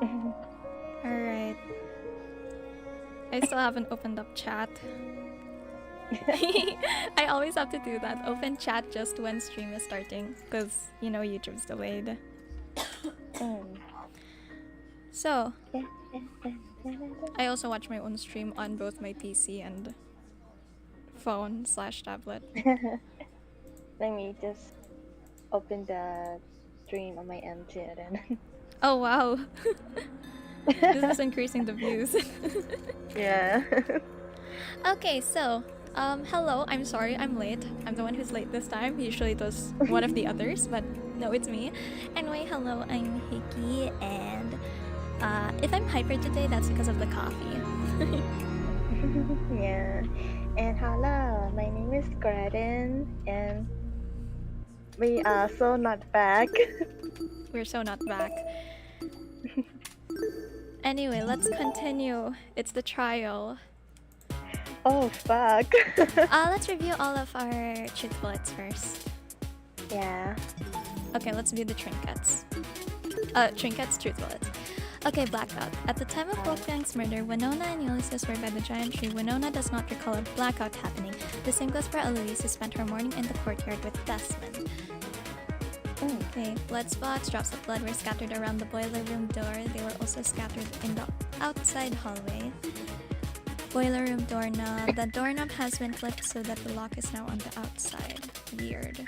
Alright. I still haven't opened up chat. I always have to do that. Open chat just when stream is starting. Because, you know, YouTube's delayed. So, I also watch my own stream on both my PC and phone/tablet. Let me just open the stream on my end too then. Oh wow. This is increasing the views. Yeah. Okay, so hello, I'm sorry I'm late. I'm the one who's late this time. Usually it was one of the others, but no, it's me. Anyway, hello, I'm Hickey, and if I'm hyper today, that's because of the coffee. Yeah. And hello, my name is Graden, and we are so not back. We're so not back. Anyway, let's continue. It's the trial. Oh fuck. Let's review all of our truth bullets first. Yeah. Okay, let's view the trinkets. Trinkets, truth bullets. Okay, blackout. At the time of Wolfgang's murder, Winona and Ulysses were by the giant tree. Winona does not recall a blackout happening. The same goes for Eloise, who spent her morning in the courtyard with Desmond. Okay, blood spots, drops of blood were scattered around the boiler room door. They were also scattered in the outside hallway. Boiler room doorknob. The doorknob has been flipped so that the lock is now on the outside. Weird.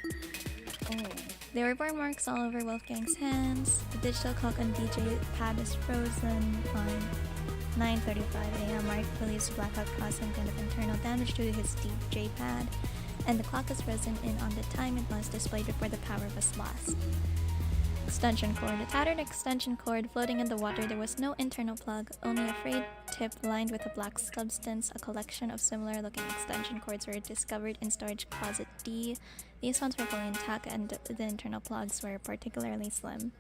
There were burn marks all over Wolfgang's hands. The digital clock on DJ pad is frozen on 9:35 a.m. Mark believes the blackout caused some kind of internal damage to his DJ pad, and the clock is frozen in on the time it was displayed before the power was lost. Extension cord. A tattered extension cord floating in the water. There was no internal plug, only a frayed tip lined with a black substance. A collection of similar looking extension cords were discovered in storage closet D. These ones were fully intact and the internal plugs were particularly slim.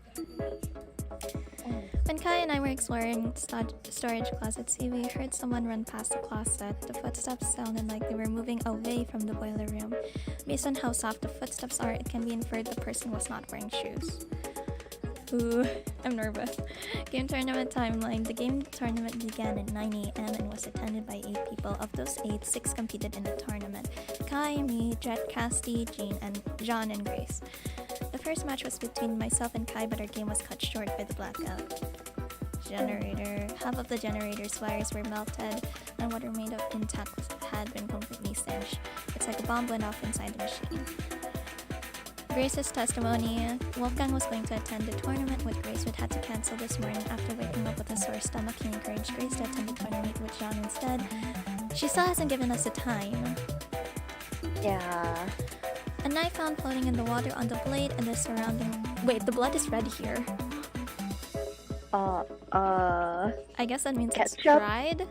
When Kai and I were exploring storage closet C, we heard someone run past the closet. The footsteps sounded like they were moving away from the boiler room. Based on how soft the footsteps are, it can be inferred the person was not wearing shoes. Ooh, I'm nervous. Game tournament timeline. The game tournament began at 9 a.m. and was attended by 8 people. Of those 8, 6 competed in the tournament. Kai, me, Jet, Casti, John, and Grace. The first match was between myself and Kai, but our game was cut short by the blackout. Generator. Half of the generator's wires were melted, and what remained of intact had been completely singed. It's like a bomb went off inside the machine. Grace's testimony. Wolfgang was going to attend the tournament with Grace, but had to cancel this morning after waking up with a sore stomach. He encouraged Grace to attend the tournament with John instead. She still hasn't given us a time. Yeah. A knife found floating in the water on the blade and the surrounding... Wait, the blood is red here. I guess that means ketchup? It's dried?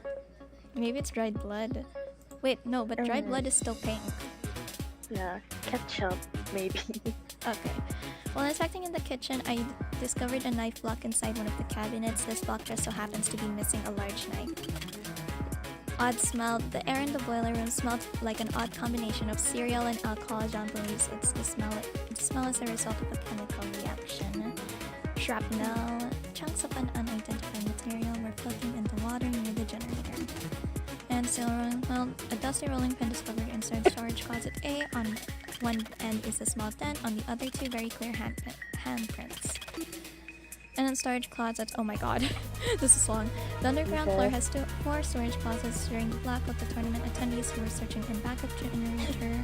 Maybe it's dried blood. Wait, no, but dried blood is still pink. Yeah, ketchup, maybe. Okay. While inspecting in the kitchen, I discovered a knife block inside one of the cabinets. This block just so happens to be missing a large knife. Odd smell. The air in the boiler room smelled like an odd combination of cereal and alcohol. John believes it's the smell is a result of a chemical reaction. Shrapnel. Chunks of an unidentified material were floating in the water near the generator. And still rolling. Well, a dusty rolling pin discovered inside storage closet A. On one end is a small dent, on the other 2 very clear handprints. And in storage closets, oh my god, this is long. The underground floor has 4 storage closets. During the blackout, the tournament attendees who were searching in backup generator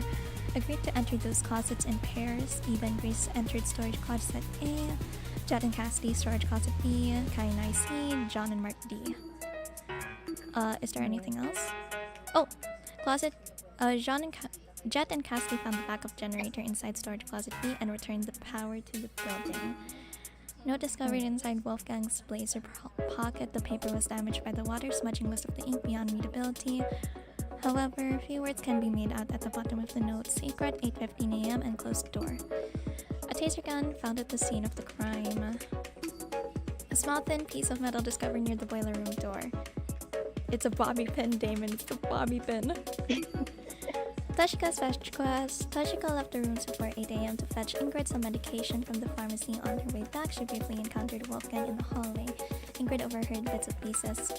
agreed to enter those closets in pairs. Eva and Grace entered storage closet A, Jet and Casti storage closet B, Kai and I C, John and Mark D. Is there anything else? Oh, closet. Jet and Casti found the backup generator inside storage closet B and returned the power to the building. Note discovered inside Wolfgang's blazer pocket. The paper was damaged by the water, smudging most of the ink beyond readability. However, a few words can be made out at the bottom of the note. Secret, 8:15 a.m. and closed door. A taser gun found at the scene of the crime. A small thin piece of metal discovered near the boiler room door. It's a bobby pin, Damon. It's a bobby pin. Toshika's fetch quest. Toshika left the rooms before 8 a.m. to fetch Ingrid some medication from the pharmacy. On her way back, she briefly encountered Wolfgang in the hallway. Ingrid overheard bits of pieces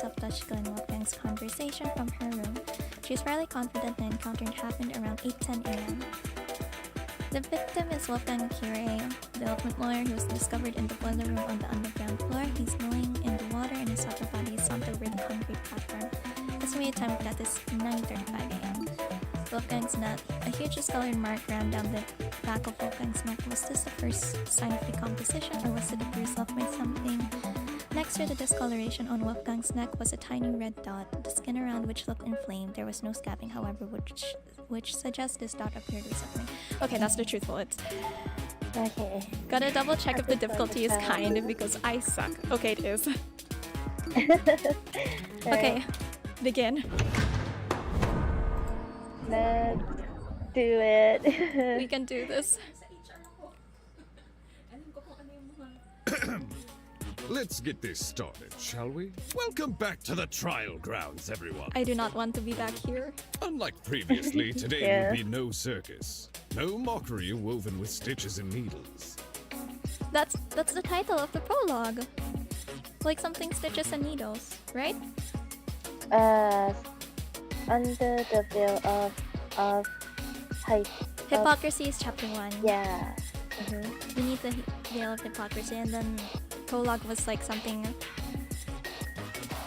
of Dushka and Wolfgang's conversation from her room. She is fairly confident the encounter happened around 8:10 a.m. The victim is Wolfgang 𝐋𝐨𝐿, the ultimate lawyer who was discovered in the boiler room on the underground floor. He's milling in the water and his upper body is slumped over the concrete platform. Estimated time of death is 9:35 a.m. Wolfgang's neck. A huge discolored mark ran down the back of Wolfgang's neck. Was this the first sign of decomposition, or was it a bruise left by something? Next to the discoloration on Wolfgang's neck was a tiny red dot, the skin around which looked inflamed. There was no scabbing, however, which suggests this dot appeared recently. Okay, that's the truth bullets. Okay. Gotta double check if the difficulty is kind, because I suck. Okay, it is. Okay, begin. Let's do it. We can do this. Let's get this started, shall we? Welcome back to the trial grounds, everyone. I do not want to be back here. Unlike previously, today Yeah. will be no circus. No mockery woven with stitches and needles. That's the title of the prologue. Like something stitches and needles, right? Under the veil of Hypocrisy is chapter 1. yeah. Beneath the veil of hypocrisy, and then prologue was like something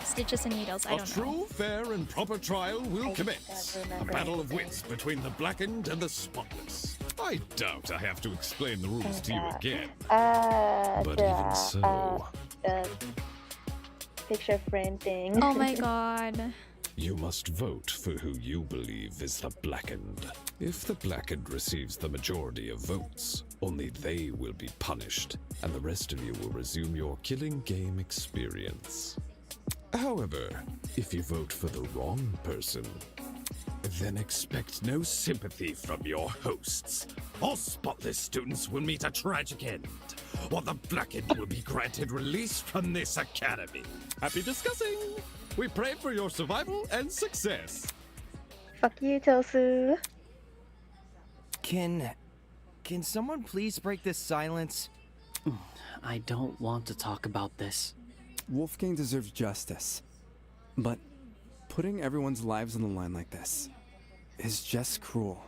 stitches and needles. I A don't know. true, fair, and proper trial will I commence. don't A remember. battle of wits between the blackened and the spotless. I doubt I have to explain the rules to you again. But even so, the picture frame thing. Oh my god. you must vote for who you believe is the blackened. If the blackened receives the majority of votes, only they will be punished, and the rest of you will resume your killing game experience. However, if you vote for the wrong person, then expect no sympathy from your hosts. All spotless students will meet a tragic end, while the blackened will be granted release from this academy. Happy discussing! We pray for your survival and success. Fuck you, Tosu. Can someone please break this silence? I don't want to talk about this. Wolfgang deserves justice. But putting everyone's lives on the line like this is just cruel.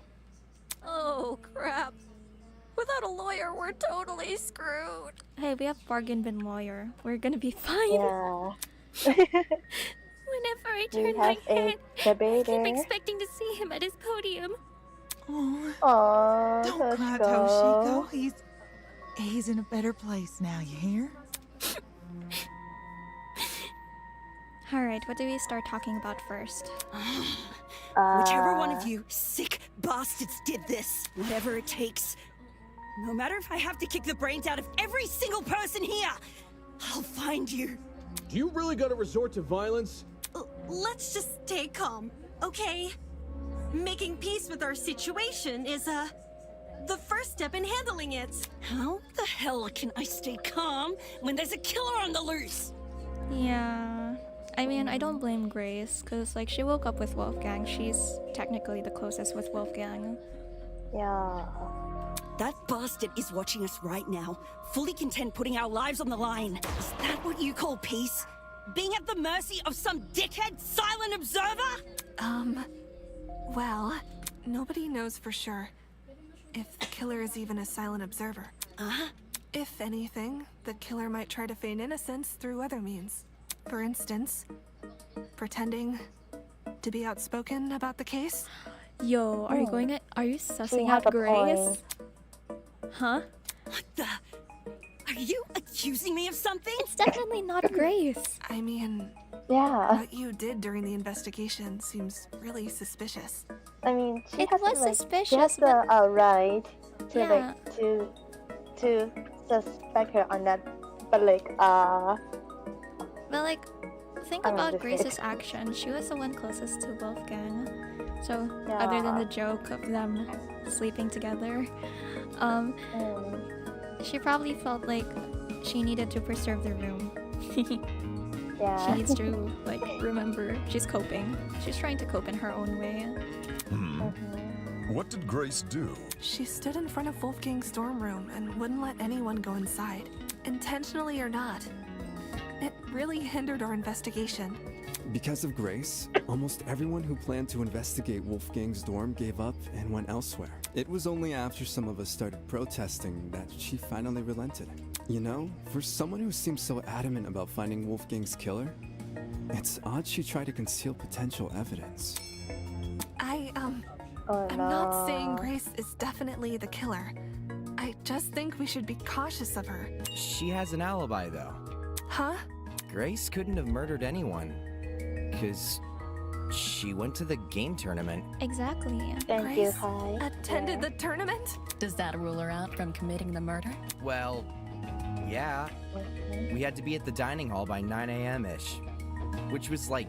Oh crap. Without a lawyer, we're totally screwed. Hey, we have bargain bin lawyer. We're gonna be fine. Yeah. Whenever I We turn my have a head, I keep debater. expecting to see him at his podium. Oh, Aww, don't cry, Toshiko. Toshiko. He's in a better place now, you hear? Alright, what do we start talking about first? Whichever one of you sick bastards did this, whatever it takes, no matter if I have to kick the brains out of every single person here, I'll find you. Do you really gotta resort to violence? Let's just stay calm, okay? Making peace with our situation is, the first step in handling it. How the hell can I stay calm when there's a killer on the loose? Yeah. I mean, I don't blame Grace, because, like, she woke up with Wolfgang. She's technically the closest with Wolfgang. Yeah. That bastard is watching us right now, fully content putting our lives on the line. Is that what you call peace? Being at the mercy of some dickhead silent observer? Well, nobody knows for sure if the killer is even a silent observer. If anything, the killer might try to feign innocence through other means. For instance, pretending to be outspoken about the case. Yo, are you She sussing has out a Grace? point. Huh? What the? Are you accusing me of something? It's definitely not Grace. I mean, Yeah. what you did during the investigation seems really suspicious. I mean, she It has was like, suspicious, she has but- the right to Yeah. like to suspect her on that, but like But like, think I don't about know, Grace's action. She was the one closest to Wolfgang. So, other than the joke of them sleeping together, she probably felt like she needed to preserve the room. yeah. She needs to, like, remember she's coping. She's trying to cope in her own way. What did Grace do? She stood in front of Wolfgang's dorm room and wouldn't let anyone go inside, intentionally or not. It really hindered our investigation. Because of Grace, almost everyone who planned to investigate Wolfgang's dorm gave up and went elsewhere. It was only after some of us started protesting that she finally relented. You know, for someone who seems so adamant about finding Wolfgang's killer, it's odd she tried to conceal potential evidence. Oh, I'm no. not saying Grace is definitely the killer. I just think we should be cautious of her. She has an alibi, though. Huh? Grace couldn't have murdered anyone. Because she went to the game tournament. Exactly. Thank you, Grace Kai. attended the tournament? Does that rule her out from committing the murder? Well, yeah. We had to be at the dining hall by 9 a.m.-ish. Which was like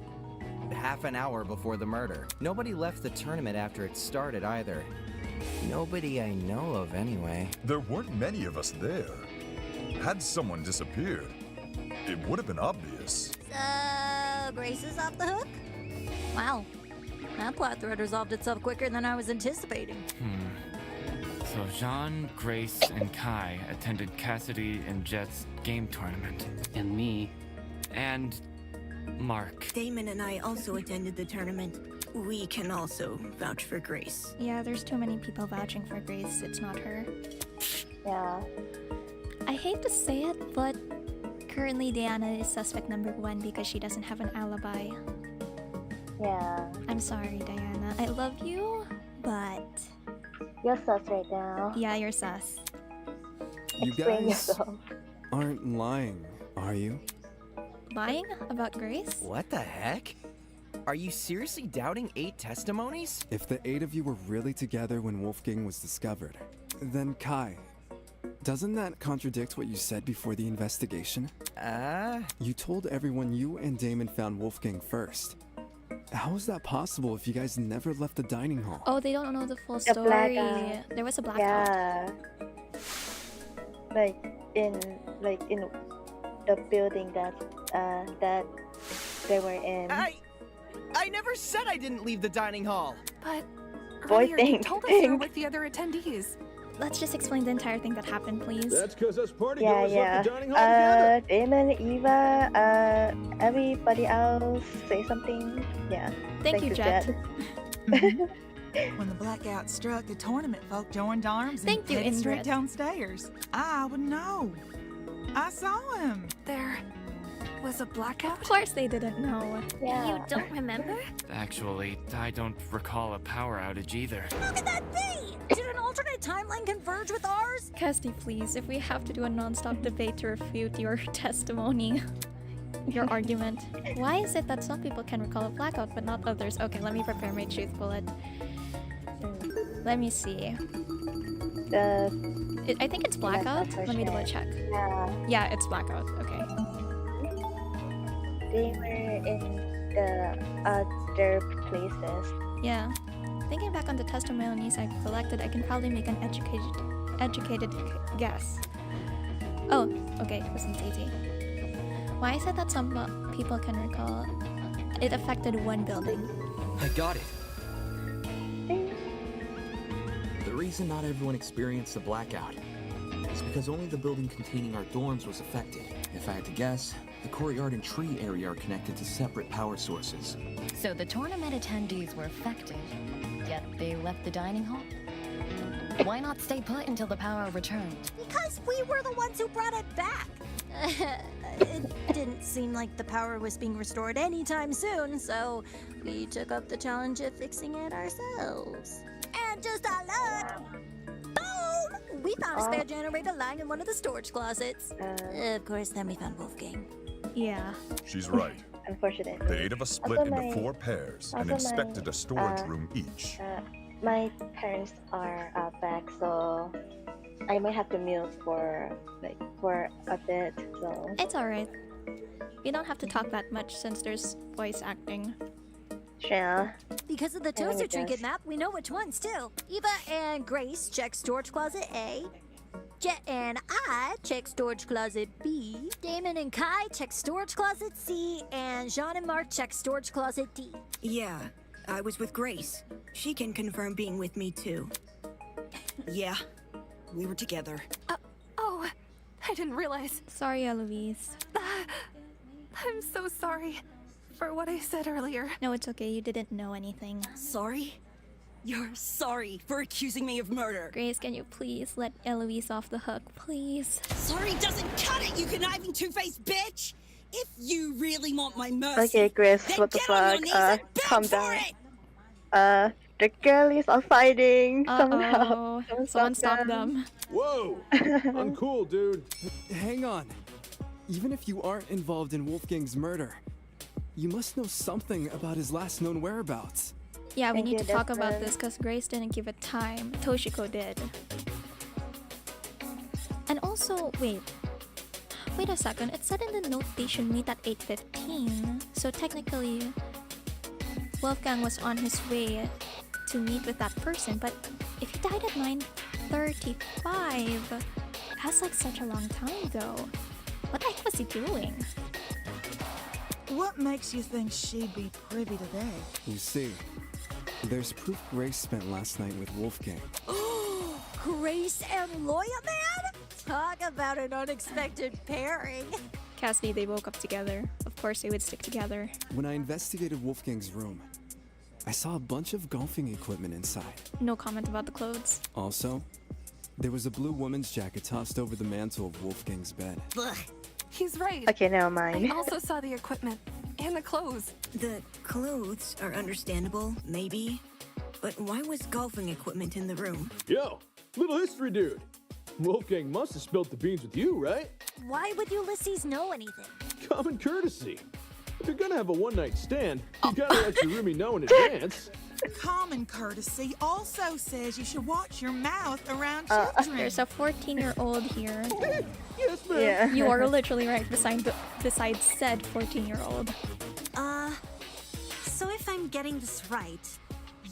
half an hour before the murder. Nobody left the tournament after it started either. Nobody I know of, anyway. There weren't many of us there. Had someone disappeared, it would have been obvious. So, Grace is off the hook? Wow. That plot thread resolved itself quicker than I was anticipating. So Jean, Grace, and Kai attended Cassidy and Jet's game tournament. And me. And Mark. Damon and I also attended the tournament. We can also vouch for Grace. Yeah, there's too many people vouching for Grace. It's not her. Yeah. I hate to say it, but currently Diana is suspect number 1 because she doesn't have an alibi. Yeah. I'm sorry, Diana. I love you, but You're sus right now. yeah, you're sus. You Explain guys yourself. aren't lying, are you? Lying about Grace? What the heck? Are you seriously doubting 8 testimonies? If the 8 of you were really together when Wolfgang was discovered, then Kai, doesn't that contradict what you said before the investigation? You told everyone you and Damon found Wolfgang first. How is that possible if you guys never left the dining hall? Oh, they don't know the full The story. blackout. There was a blackout. Yeah. Like in the building that they were in. I never said I didn't leave the dining hall. But Boy, earlier you think, told us you were think. with the other attendees. Let's just explain the entire thing that happened, please. That's because us party Yeah, goers yeah. left the dining hall together. Damon, Eva, everybody else say something. Yeah. Thank you, Jet. When the blackout struck, the tournament folk joined arms and Thank you, headed straight Ingrid. downstairs. I would know. I saw him. There was a blackout? Of course they didn't know. Yeah. You don't remember? Actually, I don't recall a power outage either. How could that be? Did an alternate timeline converge with ours? Kirsty, please, if we have to do a non-stop debate to refute your testimony, your argument. Why is it that some people can recall a blackout but not others? Okay, let me prepare my truth bullet. Let me see. I think it's blackout. Let me double check. Yeah. Yeah, it's blackout. Okay. They were in the other places. Yeah. Thinking back on the testimonies I've collected, I can probably make an educated guess. Oh, okay, it wasn't easy. Why is it that some people can recall it affected one building? I got it. The reason not everyone experienced the blackout is because only the building containing our dorms was affected. If I had to guess, the courtyard and tree area are connected to separate power sources. So the tournament attendees were affected, yet they left the dining hall? Why not stay put until the power returned? Because we were the ones who brought it back. It didn't seem like the power was being restored anytime soon, so we took up the challenge of fixing it ourselves. And just our luck, boom! We found a spare generator lying in one of the storage closets. Of course, then we found Wolfgang. Yeah. She's right. Unfortunately. The 8 of us split Also into 4 pairs and also inspected a storage room each. My parents are back, so I might have to mute for a bit. So It's alright. You don't have to talk that much since there's voice acting. Sure. Because of the Yeah, let me toaster trinket guess. map, we know which ones too. Eva and Grace check storage closet A. Jet and I check storage closet B. Damon and Kai check storage closet C. And Jean and Mark check storage closet D. Yeah, I was with Grace. She can confirm being with me too. Yeah, we were together. Oh, I didn't realize. Sorry, Eloise. I'm so sorry for what I said earlier. No, it's okay. You didn't know anything. Sorry? You're sorry for accusing me of murder. Grace, can you please let Eloise off the hook, please? Sorry doesn't cut it, you conniving two-faced bitch! If you really want my mercy, Okay, Grace, then what the get on your fuck? knees and beg Calm for down. it! The girlies are fighting Uh-oh. somehow. Someone stop them. Whoa! Uncool, dude. Hang on. Even if you aren't involved in Wolfgang's murder, you must know something about his last known whereabouts. Yeah, we Thank need you, to talk about Desmond. this because Grace didn't give it time. Toshiko did. And also, wait a second. It said in the note they should meet at 8:15. So technically, Wolfgang was on his way to meet with that person. But if he died at 9:35, that's like such a long time though. What the heck was he doing? What makes you think she'd be privy to that? You see, there's proof Grace spent last night with Wolfgang. Grace and Lawyer Man? Talk about an unexpected pairing. Cassidy, they woke up together. Of course they would stick together. When I investigated Wolfgang's room, I saw a bunch of golfing equipment inside. No comment about the clothes. Also, there was a blue woman's jacket tossed over the mantle of Wolfgang's bed. Ugh. He's right. Okay, never mind. I also saw the equipment and the clothes. The clothes are understandable, maybe. But why was golfing equipment in the room? Yo, little history dude. Wolfgang must have spilled the beans with you, right? Why would Ulysses know anything? Common courtesy. If you're gonna have a one-night stand, you gotta let your roomie know in advance. Common courtesy also says you should watch your mouth around children. There's a 14-year-old here. Yes, ma'am. Yeah. You are literally right beside said 14-year-old. So if I'm getting this right,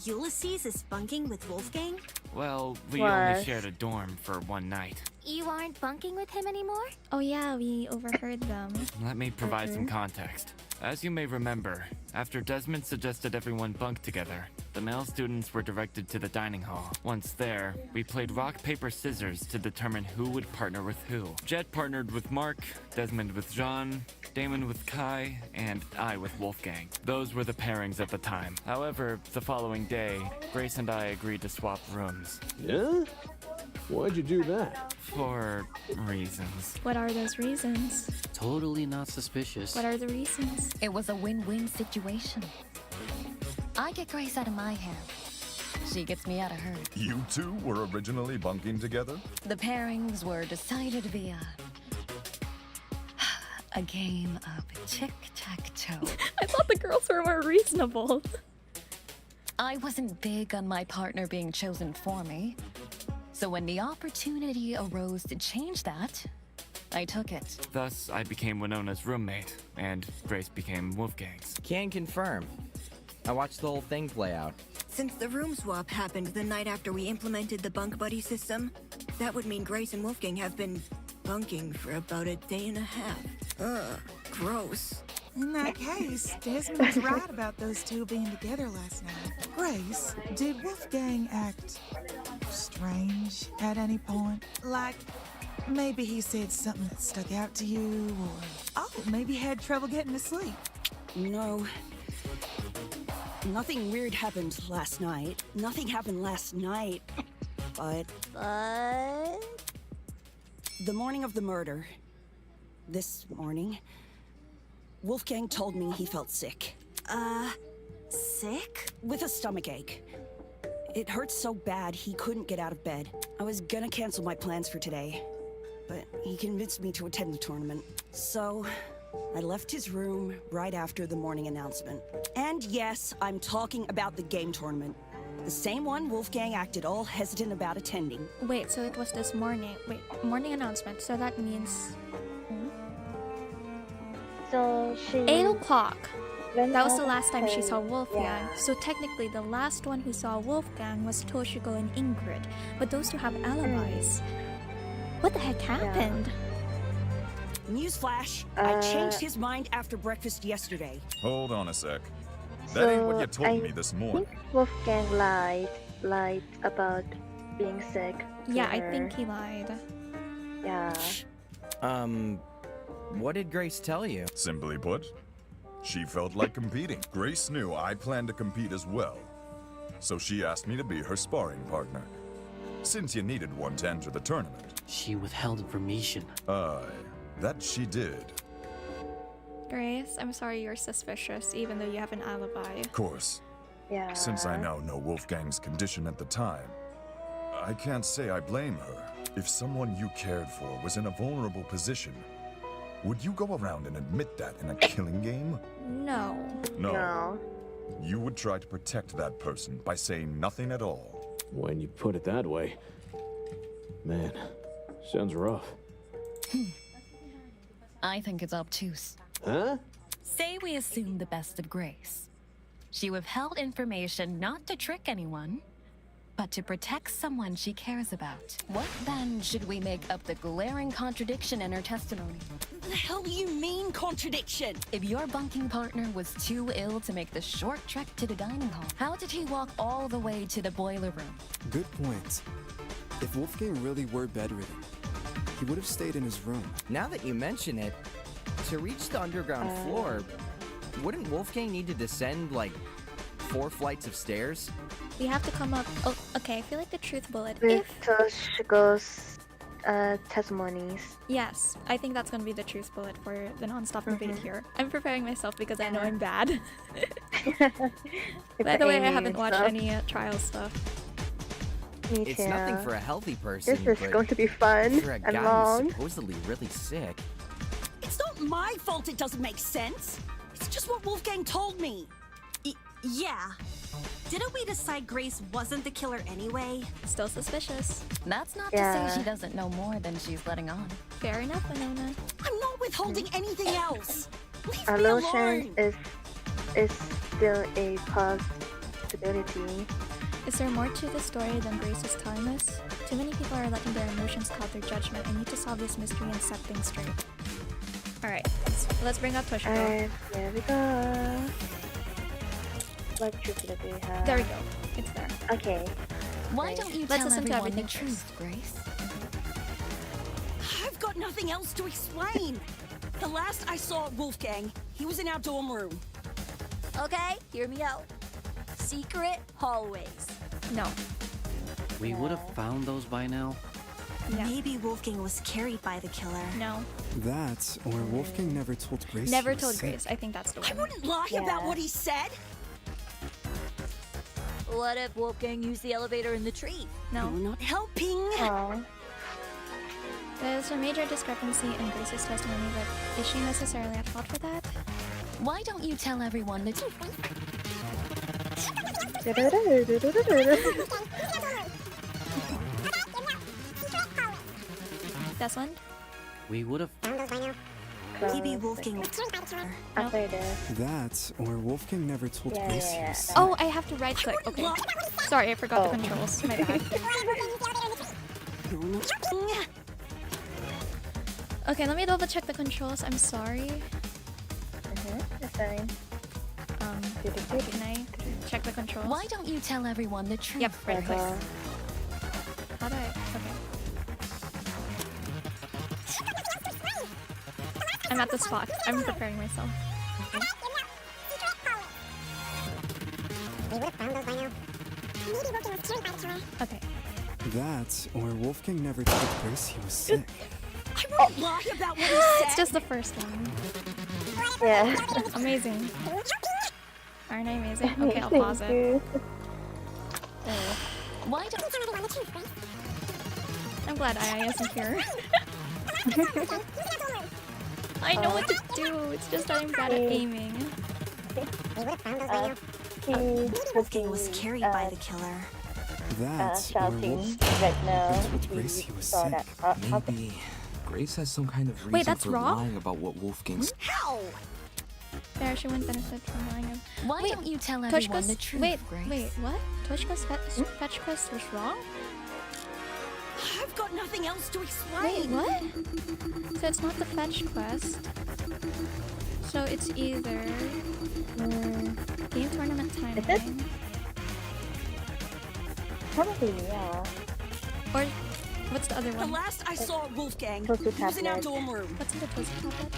Ulysses is bunking with Wolfgang? Well, we What? only shared a dorm for one night. You aren't bunking with him anymore? Oh yeah, we overheard them. Let me provide some context. As you may remember, after Desmond suggested everyone bunk together, the male students were directed to the dining hall. Once there, we played rock, paper, scissors to determine who would partner with who. Jet partnered with Mark, Desmond with Jean, Damon with Kai, and I with Wolfgang. Those were the pairings at the time. However, the following day, Grace and I agreed to swap rooms. Yeah? Why'd you do that? For reasons. What are those reasons? Totally not suspicious. What are the reasons? It was a win-win situation. I get Grace out of my hair. She gets me out of hers. You two were originally bunking together? The pairings were decided via a game of tic-tac-toe. I thought the girls were more reasonable. I wasn't big on my partner being chosen for me. So when the opportunity arose to change that, I took it. Thus, I became Winona's roommate, and Grace became Wolfgang's. Can confirm. I watched the whole thing play out. Since the room swap happened the night after we implemented the bunk buddy system, that would mean Grace and Wolfgang have been bunking for about a day and a half. Ugh, gross. In that case, Desmond's right about those two being together last night. Grace, did Wolfgang act strange at any point? Like, maybe he said something that stuck out to you, or maybe had trouble getting to sleep. No. Nothing weird happened last night. Nothing happened last night. But the morning of the murder, this morning, Wolfgang told me he felt sick. Sick? With a stomachache. It hurt so bad he couldn't get out of bed. I was gonna cancel my plans for today, but he convinced me to attend the tournament. So, I left his room right after the morning announcement. And yes, I'm talking about the game tournament. The same one Wolfgang acted all hesitant about attending. Wait, so it was this morning. Wait, morning announcement. So that means So she 8 o'clock. went That was out the last time she and- saw Wolfgang. yeah. So technically, the last one who saw Wolfgang was Toshiko and Ingrid. But those two have alibis. What the heck happened? Newsflash, I changed his mind after breakfast yesterday. Hold on a sec. That ain't what you told I me this morning. think Wolfgang lied about being sick. to Yeah, I her. think he lied. Yeah. What did Grace tell you? Simply put, she felt like competing. Grace knew I planned to compete as well, so she asked me to be her sparring partner, since you needed one to enter the tournament. She withheld information. Aye, that she did. Grace, I'm sorry you're suspicious, even though you have an alibi. Of course. Yeah. Since I now know Wolfgang's condition at the time, I can't say I blame her. If someone you cared for was in a vulnerable position, would you go around and admit that in a killing game? No. No. You would try to protect that person by saying nothing at all. When you put it that way, man, sounds rough. I think it's obtuse. Huh? Say we assume the best of Grace. She withheld information not to trick anyone, but to protect someone she cares about. What then should we make up the glaring contradiction in her testimony? The hell do you mean, contradiction? If your bunking partner was too ill to make the short trek to the dining hall, how did he walk all the way to the boiler room? Good point. If Wolfgang really were bedridden, he would have stayed in his room. Now that you mention it, to reach the underground floor, wouldn't Wolfgang need to descend, like, 4 flights of stairs? We have to come up. Oh, okay. I feel like the truth bullet. With Toshiko's testimonies. Yes, I think that's gonna be the truth bullet for the non-stop debate here. I'm preparing myself because I know I'm bad. By the way, I haven't watched any trial stuff. Me It's too. nothing for a healthy person, This is but going to be fun for a and guy long. who's supposedly really sick. It's not my fault it doesn't make sense. It's just what Wolfgang told me. Yeah. Didn't we decide Grace wasn't the killer anyway? Still suspicious. That's not Yeah. to say she doesn't know more than she's letting on. Fair enough, Winona. I'm not withholding anything else. Leave Our me lotion alone. is still a possibility. Is there more to the story than Grace is telling us? Too many people are letting their emotions cloud their judgment. I need to solve this mystery and set things straight. Alright, let's bring up Toshiko. Alright, here we go. What truth bullet do we have? There we go. It's there. Okay. Why don't you Let's tell listen to everyone the everything truth, Grace? I've got nothing else to explain. The last I saw Wolfgang, he was in our dorm room. Okay, hear me out. Secret hallways. No. We would have found those by now. Yeah. Maybe Wolfgang was carried by the killer. No. That, or Wolfgang never told Grace. Never he was told sick. Grace. I think that's the I one. wouldn't lie about what he said. What if Wolfgang used the elevator in the tree? No. You're not helping. Oh. There's a major discrepancy in Grace's testimony, but is she necessarily at fault for that? Why don't you tell everyone the truth? This one? We would have. Maybe Wolfgang was After this. That, or Wolfgang never told Yeah, Grace yeah, he yeah. was sick. Oh, I have to right click. Okay. Sorry, I forgot the Oh. controls. My bad. Okay, let me double check the controls. I'm sorry. That's fine. Can I check the controls? Why don't you tell everyone the truth? Yep, right click. Uh-huh. How do I? Okay. I'm at the spot. I'm preparing myself. Okay. That, or Wolfgang never told Grace he was sick. I wouldn't lie about what he It's said. just the first one. Yeah. Amazing. Aren't I amazing? Okay, I'll pause it. Why don't I'm glad II isn't here. I know what to do. It's just that I'm bad at aiming. Wolfgang was carried by the killer. That, or shouting Wolfgang right now. never told Grace he was Saw sick. that. Maybe Grace has some kind of reason Wait, that's for wrong? lying about what Wolfgang's. How? There, she wouldn't benefit from lying. Why Wait, don't you tell everyone the truth, wait, Grace? wait, what? Toshiko's fetch quest was wrong? I've got nothing else to Wait, explain. what? So it's not the fetch quest. So it's either game tournament timing. Probably, yeah. Or What's the other The one? last I saw Wolfgang, Toast he was in our tablet. dorm room. What's in the toast tablet?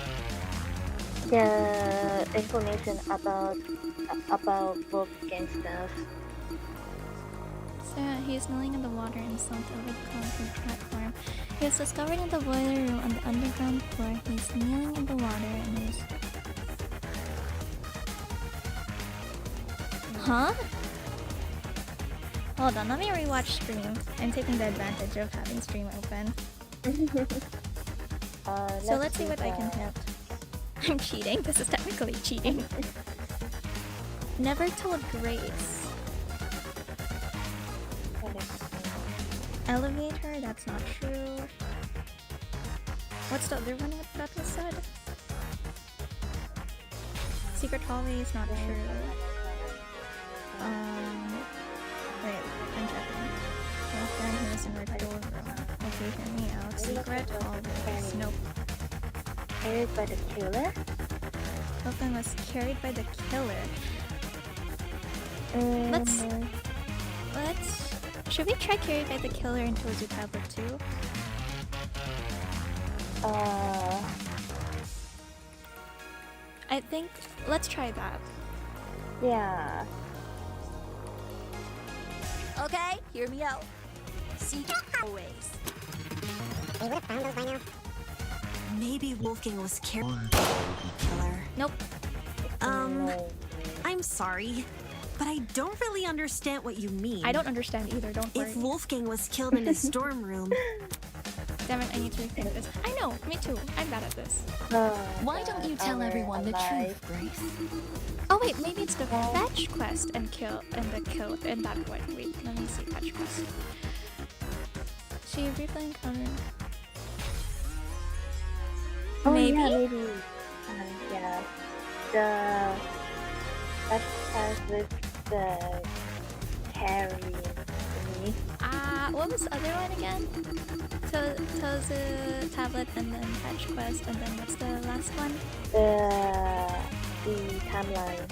The information about Wolfgang stuff. So he's kneeling in the water and slumped over the concrete platform. He was discovered in the boiler room on the underground floor. He's kneeling in the water and he's... Huh? Hold on, let me rewatch stream. I'm taking the advantage of having stream open. So let's see what I can hit. I'm cheating. This is technically cheating. Never told Grace. Elevator, that's not true. What's the other one that was said? Secret hallway is not true. Wait, I'm checking. Wolfgang who was in our door room. Okay, hear me out. Secret hallways. Nope. Carried by the killer? Wolfgang was carried by the killer. Let's... Should we try carried by the killer in Tozu Tablet 2? I think... Let's try that. Yeah. Okay, hear me out. Secret hallways. They would have found those by now. Maybe Wolfgang was carried by the killer. Nope. I'm sorry, but I don't really understand what you mean. I don't understand either, don't worry. If Wolfgang was killed in his dorm room... Damn it, I need to rethink this. I know, me too. I'm bad at this. Why don't you tell everyone the truth, Grace? Oh wait, maybe it's the fetch quest and that one. Wait, let me see fetch quest. She briefly encountered. Oh, maybe? Yeah, maybe. Yeah. That has with the carrying thingy. What was the other one again? Tozu Tablet and then fetch quest and then what's the last one? The timeline.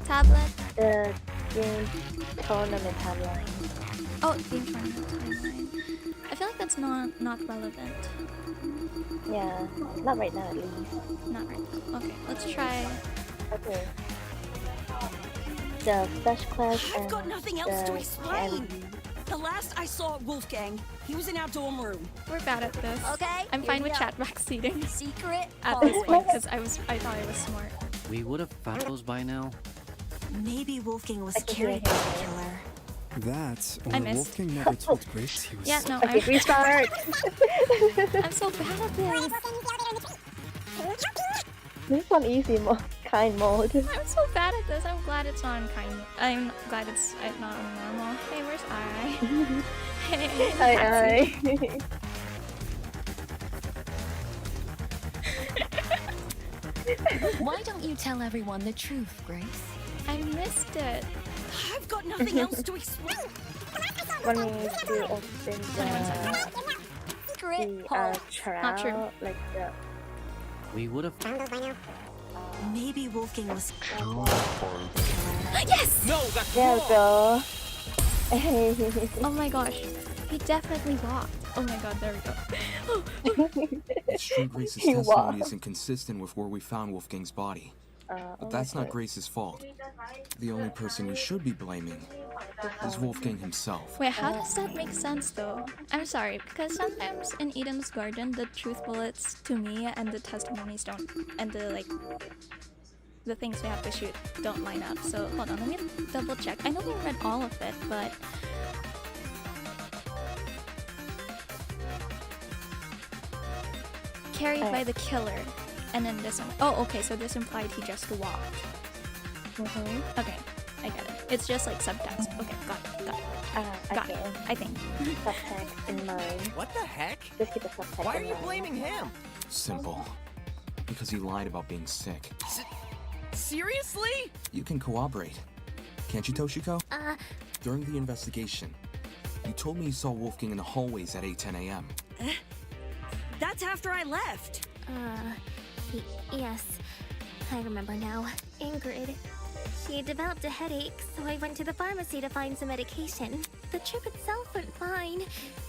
Tablet? The game tournament timeline. Oh, game tournament timeline. I feel like that's not relevant. Yeah, not right now at least. Not right now. Okay, let's try. Okay. The flash quest I've and got nothing else to the explain. The last I saw Wolfgang, he was in our dorm room. We're bad at this. Okay, I'm here fine we with go. chat backseating Secret at this point hallways. because I thought I was smart. We would have found those by now. Maybe Wolfgang was carried by the killer. That, I or missed. Wolfgang never told Grace he was... Yeah, no, Okay, restart! I'm so bad at this. This is on easy kind mode. I'm so bad at this. I'm glad it's not on kind. I'm glad it's not on normal. Hey, where's I? Hey, Aye. Why don't you tell everyone the truth, Grace? I missed it. I've got nothing else to explain. Want me to open the Secret hallways. Not true. trial, like the... We would have Found those by now. Maybe Wolfgang was Yes! No, that's There we wrong. go. Oh my gosh, he definitely walked. Oh my god, there we go. It's true Grace's He testimony walked. isn't consistent with where we found Wolfgang's body. But that's not Grace's fault. The only person we should be blaming is Wolfgang himself. Wait, how does that make sense though? I'm sorry, because sometimes in Eden's Garden, the truth bullets to me and the testimonies don't, and the things we have to shoot don't line up. So hold on, let me double check. I know we read all of it, but... Carried by the killer. And then this one. Oh, okay, so this implied he just walked. Okay, I get it. It's just like subtext. Okay, got it. Got it, I think. Subtext in mind. What the heck? Just keep the subtext Why are in you mind. blaming him? Simple. Because he lied about being sick. Seriously? You can cooperate. Can't you, Toshiko? During the investigation, you told me you saw Wolfgang in the hallways at 8:10 a.m. That's after I left. Yes. I remember now. Ingrid. She developed a headache, so I went to the pharmacy to find some medication. The trip itself went fine,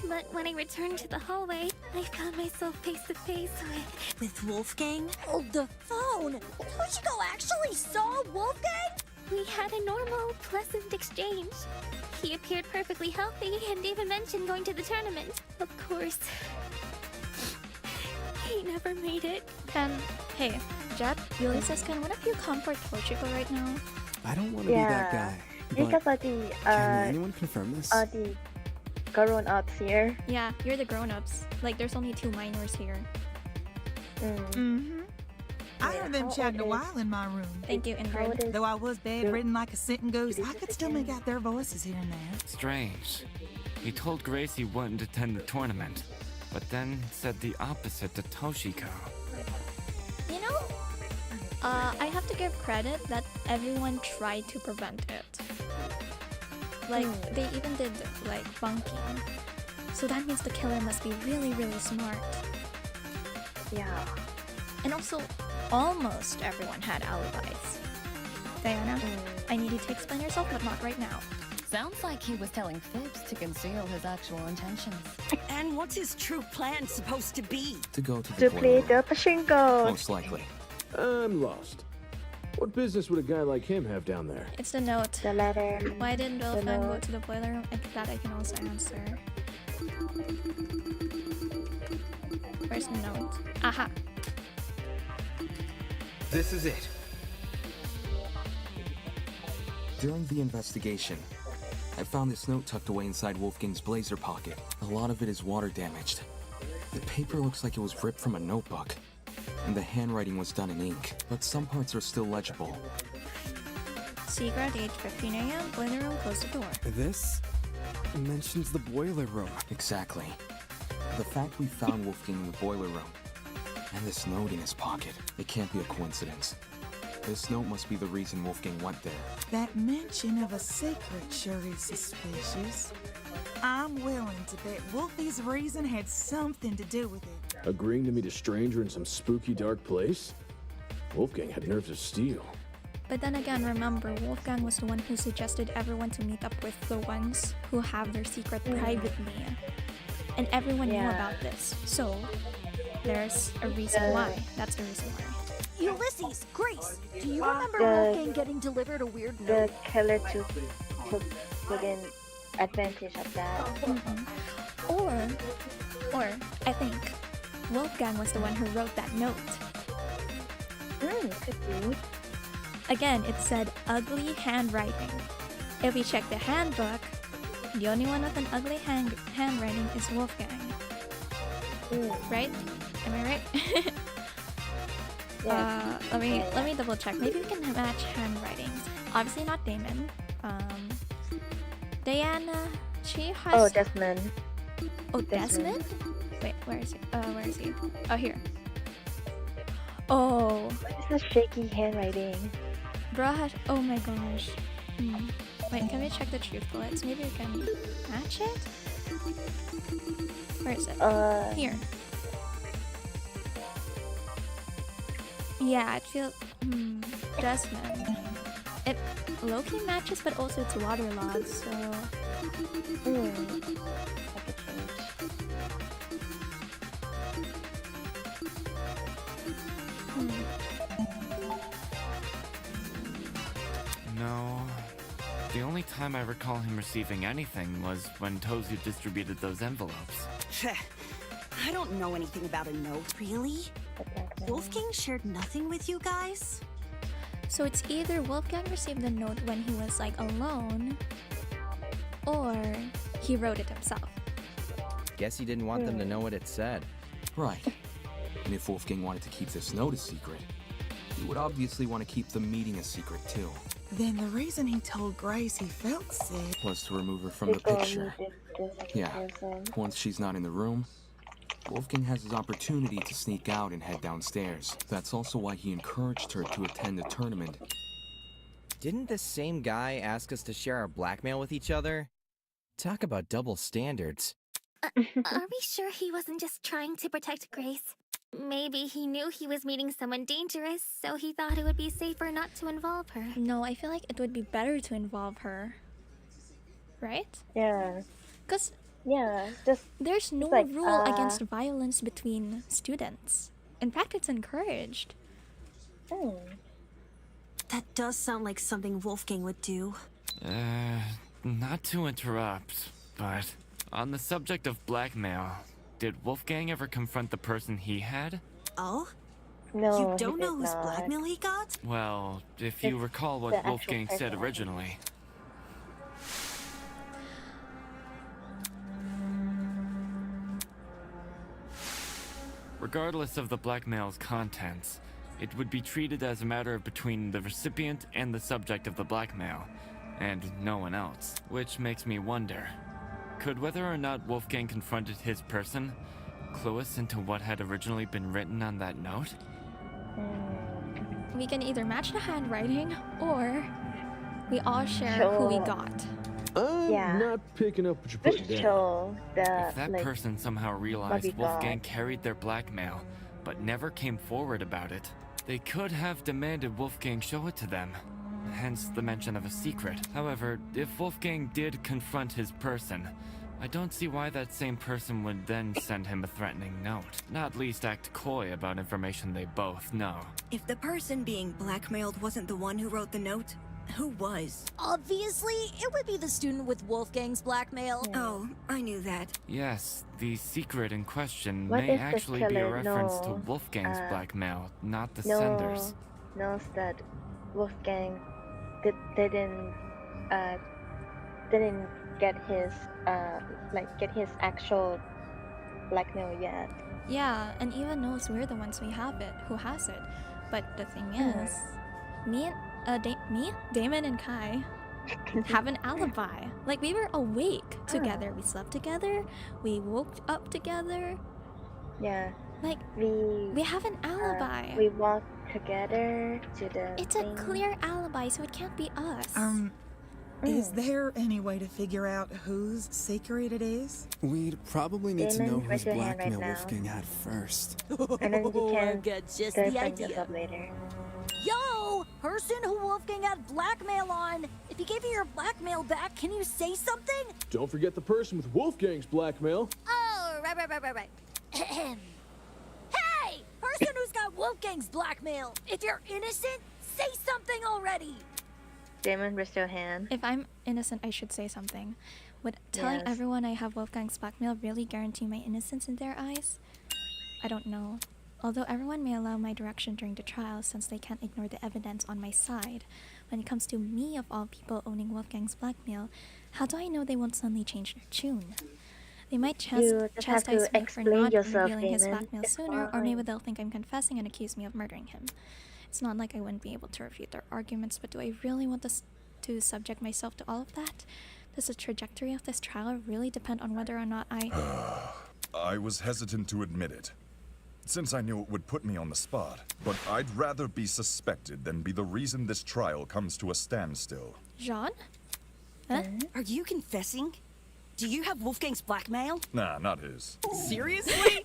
but when I returned to the hallway, I found myself face to face With Wolfgang? Hold the phone! Toshiko actually saw Wolfgang? We had a normal, pleasant exchange. He appeared perfectly healthy and even mentioned going to the tournament. Of course, he never made it. Hey, Jet, Yuli says, can one of you comfort Toshiko right now? I don't want to be that guy. Because But of the can anyone confirm this? the grown-ups here. Yeah, you're the grown-ups. Like, there's only 2 minors here. I heard them chatting a while in my room. Thank you, Ingrid. Though I was bedridden like a sitting ghost, I could still make out their voices here and there. Strange. He told Grace he wouldn't attend the tournament, but then said the opposite to Toshiko. You know, I have to give credit that everyone tried to prevent it. Like, they even did, like, bunking. So that means the killer must be really, really smart. Yeah. And also, almost everyone had alibis. Diana, I need you to explain yourself, but not right now. Sounds like he was telling fibs to conceal his actual intentions. And what's his true plan supposed to be? To go to To the play boiler the room, pachinko. most likely. I'm lost. What business would a guy like him have down there? It's the note. The letter. Why didn't Wolfgang go note. to the boiler room? That I can also answer. Where's the note? Aha! This is it. During the investigation, I found this note tucked away inside Wolfgang's blazer pocket. A lot of it is water damaged. The paper looks like it was ripped from a notebook, and the handwriting was done in ink, but some parts are still legible. Secret, 8:15 a.m. Boiler room, close the door. This mentions the boiler room. Exactly. The fact we found Wolfgang in the boiler room, and this note in his pocket, it can't be a coincidence. This note must be the reason Wolfgang went there. That mention of a secret sure is suspicious. I'm willing to bet Wolfie's reason had something to do with it. Agreeing to meet a stranger in some spooky dark place? Wolfgang had nerves of steel. But then again, remember, Wolfgang was the one who suggested everyone to meet up with the ones who have their secret privately. And everyone knew about this. So, there's a reason why. That's the reason why. Ulysses, Grace, do you remember Wolfgang getting delivered a weird The note? killer took in advantage of that. Or, I think, Wolfgang was the one who wrote that note. Could be. Again, it said ugly handwriting. If we check the handbook, the only one with an ugly handwriting is Wolfgang. Right? Am I right? Let me double check. Maybe we can match handwritings. Obviously not Damon. Diana, she has. Oh, Desmond. Oh, Desmond? Wait, where is he? Where is he? Oh, here. Oh. What is the shaky handwriting? Bro has. Oh my gosh. Wait, can we check the truth bullets? Maybe we can match it? Where is it? Here. Yeah, it feels. Desmond. It low-key matches, but also it's waterlogged, so. No. The only time I recall him receiving anything was when Tozu distributed those envelopes. I don't know anything about a note. Really? Wolfgang shared nothing with you guys? So it's either Wolfgang received the note when he was like alone, or he wrote it himself. Guess he didn't want them to know what it said. Right. And if Wolfgang wanted to keep this note a secret, he would obviously want to keep the meeting a secret too. Then the reason he told Grace he felt sick Was to remove her from the picture. Yeah. Once she's not in the room, Wolfgang has his opportunity to sneak out and head downstairs. That's also why he encouraged her to attend the tournament. Didn't this same guy ask us to share our blackmail with each other? Talk about double standards. Are we sure he wasn't just trying to protect Grace? Maybe he knew he was meeting someone dangerous, so he thought it would be safer not to involve her. No, I feel like it would be better to involve her. right? Yeah. Because just there's no like, rule against violence between students. In fact, it's encouraged. That does sound like something Wolfgang would do. Not to interrupt, but on the subject of blackmail, did Wolfgang ever confront the person he had? Oh? No, you he don't know did whose not. blackmail he got? Well, if you It's recall the what actual Wolfgang said person. originally. Regardless of the blackmail's contents, it would be treated as a matter between the recipient and the subject of the blackmail, and no one else. Which makes me wonder, could whether or not Wolfgang confronted his person clue us into what had originally been written on that note? We can either match the handwriting, or we all share who we got. I'm not picking up what you're putting Just down. show the If that person somehow realized Wolfgang carried their blackmail, but never came forward about it, they could have demanded Wolfgang show it to them. Hence the mention of a secret. However, if Wolfgang did confront his person, I don't see why that same person would then send him a threatening note. Not least act coy about information they both know. If the person being blackmailed wasn't the one who wrote the note, who was? Obviously, it would be the student with Wolfgang's blackmail. Oh, I knew that. Yes, the secret in question What may if the actually be a killer reference to know, Wolfgang's blackmail, not the no, sender's. knows that Wolfgang didn't get his get his actual blackmail yet. Yeah, and even knows we're the ones who has it. But the thing is, Damon and Kai have an alibi. Like, we were awake together. We slept together. We woke up together. Yeah. Like, we have an alibi. We walked together to the It's a clear alibi, so it can't be us. Is there any way to figure out whose secret it is? We'd probably need to Damon, know whose raise your hand blackmail right now. Wolfgang had first. And then you I can get just go the find idea. yourself later. Yo, person who Wolfgang had blackmail on. If he gave you your blackmail back, can you say something? Don't forget the person with Wolfgang's blackmail. Oh, right. Hey, person who's got Wolfgang's blackmail. If you're innocent, say something already. Damon, raise your hand. If I'm innocent, I should say something. Would telling Yes. everyone I have Wolfgang's blackmail really guarantee my innocence in their eyes? I don't know. Although everyone may allow my direction during the trial since they can't ignore the evidence on my side, when it comes to me of all people owning Wolfgang's blackmail, how do I know they won't suddenly change their tune? They might You just have to chastise me for explain not yourself, revealing his Damon. blackmail It's sooner, or fine. maybe they'll think I'm confessing and accuse me of murdering him. It's not like I wouldn't be able to refute their arguments, but do I really want to subject myself to all of that? Does the trajectory of this trial really depend on whether or not I was hesitant to admit it, since I knew it would put me on the spot. But I'd rather be suspected than be the reason this trial comes to a standstill. Jean? Huh? Are you confessing? Do you have Wolfgang's blackmail? Nah, not his. Seriously?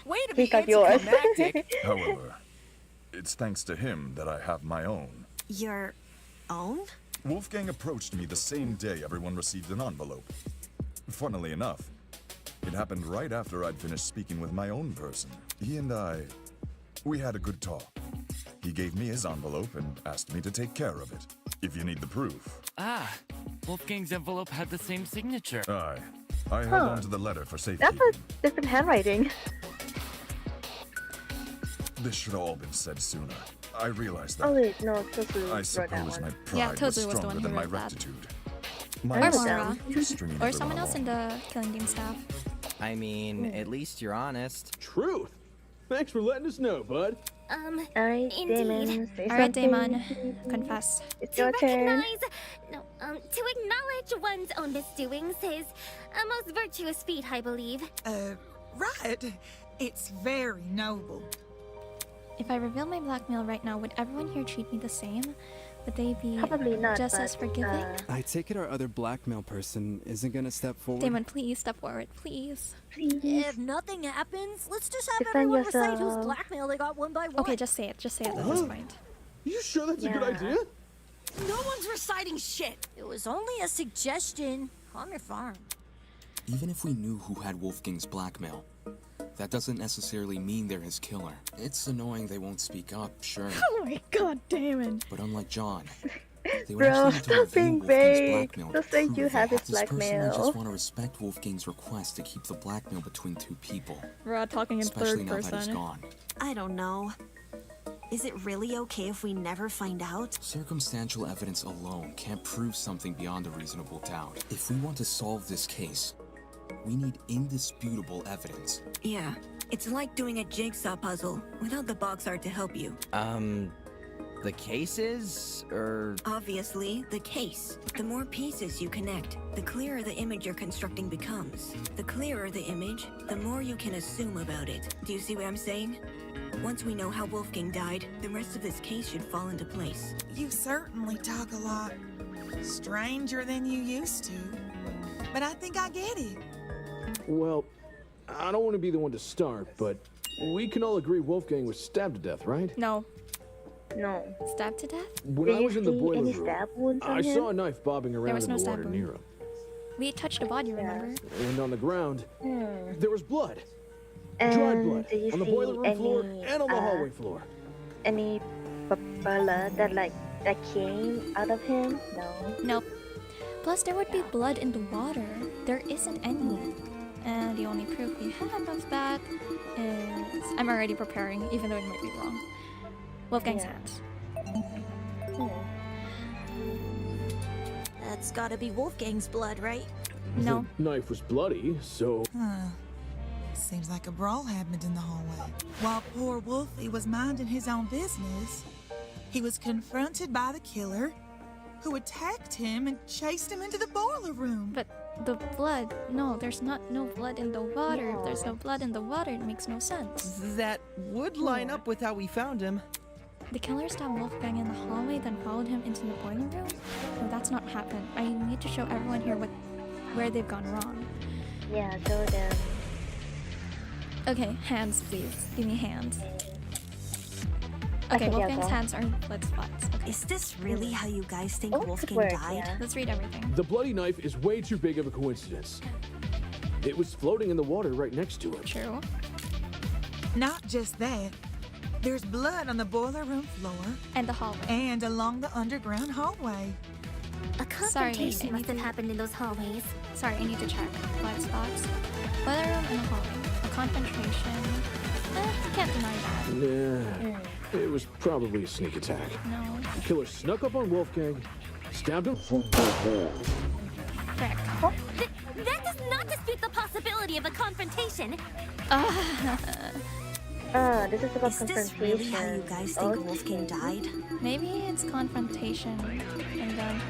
Way to He be got yours. anticlimactic. However, it's thanks to him that I have my own. Your own? Wolfgang approached me the same day everyone received an envelope. Funnily enough, it happened right after I'd finished speaking with my own person. He and we had a good talk. He gave me his envelope and asked me to take care of it, if you need the proof. Ah, Wolfgang's envelope had the same signature. Aye. I held on to the letter for That's safekeeping. a different handwriting. This should have all been said sooner. I realized that. Oh wait, no, Tozu I wrote that suppose my one. pride Yeah, was Tozu was the stronger one who than my wrote that. rectitude. Or My Mara. stringing Or everyone someone else in along. the Killing Game staff. I mean, at least you're honest. Truth. Thanks for letting us know, bud. Alright, Indeed. Damon, say Alright, something. Damon, confess. It's To your turn. to acknowledge one's own misdoings is a most virtuous feat, I believe. Right. It's very noble. If I reveal my blackmail right now, would everyone here treat me the same? Would they be Probably not, just but, as forgiving? I take it our other blackmail person isn't gonna step forward. Damon, please step forward, please. If nothing happens, let's just have Defend everyone recite whose yourself. blackmail they got one by one. Okay, just say it. Just say it at this point. You sure that's a good Yeah. idea? No one's reciting shit. It was only a suggestion. on your farm. Even if we knew who had Wolfgang's blackmail, that doesn't necessarily mean they're his killer. It's annoying they won't speak up, sure. Oh my god, damn. But unlike John, they would Bro, actually need to stop being review Wolfgang's vague. blackmail Just to say prove you they have his This person would blackmail. just want to respect Wolfgang's request to keep the blackmail between two people. We're talking in Especially third now that he's person. gone. I don't know. Is it really okay if we never find out? Circumstantial evidence alone can't prove something beyond a reasonable doubt. If we want to solve this case, we need indisputable evidence. Yeah, it's like doing a jigsaw puzzle without the box art to help you. The cases, or... Obviously, the case. The more pieces you connect, the clearer the image you're constructing becomes. The clearer the image, the more you can assume about it. Do you see what I'm saying? Once we know how Wolfgang died, the rest of this case should fall into place. You certainly talk a lot stranger than you used to. But I think I get it. Well, I don't want to be the one to start, but we can all agree Wolfgang was stabbed to death, right? No. No. Stabbed to death? When Did I you was in the see boiler any room, stab wounds on I him? saw a knife bobbing around was in no the stab water wound. near him. We touched a body, remember? And on the ground, there was blood. And Dried blood. did you On the see boiler room floor any, and on the hallway floor. Any blood that came out of him? No. Nope. Plus, there would be blood in the water. There isn't any. And the only proof we have of that is... I'm already preparing, even though it might be wrong. Wolfgang's hands. That's gotta be Wolfgang's blood, right? No. The knife was bloody, so... Seems like a brawl happened in the hallway. While poor Wolfie was minding his own business, he was confronted by the killer, who attacked him and chased him into the boiler room. But the blood... No, there's no blood in the water. If there's no blood in the water, it makes no sense. That would line up with how we found him. The killer stabbed Wolfgang in the hallway, then followed him into the boiler room? No, that's not happened. I need to show everyone here where they've gone wrong. Yeah, show them. Okay, hands, please. Give me hands. Okay, Okay, Wolfgang's go. hands are blood spots. Okay. Is this really how you guys think Oh, Wolfgang good work, died? yeah. Let's read everything. The bloody knife is way too big of a coincidence. It was floating in the water right next to him. True. Not just that. There's blood on the boiler room floor. And the hallway. And along the underground hallway. A confrontation I must need have to- happened in those hallways. Sorry, I need to check. Blood spots. Boiler room and the hallway. A confrontation. Can't deny that. Nah, it was probably a sneak attack. No. The killer snuck up on Wolfgang, stabbed him. Correct. That does not dispute the possibility of a confrontation. This is about Is this really how you guys think Wolfgang died? Maybe it's confrontation. And then...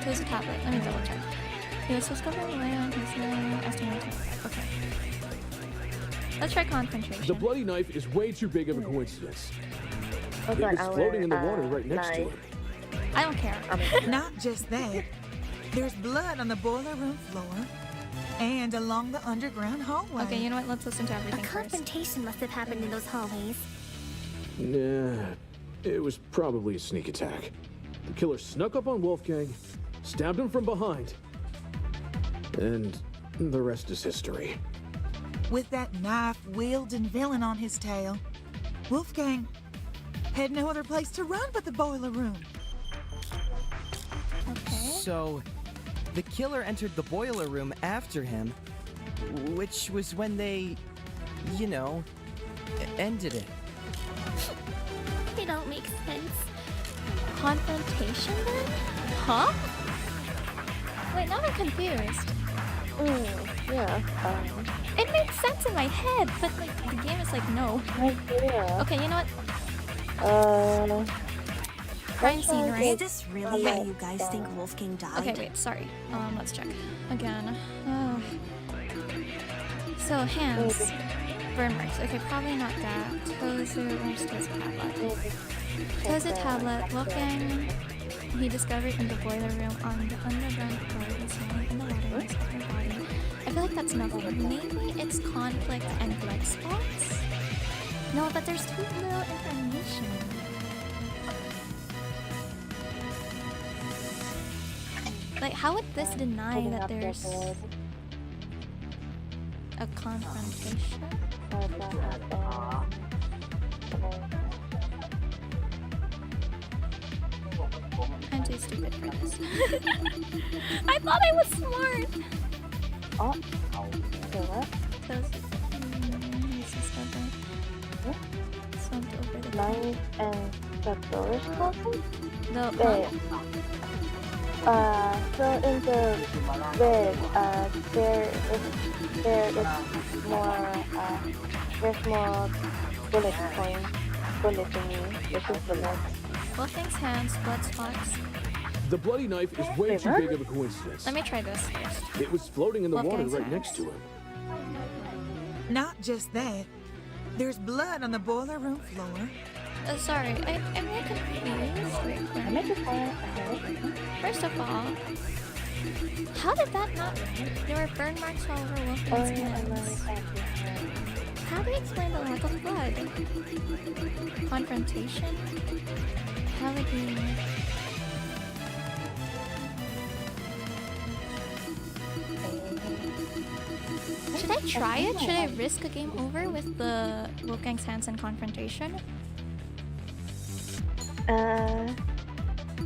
Here's a tablet. Let me double check. He was discovered around his name, estimated. Okay. Let's try confrontation. The bloody knife is way too big of a coincidence. Also, It was floating in the water right next to knife. him. I don't care. Not just that. There's blood on the boiler room floor. And along the underground hallway. Okay, you know what? Let's listen to A everything first. confrontation must have happened in those hallways. Nah, it was probably a sneak attack. The killer snuck up on Wolfgang, stabbed him from behind, and the rest is history. With that knife-wielding villain on his tail, Wolfgang had no other place to run but the boiler room. Okay. So, the killer entered the boiler room after him, which was when they, you know, ended it. They don't make sense. Confrontation then? Huh? Wait, now I'm confused. Yeah. It makes sense in my head, but like the game is like no. Yeah. Okay, you know what? Crime scene, Is right? this really how you guys think Wolfgang died? Okay, wait, sorry. Let's check. Again. So, hands. Burn marks. Okay, probably not that. Toes tablet. Toes tablet. Wolfgang, he discovered in the boiler room on the underground floor. He's lying in the water. His upper body. I feel like that's nothing. Maybe it's conflict and blood spots? No, but there's too little information. Like, how would this deny Putting that up their there's head. a confrontation? What happened? I'm too stupid for this. I thought I was smart! Oh, okay, what? Those... this is over. Slumped over the... Knife and the doors closing? No, Wait. So in the bed, there is more, there's more bullet points, bullet thingy, which is bullets. Wolfgang's hands, blood spots. The bloody knife is way too big of a coincidence. Let me try this first. It was floating in the water Wolfgang's right hands. next to him. Not just that. There's blood on the boiler room floor. Sorry, I'm really confused. Wait, first of all, how did that not... There were burn marks all over Wolfgang's hands. How do you explain the lack of blood? Confrontation? How would you... Should I try it? Should I risk a game over with the Wolfgang's hands and confrontation?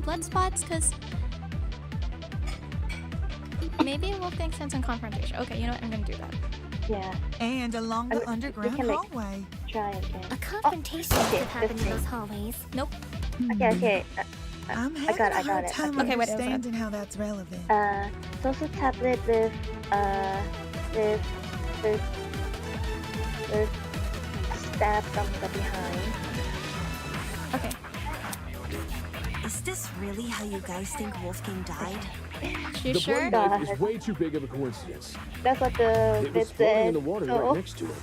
Blood spots, because... Maybe Wolfgang's hands and confrontation. Okay, you know what? I'm gonna do that. Yeah. And along the underground hallway. Try again. A confrontation must have happened in those hallways. Nope. Okay. I'm I having got a it. hard time Okay, what is that? understanding how that's relevant. Social tablet with stab from the behind. Okay. Is this really how you guys think Wolfgang died? You The sure? bloody knife is way too big of a coincidence. That's what the It was floating in the water right next to him.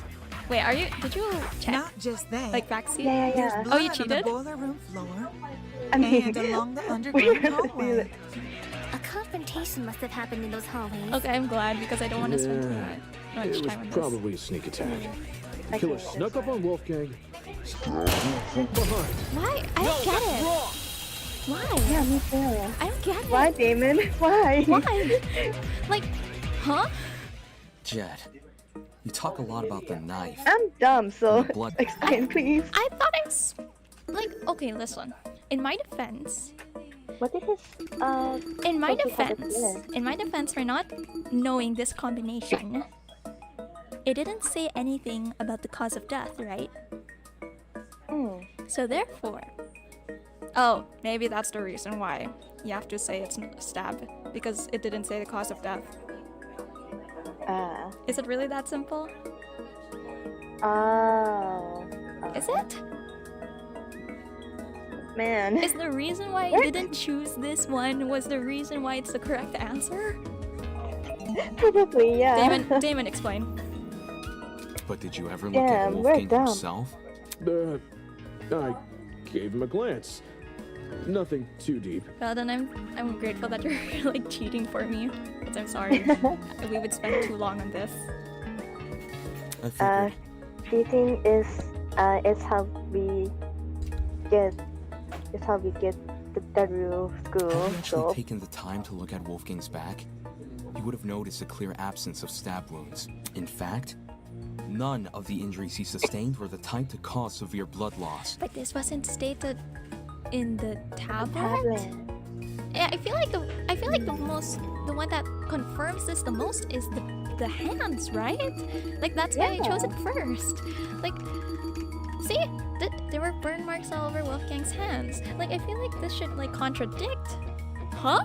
Wait, are you... Did you check? Not just that. Like backseat? Yeah. There's blood Oh, you on the cheated? boiler room floor. I mean, And along the underground hallway. A confrontation must have happened in those hallways. Okay, I'm glad because I don't want to spend too much It was time on this. probably a sneak attack. The killer Okay. snuck up on Wolfgang, stabbed him from behind. Why? I don't get it. Why? Yeah, me too. I don't get it. Why, Damon? Why? Why? Like, huh? Jed, you talk a lot about the knife. I'm dumb, so The blood- explain, please. I thought like, okay, listen. In my defense, What is his, in my social tablet defense, is? in my defense for not knowing this combination, it didn't say anything about the cause of death, right? So therefore, oh, maybe that's the reason why you have to say it's a stab, because it didn't say the cause of death. Is it really that simple? Oh. Is it? Man. Is the reason why you didn't choose this one was the reason why it's the correct answer? Probably, yeah. Damon, explain. But did you ever look Yeah, at we're Wolfgang dumb. himself? I gave him a glance. Nothing too deep. Well, then I'm grateful that you're like cheating for me, because I'm sorry. We would spend too long on this. Cheating is how we get the real school. Had you actually So taken the time to look at Wolfgang's back, you would have noticed a clear absence of stab wounds. In fact, none of the injuries he sustained were the type to cause severe blood loss. But this wasn't stated in the tablet. Yeah, I feel like the one that confirms this the most is the hands, right? Like that's why I chose it first. Like, see, there were burn marks all over Wolfgang's hands. Like, I feel like this should like contradict. Huh?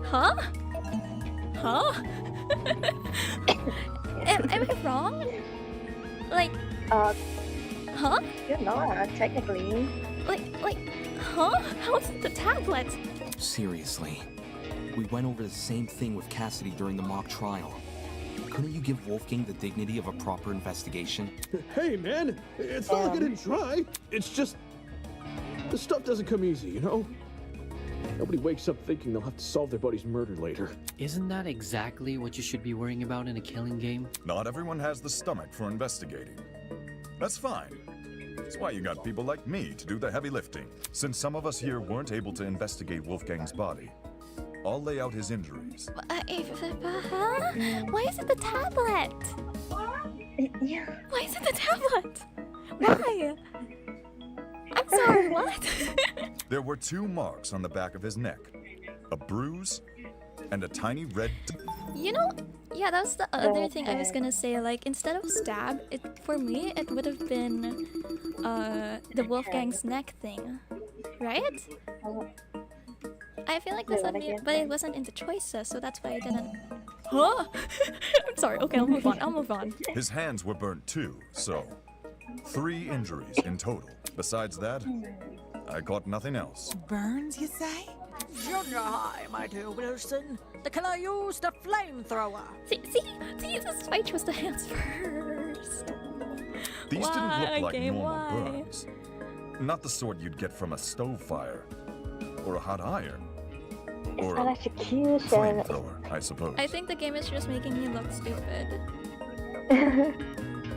Huh? Huh? am I wrong? Like, huh? you're not technically. Like, huh? How is it the tablet? Seriously. We went over the same thing with Cassidy during the mock trial. Couldn't you give Wolfgang the dignity of a proper investigation? Hey, man! It's not like I didn't try. It's just... the stuff doesn't come easy, you know? Nobody wakes up thinking they'll have to solve their buddy's murder later. Isn't that exactly what you should be worrying about in a killing game? Not everyone has the stomach for investigating. That's fine. That's why you got people like me to do the heavy lifting. Since some of us here weren't able to investigate Wolfgang's body, I'll lay out his injuries. Why is it the tablet? Yeah. Why is it the tablet? Why? I'm sorry, what? There were 2 marks on the back of his neck. A bruise and a tiny red... You know, yeah, that was the other thing I was gonna say. Like, instead of stab, for me, it would have been the Wolfgang's neck thing, right? I feel like that's what but it wasn't in the choices, so that's why I didn't. Huh? I'm sorry. Okay, I'll move on. His hands were burnt too, so 3 injuries in total. Besides that, I caught nothing else. Burns, you say? Junior high, my dear Wilson. The killer used a flamethrower. See, this fight was the hands first. These didn't look like normal burns. Not the sort you'd get from a stove fire, or a hot iron, or a flamethrower, I suppose. I think the game is just making me look stupid.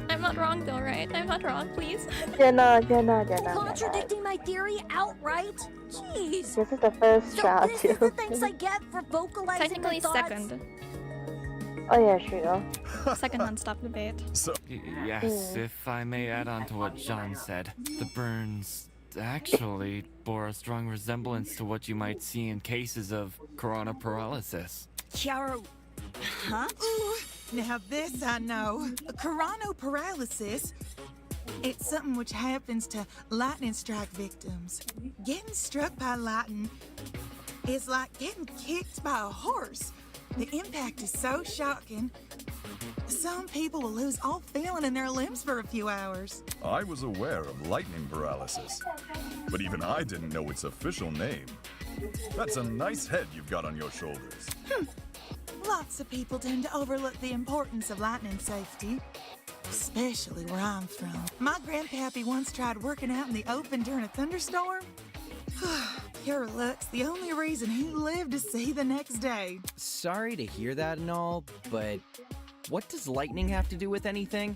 I'm not wrong though, right? I'm not wrong, please. You're not. Contradicting my theory outright? Jeez. This is the first trial This too. is the things I get for vocalizing Technically my thoughts. second. Oh yeah, sure. Second non-stop debate. Yes, if I may add on to what John said, the burns actually bore a strong resemblance to what you might see in cases of corona paralysis. Chiaro... Huh? Ooh, now this I know. Coronoparalysis. It's something which happens to lightning strike victims. Getting struck by lightning is like getting kicked by a horse. The impact is so shocking. Some people will lose all feeling in their limbs for a few hours. I was aware of lightning paralysis, but even I didn't know its official name. That's a nice head you've got on your shoulders. Lots of people tend to overlook the importance of lightning safety, especially where I'm from. My grandpappy once tried working out in the open during a thunderstorm. Pure luck's the only reason he lived to see the next day. Sorry to hear that and all, but what does lightning have to do with anything?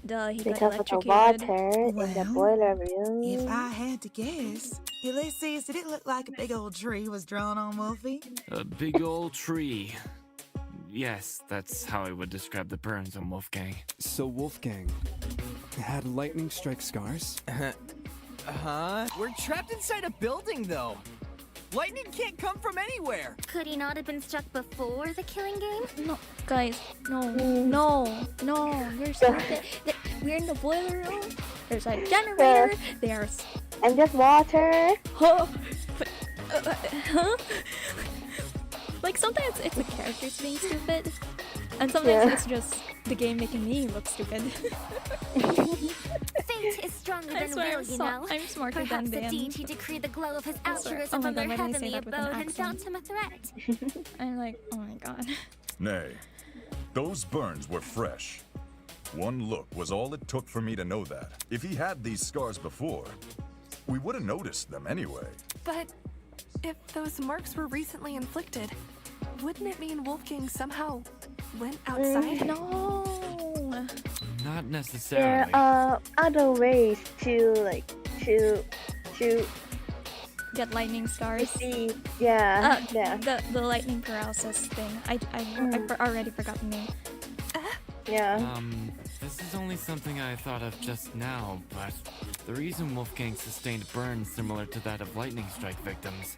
Duh, he Because got of the electrocuted. water in the boiler room. If I had to guess, Ulysses, did it look like a big old tree was drawn on Wolfie? A big old tree. Yes, that's how I would describe the burns on Wolfgang. So Wolfgang had lightning strike scars? We're trapped inside a building, though. Lightning can't come from anywhere. Could he not have been struck before the killing game? No, guys, no, you're stupid. We're in the boiler room. There's a generator. There's and just water. Huh? Like sometimes it's the characters being stupid, and sometimes it's just the game making me look stupid. Fate is stronger I than swear, will, you know. I'm smarter Perhaps than the Dan. deity decreed the glow of his I swear. altruism Oh my on their God, why did I say heavenly that with an abode and accent? dealt him a threat. I'm like, oh my god. Nay, those burns were fresh. One look was all it took for me to know that. If he had these scars before, we would have noticed them anyway. But if those marks were recently inflicted, wouldn't it mean Wolfgang somehow went outside? No. Not There necessarily. are other ways to Get lightning stars. see. Yeah. The lightning paralysis thing. I already forgot the name. Yeah. This is only something I thought of just now, but the reason Wolfgang sustained burns similar to that of lightning strike victims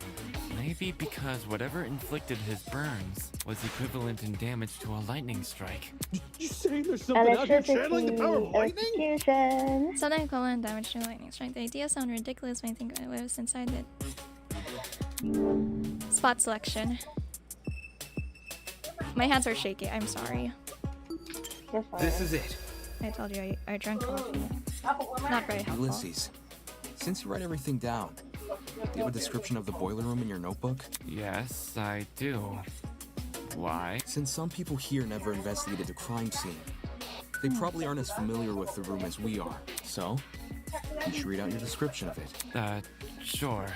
may be because whatever inflicted his burns was equivalent in damage to a lightning strike. You saying there's something out here channeling the power of lightning? Execution. Something equivalent damage to a lightning strike. The idea sounded ridiculous when I think what was inside it. Spot selection. My hands are shaky. I'm sorry. This is it. I told you I drank coffee. Not very helpful. Ulysses, since you write everything down, do you have a description of the boiler room in your notebook? Yes, I do. Why? Since some people here never investigated the crime scene, they probably aren't as familiar with the room as we are. So, you should read out your description of it. Sure.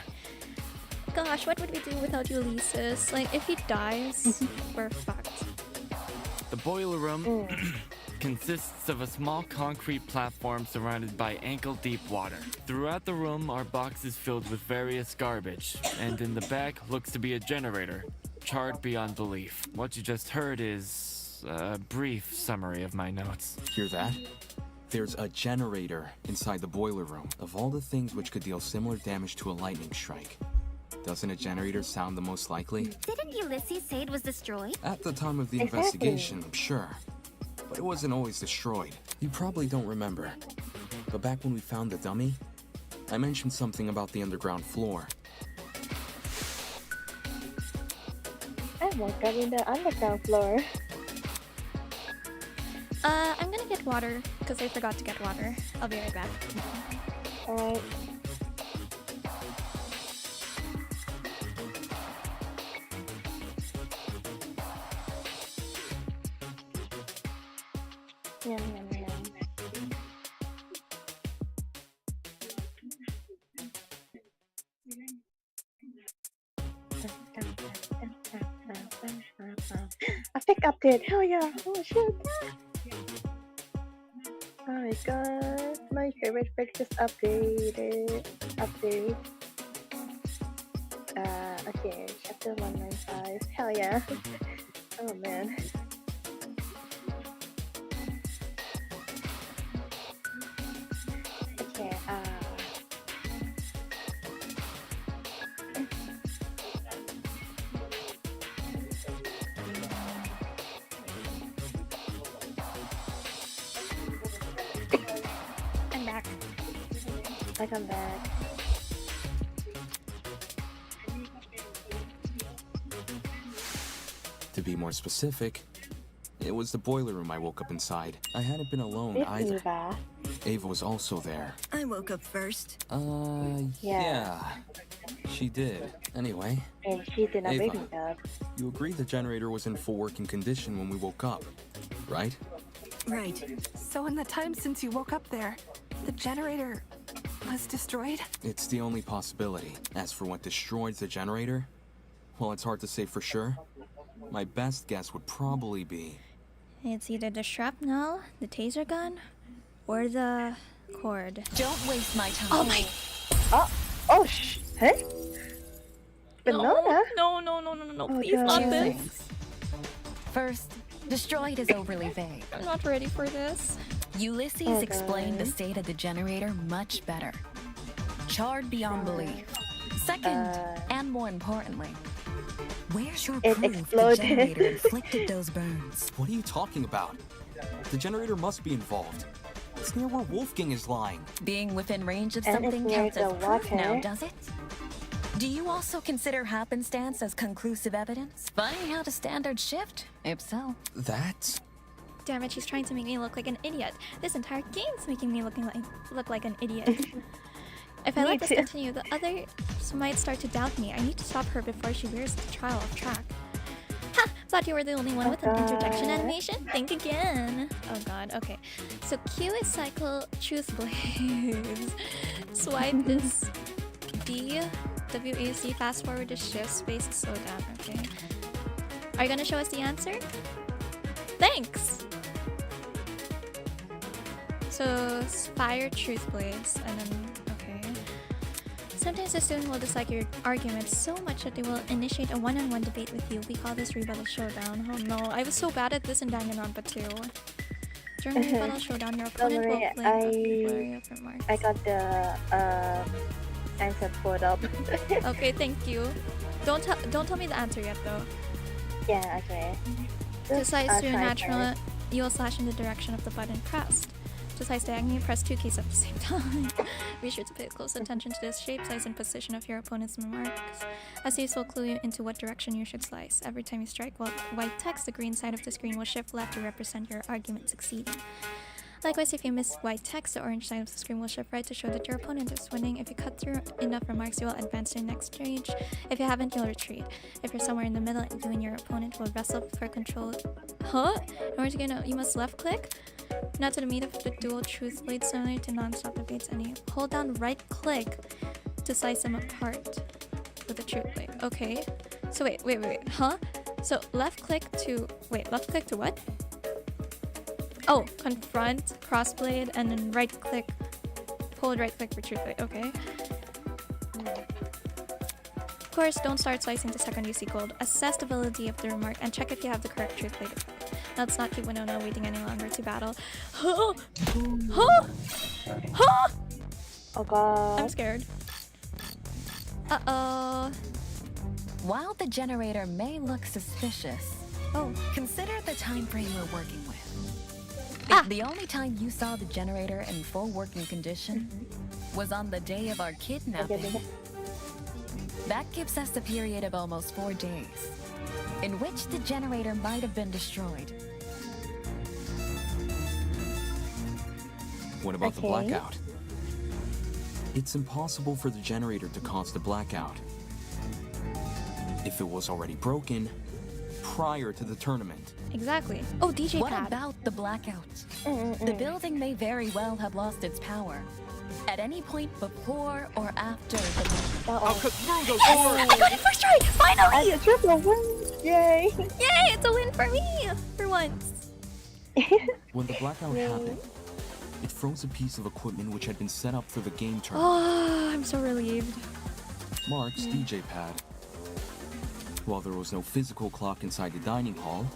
Gosh, what would we do without Ulysses? Like, if he dies, we're fucked. The boiler room consists of a small concrete platform surrounded by ankle-deep water. Throughout the room are boxes filled with various garbage, and in the back looks to be a generator, charred beyond belief. What you just heard is a brief summary of my notes. Hear that? There's a generator inside the boiler room. Of all the things which could deal similar damage to a lightning strike, doesn't a generator sound the most likely? Didn't Ulysses say it was destroyed? At the time of the investigation, sure. But it wasn't always destroyed. You probably don't remember. But back when we found the dummy, I mentioned something about the underground floor. I woke up in the underground floor. I'm gonna get water, because I forgot to get water. I'll be right back. Alright. Yum, yum, yum. A big update, hell yeah! Oh shit! Oh my god, my favorite fic just updated. Okay, chapter 195. Hell yeah! Oh man. Okay, I'm back. I come back. To be more specific, it was the boiler room I woke up inside. I hadn't been alone It's either. Eva. Ava was also there. I woke up first. Yeah. She did. Anyway, And she did not Ava, wake me up. you agreed the generator was in full working condition when we woke up, right? Right. So in the time since you woke up there, the generator was destroyed? It's the only possibility. As for what destroyed the generator, well, it's hard to say for sure. My best guess would probably be... It's either the shrapnel, the taser gun, or the cord. Don't waste my time. Oh my... Oh huh? Banana? No, Oh, please God. not this. First, destroyed is overly vague. I'm not ready for this. Ulysses Oh, explained the God. state of the generator much better. Charred beyond belief. Second, and more importantly, where's your It proof the exploded. generator inflicted those burns? What are you talking about? The generator must be involved. It's near where Wolfgang is lying. Being within range of And something it's near counts as the proof now, water. does it? Do you also consider happenstance as conclusive evidence? Funny how the standards shift, if so. That? Damn it, she's trying to make me look like an idiot. This entire game's making me look like an idiot. If I Me let this too. continue, the others might start to doubt me. I need to stop her before she veers the trial off track. Ha! Thought you were the only one with an interjection animation? Think again. Oh god, okay. So Q is cycle truth blades. Swipe is D. WAC, fast forward to shift, space to slow down, okay. Are you gonna show us the answer? Thanks! So, fire truth blades, and then, okay. Sometimes a student will dislike your arguments so much that they will initiate a one-on-one debate with you. We call this rebuttal showdown. Oh no, I was so bad at this in Danganronpa too. During rebuttal showdown, your Don't opponent will worry, blame a flurry of remarks. I got the answer pulled up. Okay, thank you. Don't tell me the answer yet though. Yeah, okay. To slice through a try natural, first. you will slash in the direction of the button pressed. To slice diagonally, press 2 keys at the same time. Be sure to pay close attention to the shape, size, and position of your opponent's remarks, as these will clue you into what direction you should slice. Every time you strike white text, the green side of the screen will shift left to represent your argument succeeding. Likewise, if you miss white text, the orange side of the screen will shift right to show that your opponent is winning. If you cut through enough remarks, you will advance to the next stage. If you haven't, you'll retreat. If you're somewhere in the middle, you and your opponent will wrestle for control. Huh? In order to get out, you must left click. Not to the meat of the dual truth blade, similar to non-stop debates. And you hold down right click to slice them apart with the truth blade. Okay. So wait. Huh? So left click to what? Oh, confront, crossblade, and then right click. Hold right click for truth blade. Okay. Of course, don't start slicing the second you see gold. Assess the validity of the remark and check if you have the correct truth blade. Now let's not keep Winona waiting any longer to battle. Oh god. I'm scared. Uh-oh. While the generator may look suspicious, consider the time frame we're working with. If the only time you saw the generator in full working condition was on the day of our kidnapping, that gives us a period of almost 4 days, in which the generator might have been destroyed. What about the blackout? It's impossible for the generator to cause the blackout if it was already broken prior to the tournament. Exactly. Oh, DJ What pad. about the blackout? The building may very well have lost its power at any point before or after the I'll cut through those I got it first try! Finally! A triple win! Yay! Yay! It's a win for me! For once. When the blackout happened, it froze a piece of equipment which had been set up for the game tournament. Oh, I'm so relieved. Mark's DJ pad. While there was no physical clock inside the dining hall,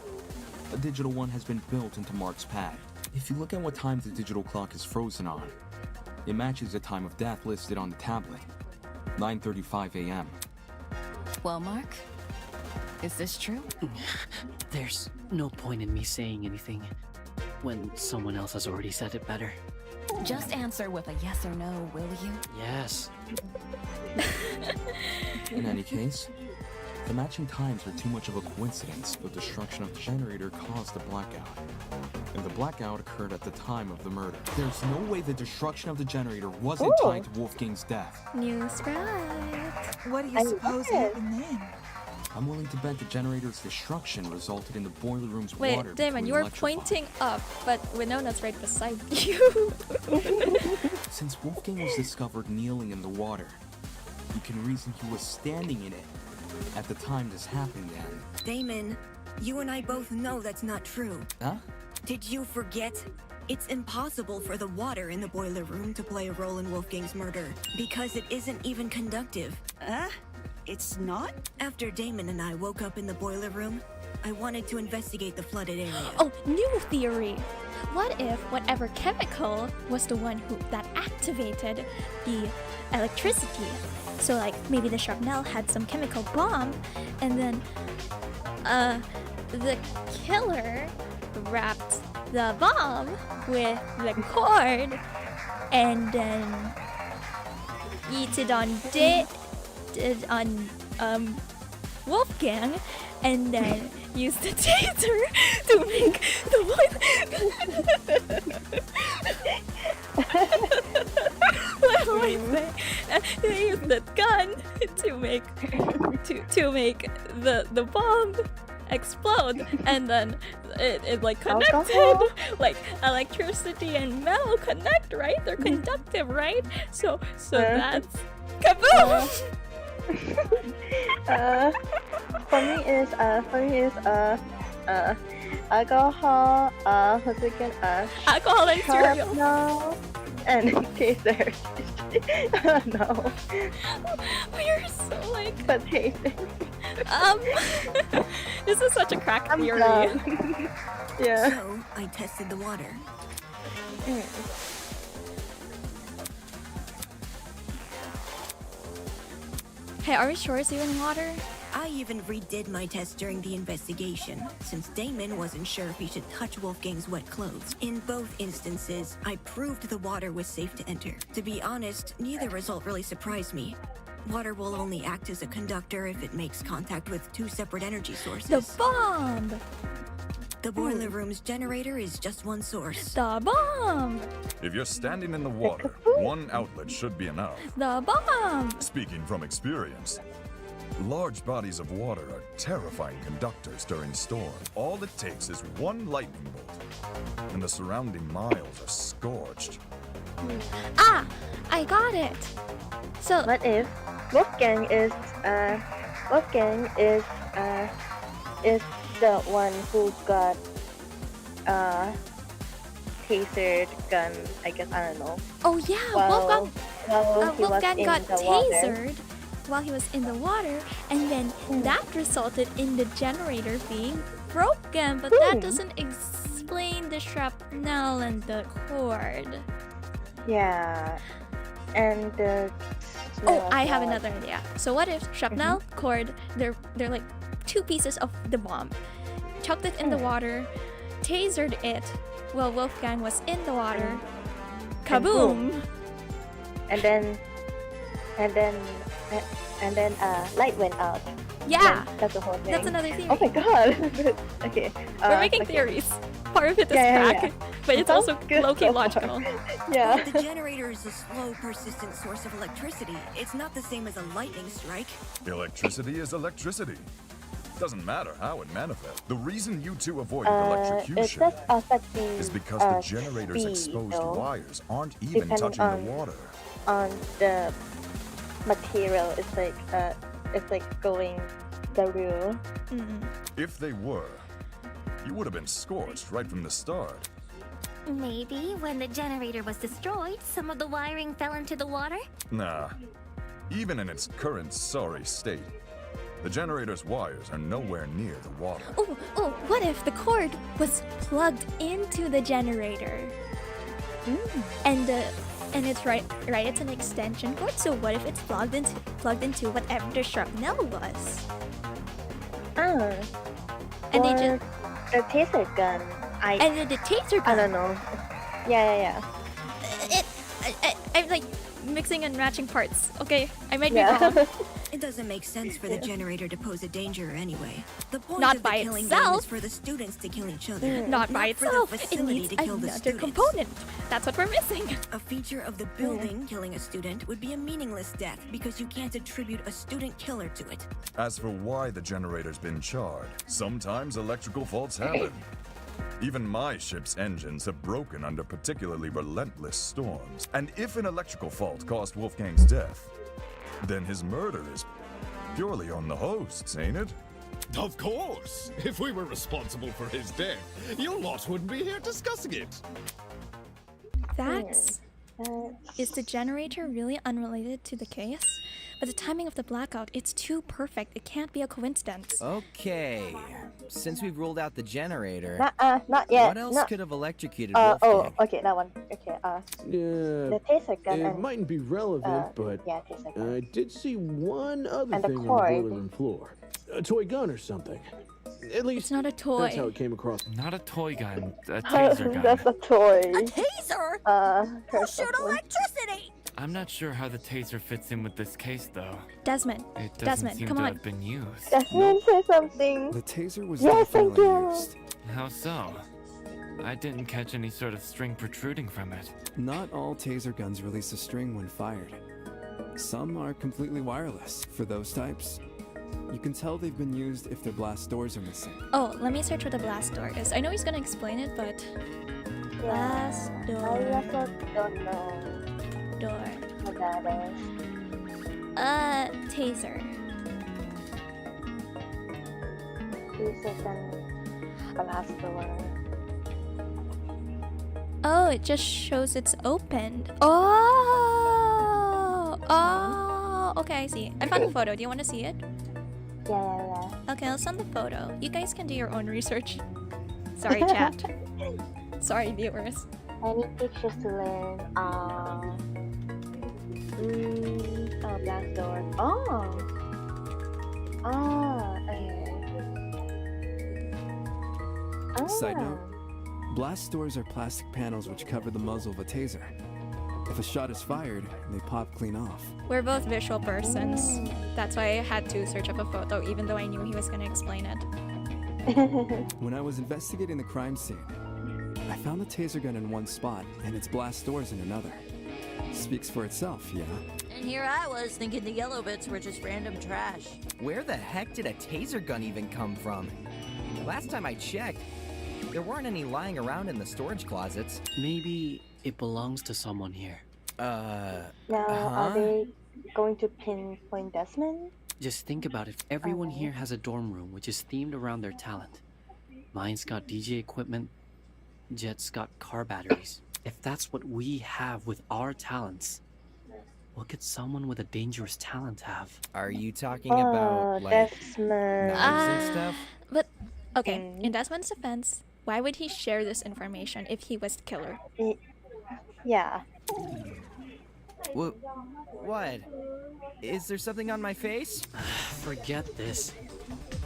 a digital one has been built into Mark's pad. If you look at what time the digital clock is frozen on, it matches the time of death listed on the tablet, 9:35 a.m. Well, Mark, is this true? There's no point in me saying anything when someone else has already said it better. Just answer with a yes or no, will you? Yes. In any case, the matching times are too much of a coincidence. The destruction of the generator caused the blackout, and the blackout occurred at the time of the murder. There's no way the destruction of the generator wasn't tied to Wolfgang's death. New sprite. What do you suppose happened then? I'm willing to bet the generator's destruction resulted in the boiler room's Wait, water Damon, becoming you were electrified. pointing up, but Winona's right beside you. Since Wolfgang was discovered kneeling in the water, you can reason he was standing in it at the time this happened then. Damon, you and I both know that's not true. Huh? Did you forget? It's impossible for the water in the boiler room to play a role in Wolfgang's murder, because it isn't even conductive. It's not? After Damon and I woke up in the boiler room, I wanted to investigate the flooded area. Oh, new theory. What if whatever chemical was the one that activated the electricity? So like maybe the shrapnel had some chemical bomb, and then the killer wrapped the bomb with the cord and then eats it on Wolfgang, and then use the taser to make the what am I saying? They use the gun to make the bomb explode, and then it like connected. Alcohol? Like electricity and metal connect, right? They're conductive, right? So that's kaboom. For me is alcohol, what's it again? Alcohol and cereal. Sharpener and taser. No. We're so like potato. This is such a crack theory. Yeah. So, I tested the water. Hey, are we sure it's even water? I even redid my test during the investigation, since Damon wasn't sure if he should touch Wolfgang's wet clothes. In both instances, I proved the water was safe to enter. To be honest, neither result really surprised me. Water will only act as a conductor if it makes contact with two separate energy sources. The bomb! The boiler room's generator is just one source. The bomb! If you're standing in the water, one outlet should be enough. The bomb! Speaking from experience, large bodies of water are terrifying conductors during storm. All it takes is one lightning bolt, and the surrounding miles are scorched. Ah! I got it! So what if Wolfgang is the one who got tasered gun, I guess, I don't know. Oh yeah, While he was Wolfgang in got the water. tasered while he was in the water, and then that resulted in the generator being broken, but that doesn't explain the shrapnel and the cord. Yeah, and the Oh, I have another idea. So what if shrapnel, cord, they're like two pieces of the bomb. Chucked it in the water, tasered it while Wolfgang was in the water. Kaboom! And then light went out. Yeah, that's the whole thing. that's another theory. Oh my god. Okay. We're making theories. Part of it is crack, but it's also low-key logical. Yeah. The generator is a slow, persistent source of electricity. It's not the same as a lightning strike. Electricity is electricity. Doesn't matter how it manifests. The reason you two avoided electrocution It's just affecting is because the generator's speed, exposed though. wires aren't even Depending touching the water. On the material, it's like going through. If they were, you would have been scorched right from the start. Maybe when the generator was destroyed, some of the wiring fell into the water? Nah. Even in its current sorry state, the generator's wires are nowhere near the water. Oh, what if the cord was plugged into the generator? And it's right, it's an extension cord, so what if it's plugged into whatever the shrapnel was? And they just the taser gun. And then the taser gun. I don't know. Yeah. I'm like mixing and matching parts. Okay, I might be wrong. It doesn't make sense for the generator to pose a danger anyway. The point Not of the by killing itself. game is for the students to kill each other. Not by for itself. the It facility needs to kill the another students. component. That's what we're missing. A feature of the building killing a student would be a meaningless death because you can't attribute a student killer to it. As for why the generator's been charred, sometimes electrical faults happen. Even my ship's engines have broken under particularly relentless storms. And if an electrical fault caused Wolfgang's death, then his murder is purely on the hosts, ain't it? Of course! If we were responsible for his death, you lot wouldn't be here discussing it. Is the generator really unrelated to the case? But the timing of the blackout, it's too perfect. It can't be a coincidence. Okay, since we've ruled out the generator, Not yet. what else Not- could have electrocuted Wolfgang? Oh, okay, that one. Okay. Yeah, The taser gun. it and, mightn't be relevant, but yeah, taser gun. I did see one other And the thing on the cord. boiler room floor. A toy gun or something. At least it's not a toy. That's how it came across. Not a toy gun, a taser gun. That's a toy. A taser? Will shoot electricity! I'm not sure how the taser fits in with this case, though. Desmond. It doesn't Desmond, seem come to on. have been used. Desmond, say something. The taser was Yes, thank definitely you. used. How so? I didn't catch any sort of string protruding from it. Not all taser guns release a string when fired. Some are completely wireless. For those types, you can tell they've been used if their blast doors are missing. Oh, let me search what a blast door is. I know he's gonna explain it, but blast door. I also don't know Door. what that is. Taser. Taser gun. Blast door. Oh, it just shows it's opened. Oh, okay, I see. I found a photo. Do you want to see it? Yeah. Okay, I'll send the photo. You guys can do your own research. Sorry, chat. Sorry, viewers. I need pictures to learn. Blast door. Side note, blast doors are plastic panels which cover the muzzle of a taser. If a shot is fired, they pop clean off. We're both visual persons. That's why I had to search up a photo, even though I knew he was going to explain it. When I was investigating the crime scene, I found the taser gun in one spot and its blast doors in another. Speaks for itself, yeah? And here I was thinking the yellow bits were just random trash. Where the heck did a taser gun even come from? Last time I checked, there weren't any lying around in the storage closets. Maybe it belongs to someone here. Now, are they going to pinpoint Desmond? Just think about it. Everyone here has a dorm room which is themed around their talent. Mine's got DJ equipment. Jet's got car batteries. If that's what we have with our talents, what could someone with a dangerous talent have? Are you talking about, like, Desmond. knives and stuff? But, okay, in Desmond's defense, why would he share this information if he was the killer? Yeah. What? Is there something on my face? Forget this.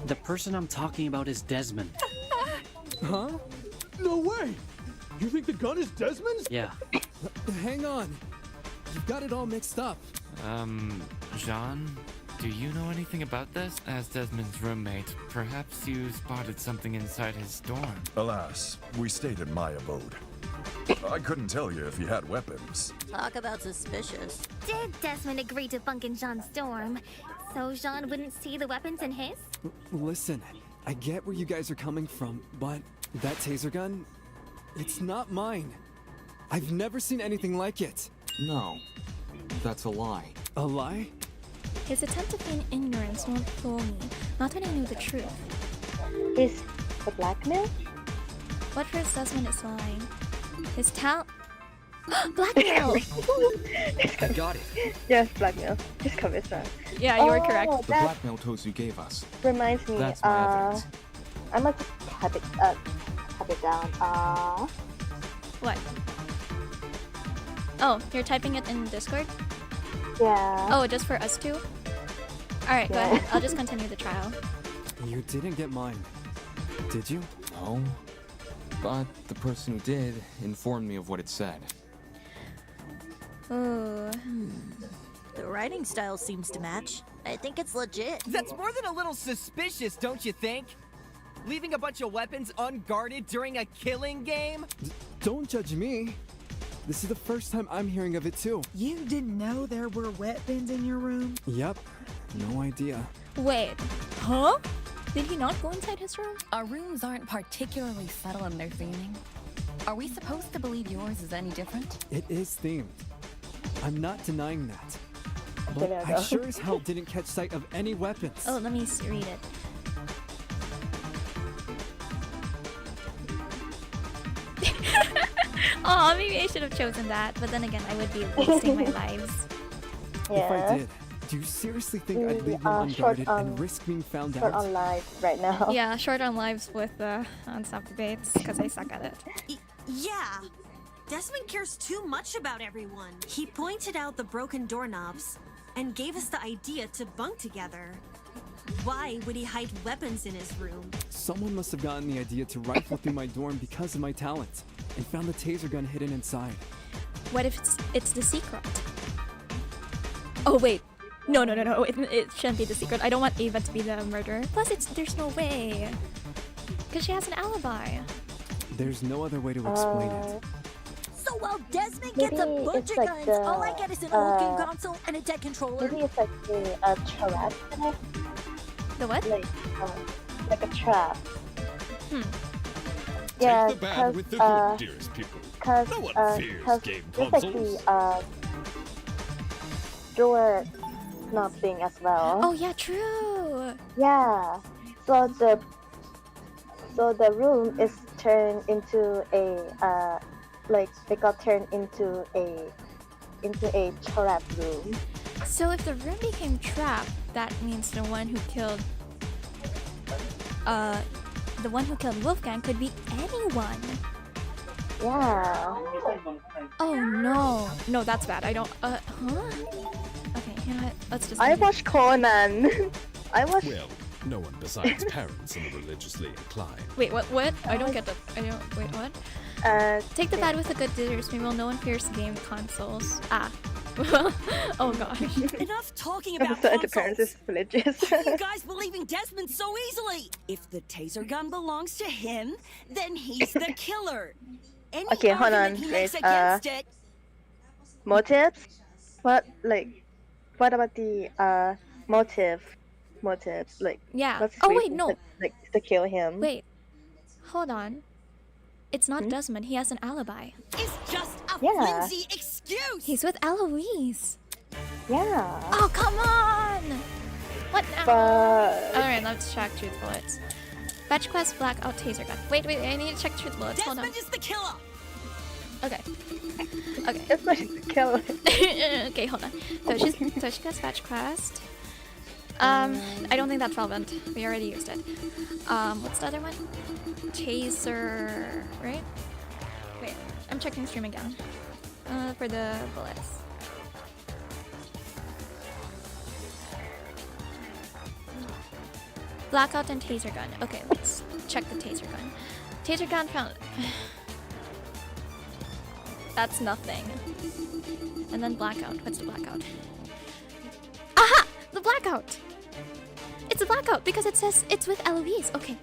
The person I'm talking about is Desmond. Huh? No way! You think the gun is Desmond's? Yeah. Hang on. You've got it all mixed up. Jean, do you know anything about this? As Desmond's roommate, perhaps you spotted something inside his dorm. Alas, we stayed in my abode. I couldn't tell you if he had weapons. Talk about suspicious. Did Desmond agree to bunk in Jean's dorm so Jean wouldn't see the weapons in his? Listen, I get where you guys are coming from, but that taser gun, it's not mine. I've never seen anything like it. No, that's a lie. A lie? His attempt to feign ignorance won't fool me, not when I know the truth. Is the blackmail? What proves Desmond is lying? His talent. Blackmail! Got it. Yes, blackmail. Just cover it up. Yeah, you were correct. The blackmail 𝐃𝐸 gave us. Reminds me, That's my evidence. I must have it down. What? Oh, you're typing it in Discord? Yeah. Oh, just for us two? Alright, go ahead. I'll just continue the trial. You didn't get mine, did you? No. But the person who did informed me of what it said. Ooh. The writing style seems to match. I think it's legit. That's more than a little suspicious, don't you think? Leaving a bunch of weapons unguarded during a killing game? Don't judge me. This is the first time I'm hearing of it too. You didn't know there were weapons in your room? Yep. No idea. Wait. Huh? Did he not go inside his room? Our rooms aren't particularly subtle in their theming. Are we supposed to believe yours is any different? It is themed. I'm not denying that. But I sure as hell didn't catch sight of any weapons. Oh, let me read it. Oh, maybe I should have chosen that, but then again, I would be wasting my lives. Yeah. If I did, do you seriously think I'd leave them unguarded and risk being found short out? on live right now. Yeah, short on lives with unstopped debates, because I suck at it. Yeah. Desmond cares too much about everyone. He pointed out the broken doorknobs and gave us the idea to bunk together. Why would he hide weapons in his room? Someone must have gotten the idea to rifle through my dorm because of my talent, and found the taser gun hidden inside. What if it's the secret? Oh wait, no, it shouldn't be the secret. I don't want Ava to be the murderer. Plus, there's no way, because she has an alibi. There's no other way to explain it. So while Desmond gets a bunch of guns, all I get is an old game console and a dead controller. Maybe it's like a trap. The what? Like a trap. Take Yeah, the bad with the good, dearest people. No one fears game consoles. Like the door knobbing as well. Oh yeah, true. Yeah. So the room is turned into a like they got turned into a trap room. So if the room became trapped, that means the one who killed Wolfgang could be anyone. Yeah. Oh no. No, that's bad. I don't huh? Okay, you know what? Let's just I watched Conan. I watched Well, no one besides parents are religiously inclined. Wait, what? I don't get that. Wait, what? Take the bad with the good, dearest people. No one fears game consoles. Oh gosh. Enough talking about the consoles. parents is religious. Why are you guys believing Desmond so easily? If the taser gun belongs to him, then he's the killer. Any Okay, hold on, argument he makes wait, against it. Motives? What about the motives? Like Yeah. what's his Oh wait, reason no. to kill him? Wait. Hold on. It's not Desmond. He has an alibi. It's just a Yeah. flimsy excuse. He's with Eloise. Yeah. Oh come on! What now? But Alright, let's check truth bullets. Fetch quest, blackout, taser gun. Wait, I need to check truth bullets. Hold on. Desmond is the killer. Okay. Okay. Desmond is the killer. Okay, hold on. So she gets fetch quest. I don't think that's relevant. We already used it. What's the other one? Taser, right? Wait, I'm checking stream again. For the bullets. Blackout and taser gun. Okay, let's check the taser gun. Taser gun found. That's nothing. And then blackout. What's the blackout? Aha! The blackout! It's a blackout because it says it's with Eloise. Okay.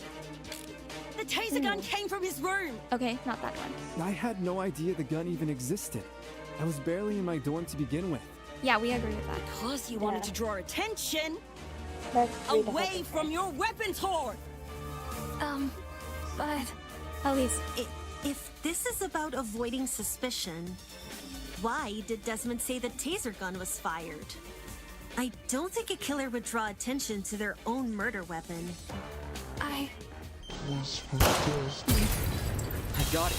The taser gun came from his room. Okay, not that one. I had no idea the gun even existed. I was barely in my dorm to begin with. Yeah, we agree with that. Because you wanted to draw attention Let's read the away from your weapons hoard. But Eloise. If this is about avoiding suspicion, why did Desmond say the taser gun was fired? I don't think a killer would draw attention to their own murder weapon. I got it.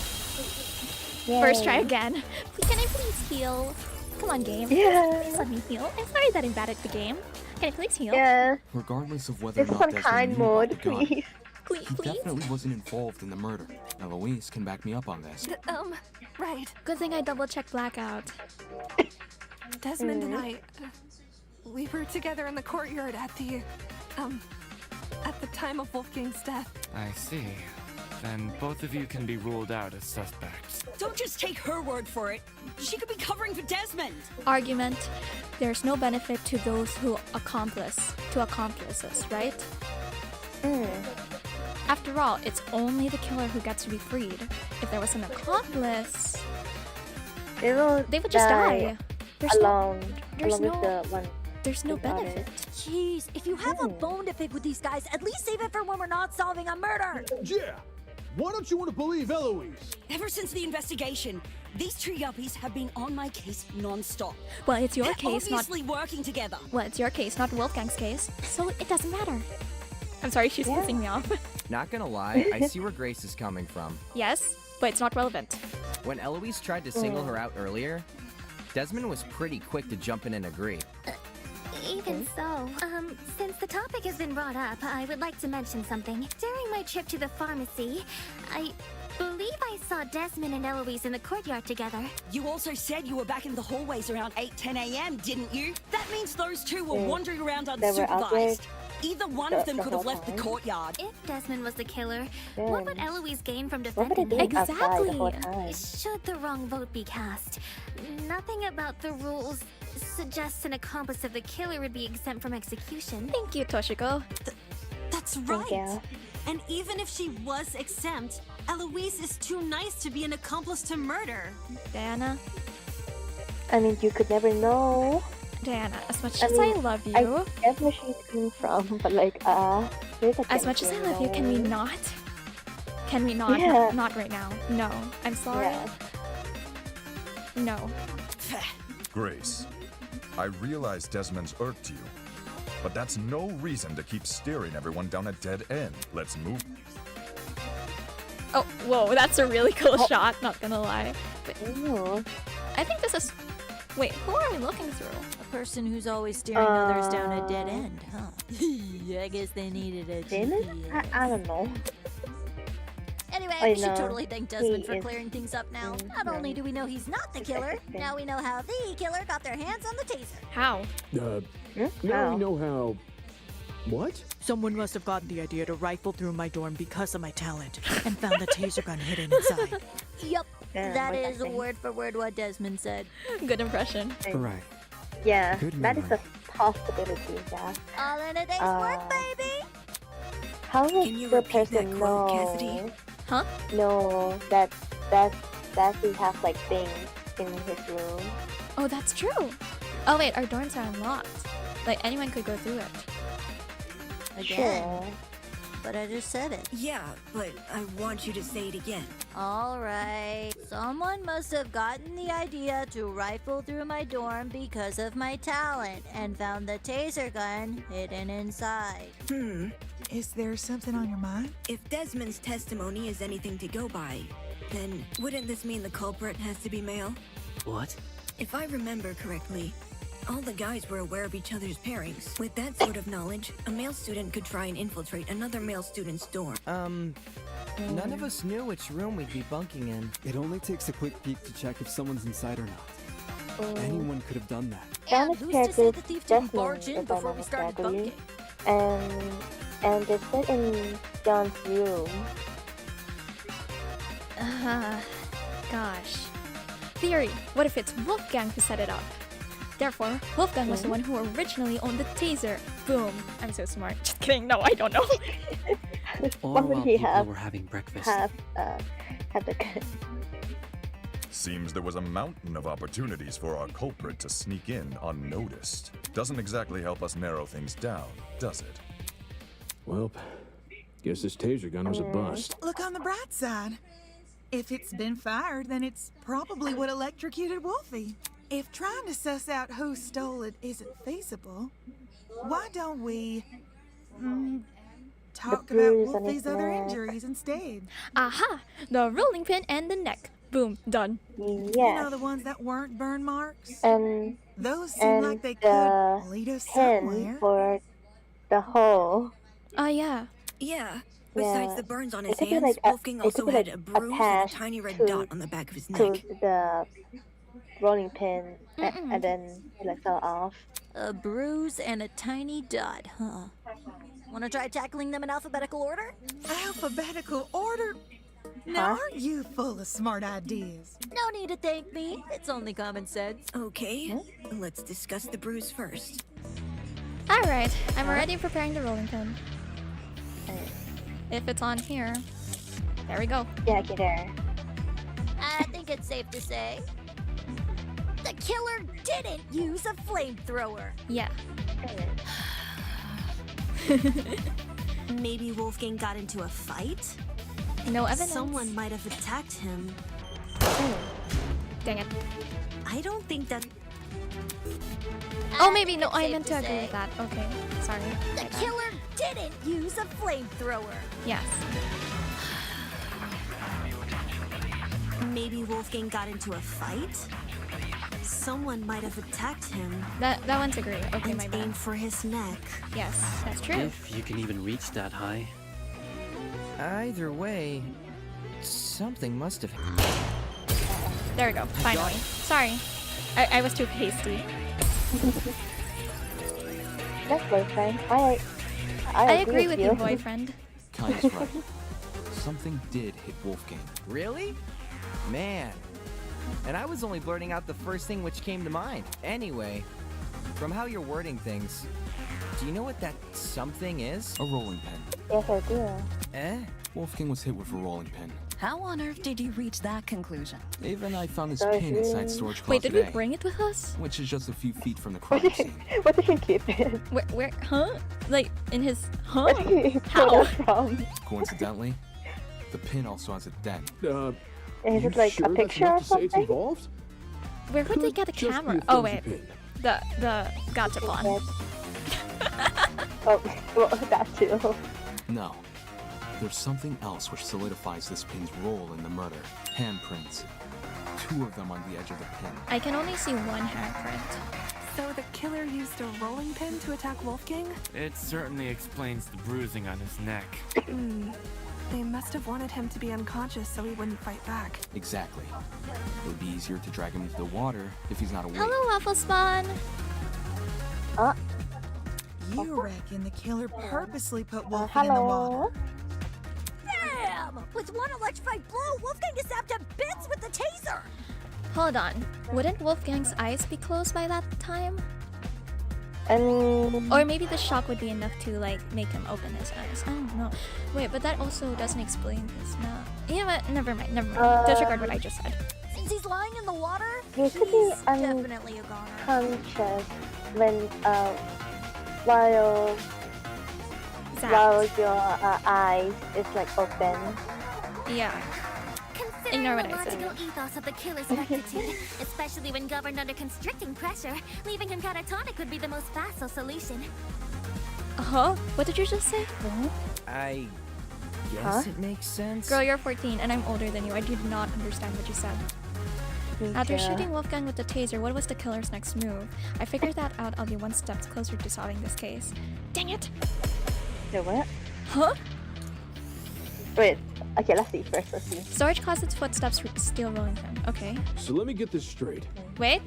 First try again. Can I please heal? Come on, game. Yeah. Please let me heal. I'm sorry that I'm bad at the game. Can I please heal? Yeah. Regardless of whether or It's not some Desmond kind knew about mode, the gun, please. he definitely wasn't involved in the murder. Eloise can back me up on this. Right. Good thing I double checked blackout. Desmond and I, we were together in the courtyard at the time of Wolfgang's death. I see. Then both of you can be ruled out as suspects. Don't just take her word for it. She could be covering for Desmond. Argument. There's no benefit to those who accomplices, right? After all, it's only the killer who gets to be freed. If there was an accomplice, they would just die. There's no benefit. Jeez, if you have a bone to pick with these guys, at least save it for when we're not solving a murder. Yeah. Why don't you want to believe Eloise? Ever since the investigation, these two yuppies have been on my case non-stop. Well, it's your They're case, obviously working together. Well, it's your case, not Wolfgang's case, so it doesn't matter. I'm sorry, she's pissing me off. Not gonna lie, I see where Grace is coming from. Yes, but it's not relevant. When Eloise tried to single her out earlier, Desmond was pretty quick to jump in and agree. Even so, since the topic has been brought up, I would like to mention something. During my trip to the pharmacy, I believe I saw Desmond and Eloise in the courtyard together. You also said you were back in the hallways around 8-10 a.m., didn't you? That means those two were wandering around unsupervised. Either one of them could have left the courtyard. If Desmond was the killer, what would Eloise gain from defending him? Exactly. Should the wrong vote be cast, nothing about the rules suggests an accomplice of the killer would be exempt from execution. Thank you, Toshiko. That's right. And even if she was exempt, Eloise is too nice to be an accomplice to murder. Diana? I mean, you could never know. Diana, as much as I love you... I get where she's coming from, but like, as much as I love you, can we not? Can we not? Yeah. Not right now. No. I'm sorry. Yeah. No. Grace, I realize Desmond's irked you, but that's no reason to keep steering everyone down a dead end. Let's move. Oh, whoa, that's a really cool shot, not gonna lie. But I think this is... Wait, who are we looking through? A person who's always steering others down a dead end, huh? I guess they needed a GPS. I don't know. Anyway, I we should know. totally thank Desmond He for is clearing things up now. Not only do we know he's not the killer, now we know how the killer got their hands on the taser. How? Now we know how... What? Someone must have gotten the idea to rifle through my dorm because of my talent and found the taser gun hidden inside. Yup, Yeah, that what's is that thing? word for word what Desmond said. Good impression. Right. Yeah, Good that is memory. a possibility, yeah. All in a day's work, baby! How would Can you the repeat that person quote, know? Cassidy? Huh? No, that he has like things in his room. Oh, that's true. Oh wait, our dorms are unlocked. Like anyone could go through it. Again. Sure. But I just said it. Yeah, but I want you to say it again. Alright, someone must have gotten the idea to rifle through my dorm because of my talent and found the taser gun hidden inside. Is there something on your mind? If Desmond's testimony is anything to go by, then wouldn't this mean the culprit has to be male? What? If I remember correctly, all the guys were aware of each other's pairings. With that sort of knowledge, a male student could try and infiltrate another male student's dorm. None of us knew which room we'd be bunking in. It only takes a quick peek to check if someone's inside or not. Anyone could have done that. And who's to say the thief didn't barge in before we started bunking? And they said in John's room. Gosh. Theory, what if it's Wolfgang who set it up? Therefore, Wolfgang was the one who originally owned the taser. Boom. I'm so smart. Just kidding. No, I don't know. Or What would while he people have- were having breakfast. Have the Seems there was a mountain of opportunities for our culprit to sneak in unnoticed. Doesn't exactly help us narrow things down, does it? Well, guess this taser gun was a bust. Look on the bright side. If it's been fired, then it's probably what electrocuted Wolfie. If trying to suss out who stole it isn't feasible, why don't we talk about bruise on Wolfie's his other neck. injuries instead? Aha! The rolling pin and the neck. Boom. Done. You Yes. know, the ones that weren't burn marks? And Those seem like they the could lead us pin somewhere. for the hole. Oh, yeah. Yeah. Besides Yeah. the burns on It his could be hands, like Wolfgang it also could be had like a bruise with a attached tiny red to- dot on the back of his to neck. the rolling pin, and then it like fell off. A bruise and a tiny dot, huh? Want to try tackling them in alphabetical order? Alphabetical order? Now, aren't you full of smart ideas? No need to thank me. It's only common sense. Okay, let's discuss the bruise first. Alright, I'm already preparing the rolling pin. If it's on here. There we go. Yeah, get there. I think it's safe to say the killer didn't use a flamethrower. Yeah. Maybe Wolfgang got into a fight? No evidence. Someone might have attacked him. Dang it. I don't think that... Oh, maybe. No, I safe meant to to agree say with that. Okay. Sorry. the killer didn't use a flamethrower. Yes. Maybe Wolfgang got into a fight? Someone might have attacked him That one's agree. Okay, and my bad. aimed for his neck. Yes, that's true. If you can even reach that high. Either way, something must have. There we go. Finally. Sorry. I was too hasty. That's boyfriend. I agree with you, boyfriend. Kai's right. Something did hit Wolfgang. Really? Man. And I was only blurting out the first thing which came to mind. Anyway, from how you're wording things, do you know what that something is? A rolling pin. Yes, I do. Eh? Wolfgang was hit with a rolling pin. How on earth did you reach that conclusion? Ava and I found this Sorry. pin inside storage Wait, closet did we A, bring it with us? which is just a few feet from the crime scene. What did he keep it? Where, huh? Like, in his, huh? Where did he How? pull it from? Coincidentally, the pin also has a dent. Is You it like sure a that's picture enough or to say it's something? involved? Where would they Could get a just be a camera? Oh, flimsy wait. pin. The gotcha pawn. Oh, well, that too. No. There's something else which solidifies this pin's role in the murder. Handprints. 2 of them on the edge of the pin. I can only see one handprint. So the killer used a rolling pin to attack Wolfgang? It certainly explains the bruising on his neck. They must have wanted him to be unconscious so he wouldn't fight back. Exactly. It would be easier to drag him into the water if he's not awake. Hello, Waffle Spawn. You reckon the killer purposely put Wolfie in the water? Hello. Damn! With one electrified blow, Wolfgang is zapped to bits with the taser. Hold on. Wouldn't Wolfgang's eyes be closed by that time? Or maybe the shock would be enough to, like, make him open his eyes. I don't know. Wait, but that also doesn't explain his mouth. You know what? Never mind. Disregard what I just said. Since he's lying in the water, You he's could be definitely a goner. unconscious when while your eyes is like open. Yeah. Considering Ignore the what I said. logical ethos of the killer's rectitude, especially when governed under constricting pressure, leaving him catatonic would be the most facile solution. Huh? What did you just say? I guess it makes sense. Girl, you're 14 and I'm older than you. I did not understand what you said. After shooting Wolfgang with the taser, what was the killer's next move? I figured that out. I'll be one step closer to solving this case. Dang it! The what? Huh? Wait. Okay, let's see first. Let's see. Storage closet's footsteps, steel rolling pin. Okay. So let me get this straight. Wait.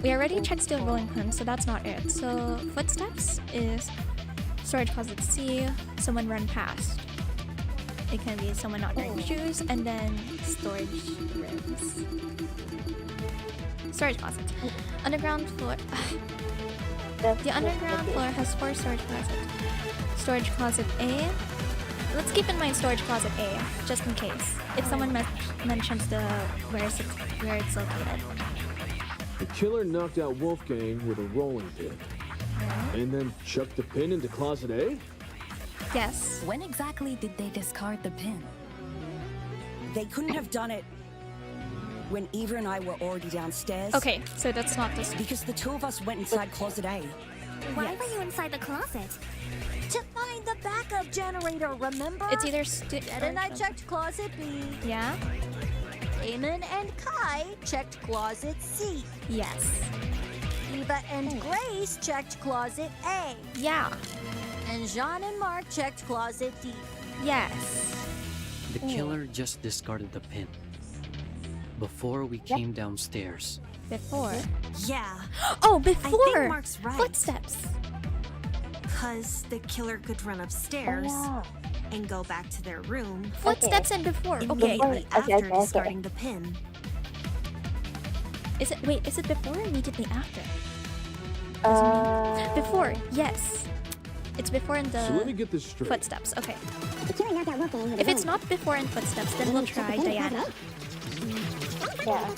We already checked steel rolling pin, so that's not it. So footsteps is storage closet C, someone run past. It can be someone not wearing shoes, and then storage rooms. Storage closets. Underground floor. The underground floor has 4 storage closets. Storage closet A. Let's keep in mind storage closet A, just in case. If someone mentions where it's located. The killer knocked out Wolfgang with a rolling pin. And then chucked the pin into closet A? Yes. When exactly did they discard the pin? They couldn't have done it when Eva and I were already downstairs. Okay, so that's not this. Because the 2 of us went inside closet A. Why were you inside the closet? To find the backup generator, remember? It's either Ed and I checked closet B. Yeah? Damon and Kai checked closet C. Yes. Eva and Grace checked closet A. Yeah. And Jean and Mark checked closet D. Yes. The killer just discarded the pin. Before we came downstairs. Before? Yeah. Oh, before! I think Mark's right. Footsteps. Because the killer could run upstairs and go back to their room. Footsteps and before. Okay. Immediately after discarding the pin. Is it before or immediately after? Before, yes. It's before in the So let me get this straight. footsteps. Okay. If it's not before in footsteps, then we'll try Diana. Yeah.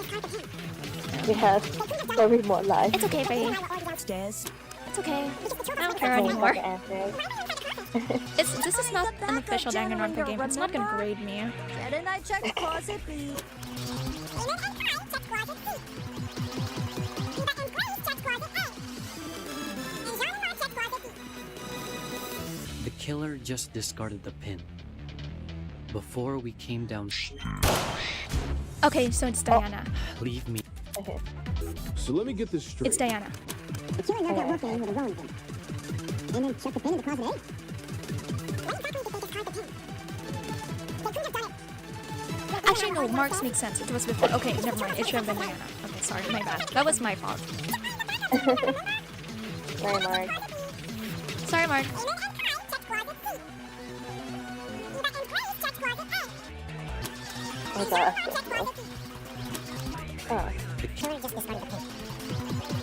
We have very more life. It's okay, Faye. Stairs. It's okay. I don't care anymore. This is not an official Danganronpa game. It's not gonna grade me. Ed and I checked closet B. The killer just discarded the pin. Before we came down. Okay, so it's Diana. Leave me. Okay. So let me get this straight. It's Diana. The killer knocked out Wolfgang with a rolling pin. And then chucked the pin into closet A. Actually, no, Mark's makes sense. It was before. Okay, never mind. It should have been Diana. Okay, sorry, my bad. That was my fault. Sorry, Mark. Sorry, Mark. Oh gosh. Oh. The killer just discarded the pin.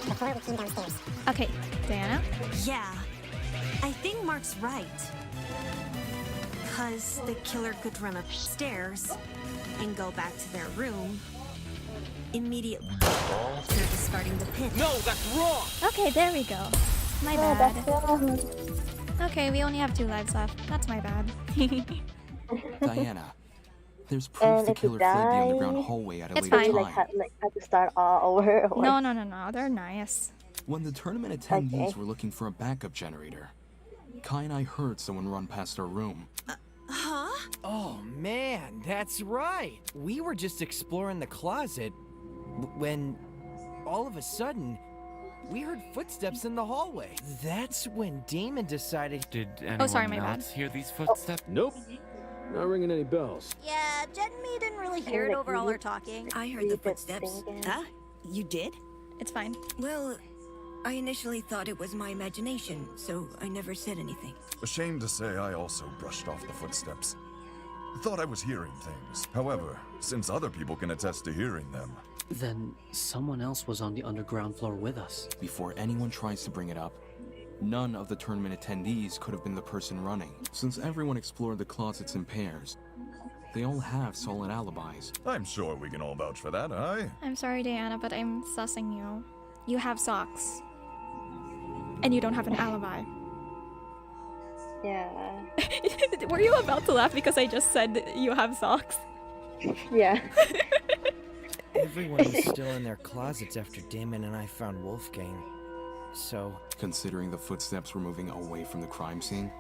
Before we came downstairs. Okay, Diana? Yeah. I think Mark's right. Because the killer could run upstairs and go back to their room immediately after discarding the pin. No, that's wrong! Okay, there we go. My bad. Okay, we only have 2 lives left. That's my bad. Diana, there's proof the killer fled the underground hallway at a It's later fine. time. Had to start all over. Or... No. They're nice. When the tournament attendees were looking for a backup generator, Kai and I heard someone run past our room. Huh? Oh man, that's right. We were just exploring the closet when all of a sudden we heard footsteps in the hallway. That's when Damon decided. Did anyone sorry, my bad. else hear these footsteps? Nope. Not ringing any bells. Yeah, Jen and me didn't really hear it over all our talking. I heard the footsteps. Huh? You did? It's fine. Well, I initially thought it was my imagination, so I never said anything. Ashamed to say, I also brushed off the footsteps. Thought I was hearing things. However, since other people can attest to hearing them... Then someone else was on the underground floor with us. Before anyone tries to bring it up, none of the tournament attendees could have been the person running. Since everyone explored the closets in pairs, they all have solid alibis. I'm sure we can all vouch for that, aye? I'm sorry, Diana, but I'm sussing you. You have socks. And you don't have an alibi. Yeah. Were you about to laugh because I just said you have socks? Yeah. Everyone was still in their closets after Damon and I found Wolfgang. so... Considering the footsteps were moving away from the crime scene,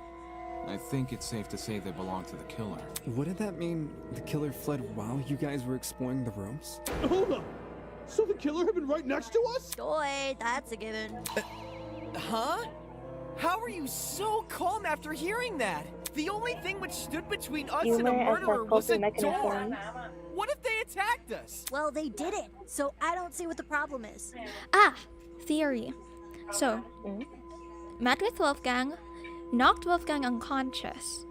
I think it's safe to say they belong to the killer. Wouldn't that mean the killer fled while you guys were exploring the rooms? Hold up! So the killer had been right next to us? Boy, that's a given. Huh? How are you so calm after hearing that? The only thing which stood between us and a Humor as a murderer was a coping door. mechanism. What if they attacked us? Well, they didn't, so I don't see what the problem is. Ah, theory. So, met with Wolfgang, knocked Wolfgang unconscious.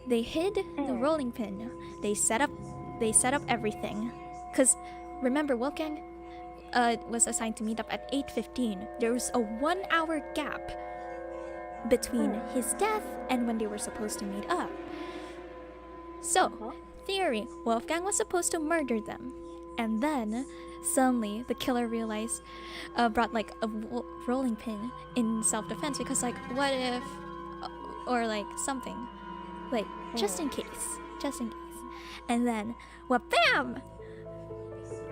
They hid the rolling pin. They set up everything. Cause remember, Wolfgang was assigned to meet up at 8:15. There was a 1 hour gap between his death and when they were supposed to meet up. So, theory, Wolfgang was supposed to murder them. And then, suddenly, the killer realized, brought like a rolling pin in self-defense because like, what if, or like something. Like, just in case. And then, bam!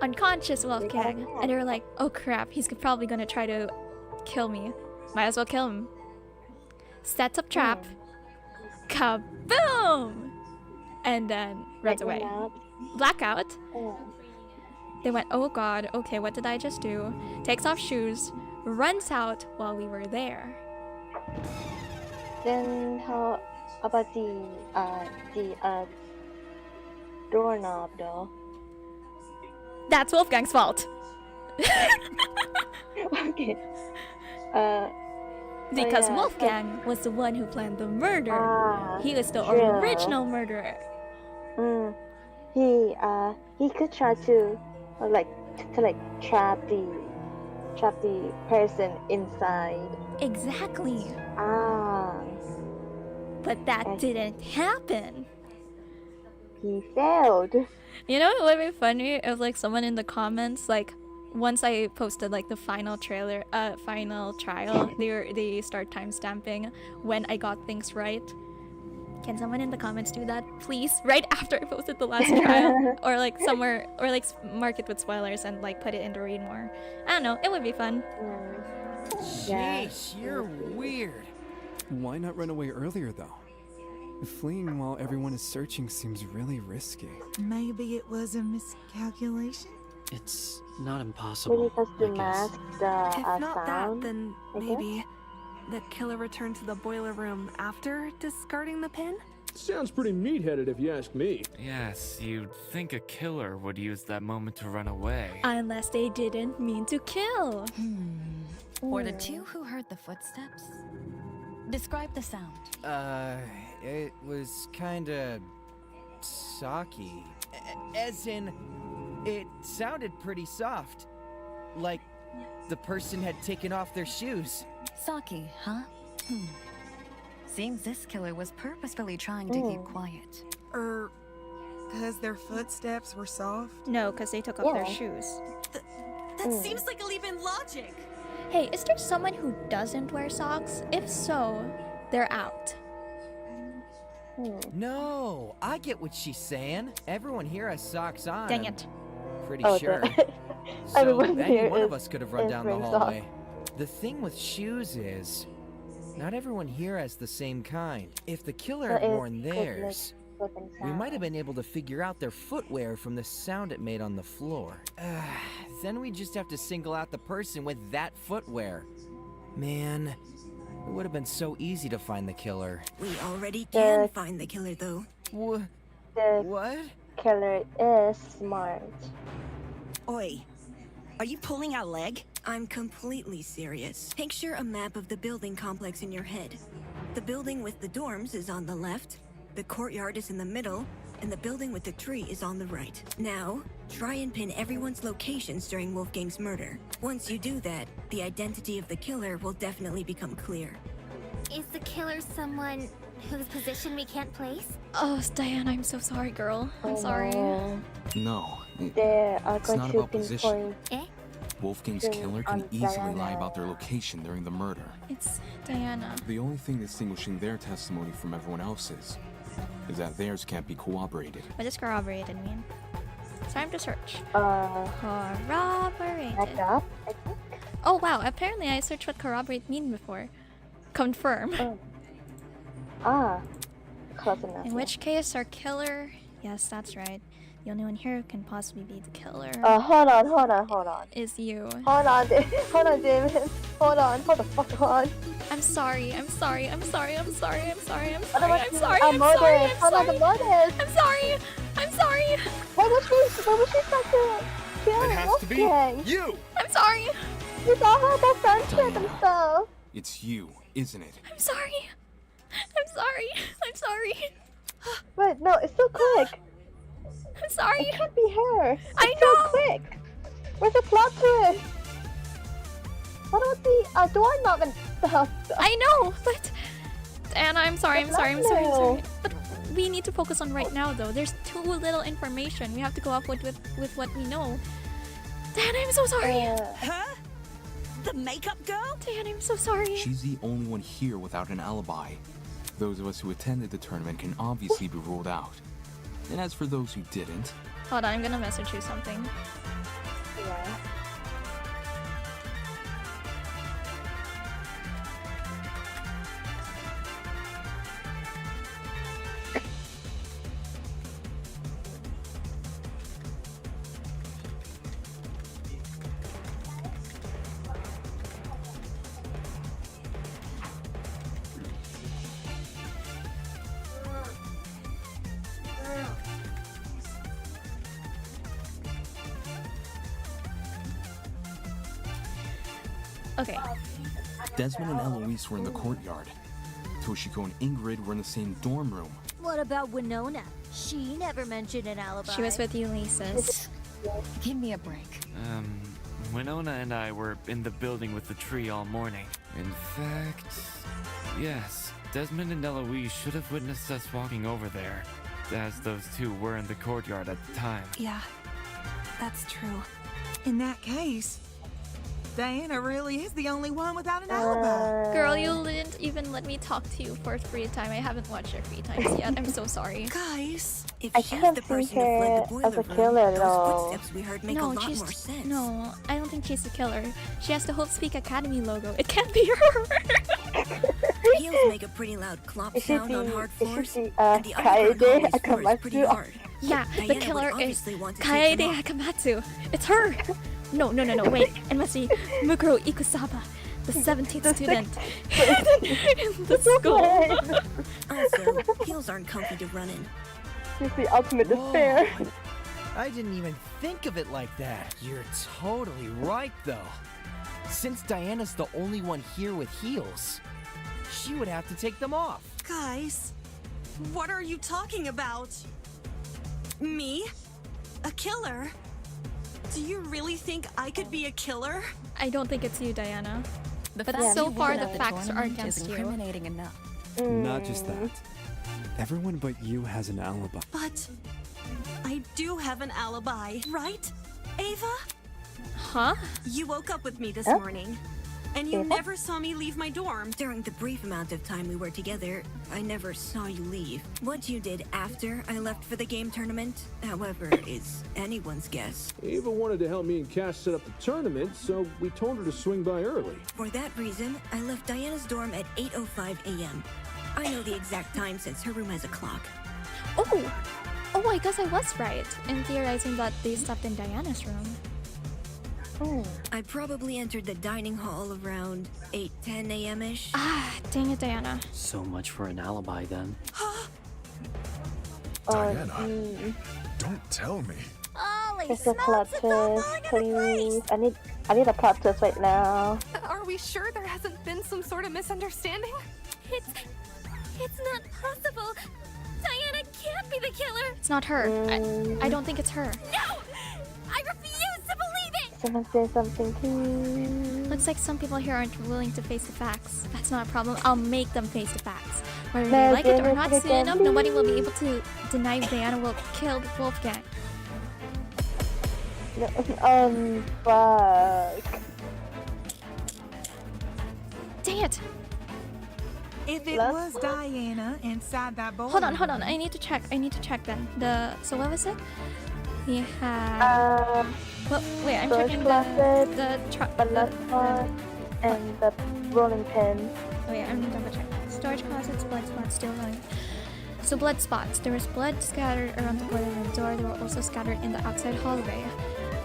Unconscious Wolfgang. And they were like, oh crap, he's probably gonna try to kill me. Might as well kill him. Sets up trap. Kaboom! And then runs away. Blackout. They went, oh god, okay, what did I just do? Takes off shoes, runs out while we were there. Then how about the doorknob though? That's Wolfgang's fault. Okay. Because yeah, Wolfgang was the one who planned the murder. He was the true. original murderer. He could try to trap the person inside. Exactly. But that didn't happen. He failed. You know what would be funny if like someone in the comments, like once I posted like the final trailer, final trial, they start timestamping when I got things right. Can someone in the comments do that, please? Right after I posted the last trial, or like somewhere, or like mark it with spoilers and like put it in to read more. I don't know. It would be fun. Jeez, you're weird. Why not run away earlier though? Fleeing while everyone is searching seems really risky. Maybe it was a miscalculation? It's not impossible. Maybe because the I guess. mask, the If not sound. that, then I guess? maybe the killer returned to the boiler room after discarding the pin? Sounds pretty meat-headed if you ask me. Yes, you'd think a killer would use that moment to run away. Unless they didn't mean to kill. Or the two who heard the footsteps? Describe the sound. It was kinda... socky. As in, it sounded pretty soft. Like the person had taken off their shoes. Saki, huh? Seems this killer was purposefully trying to keep quiet. Because their footsteps were soft? No, because they took off their shoes. That seems like a leap in logic. Hey, is there someone who doesn't wear socks? If so, they're out. No, I get what she's saying. Everyone here has socks on. Dang it. Pretty Oh, sure. So Everyone any here one of is- us could have run is down the wearing hallway. The thing with shoes is, not everyone here has the same kind. If the killer So had it worn could theirs, slip and we sound. might have been able to figure out their footwear from the sound it made on the floor. Then we just have to single out the person with that footwear. Man, it would have been so easy to find the killer. We already can find the killer, though. The What? killer is smart. Oi, are you pulling out leg? I'm completely serious. Picture a map of the building complex in your head. The building with the dorms is on the left, the courtyard is in the middle, and the building with the tree is on the right. Now, try and pin everyone's locations during Wolfgang's murder. Once you do that, the identity of the killer will definitely become clear. Is the killer someone whose position we can't place? Oh, Diana, I'm so sorry, girl. I'm sorry. No, They are it's going not to about position. pinpoint. Wolfgang's Then killer can on easily lie Diana. about their location during the murder. It's Diana. The only thing distinguishing their testimony from everyone else's is that theirs can't be corroborated. What does corroborated mean? It's time to search. Back Corroborated. up, I think. Oh wow, apparently I searched what corroborate mean before. Confirm. Close enough. In which case, our killer... Yes, that's right. The only one here who can possibly be the killer... Hold on. ...is you. Hold on, David. Hold the fuck on. I'm sorry. What about the motive? I'm sorry. Why was she trying to kill It has to be Wolfgang? you! I'm sorry. You all had that friendship and stuff. It's you, isn't it? I'm sorry. Wait, no, it's so quick. I'm sorry. It can't be her. I It's know. so quick. Where's the plot twist? What about the doorknob and stuff? I know, but... Anna, I'm sorry. But we need to focus on right now, though. There's too little information. We have to go off with what we know. Dan, I'm so sorry. Huh? The makeup girl? Dan, I'm so sorry. She's the only one here without an alibi. Those of us who attended the tournament can obviously be ruled out. And as for those who didn't... Hold on, I'm gonna message you something. Yeah. Okay. Desmond and Eloise were in the courtyard. Toshiko and Ingrid were in the same dorm room. What about Winona? She never mentioned an alibi. She was with Ulysses. Give me a break. Winona and I were in the building with the tree all morning. In fact, yes, Desmond and Eloise should have witnessed us walking over there, as those two were in the courtyard at the time. Yeah, that's true. In that case, Diana really is the only one without an alibi. Girl, you didn't even let me talk to you for free time. I haven't watched your free times yet. I'm so sorry. Guys, if I she's can't the see person who fled her the boiler as a room, killer, those though. footsteps we heard make a lot more sense. No, I don't think she's the killer. She has the Hope Speak Academy logo. It can't be her. Heels make a pretty loud clop sound on hard floors, and the Kaede underground hallway's floor is pretty Akamatsu? hard. Yeah, Diana the would killer is obviously want to take them Kaede off. Hakamatsu. It's her. No, wait. It must be Mukuro Ikusaba, the 17th student in the school. Also, heels aren't comfy to run in. She's the ultimate despair. I didn't even think of it like that. You're totally right, though. Since Diana's the only one here with heels, she would have to take them off. Guys, what are you talking about? Me? A killer? Do you really think I could be a killer? I don't think it's you, Diana. The But fact so you far, were the at facts are tournament against is you. incriminating enough. Not just that. Everyone but you has an alibi. But I do have an alibi, right, Ava? Huh? You woke up with me this Huh? morning, and you Ava? never saw me leave my dorm. During the brief amount of time we were together, I never saw you leave. What you did after I left for the game tournament, however, is anyone's guess. Ava wanted to help me and Cash set up the tournament, so we told her to swing by early. For that reason, I left Diana's dorm at 8:05 a.m. I know the exact time since her room has a clock. Oh, I guess I was right in theorizing that they slept in Diana's room. I probably entered the dining hall around 8:10 a.m.-ish. Ah, dang it, Diana. So much for an alibi then. Diana, don't tell me. Holy It's a smokes, plot it's all twist, falling into place! please. I need a plot twist right now. Are we sure there hasn't been some sort of misunderstanding? It's not possible. Diana can't be the killer. It's not her. I don't think it's her. No! I refuse to believe it! Someone say something, please. Looks like some people here aren't willing to face the facts. That's not a problem. I'll make them face the facts. Whether they No, like it or Diana, not, put it soon enough, down, nobody will be able to deny Diana will kill Wolfgang. No, fuck. Dang it! If it Last was one? Diana inside that boiler Hold on. room- I need to check then. So what was it? We had Well, wait, I'm storage checking closet, the blood spot, and the rolling pin. Wait, I'm double checking. Storage closets, blood spots, still running. So blood spots. There was blood scattered around the boiler room door. They were also scattered in the outside hallway.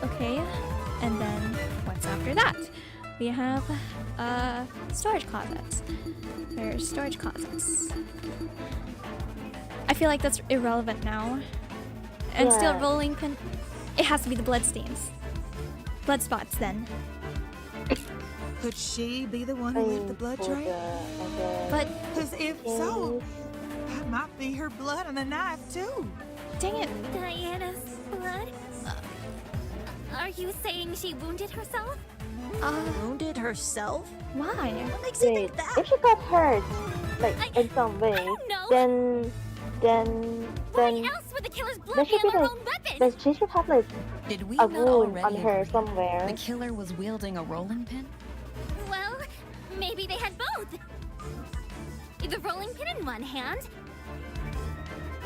Okay, and then what's after that? We have storage closets. There's storage closets. I feel like that's irrelevant now. And still Yeah. rolling pin. It has to be the blood stains. Blood spots then. Could she be the one who left the blood trail? But Because if so, that might be her blood on the knife too. Dang it. Diana's blood? Are you saying she wounded herself? Wounded herself? Why? What makes you Wait, think that? if she got hurt, like in some way, don't know. then Why else would the killer's there blood should be be on her like, own weapon? then she should have like Did we a not wound already on her agree somewhere. the killer was wielding a rolling pin? Well, maybe they had both. The rolling pin in one hand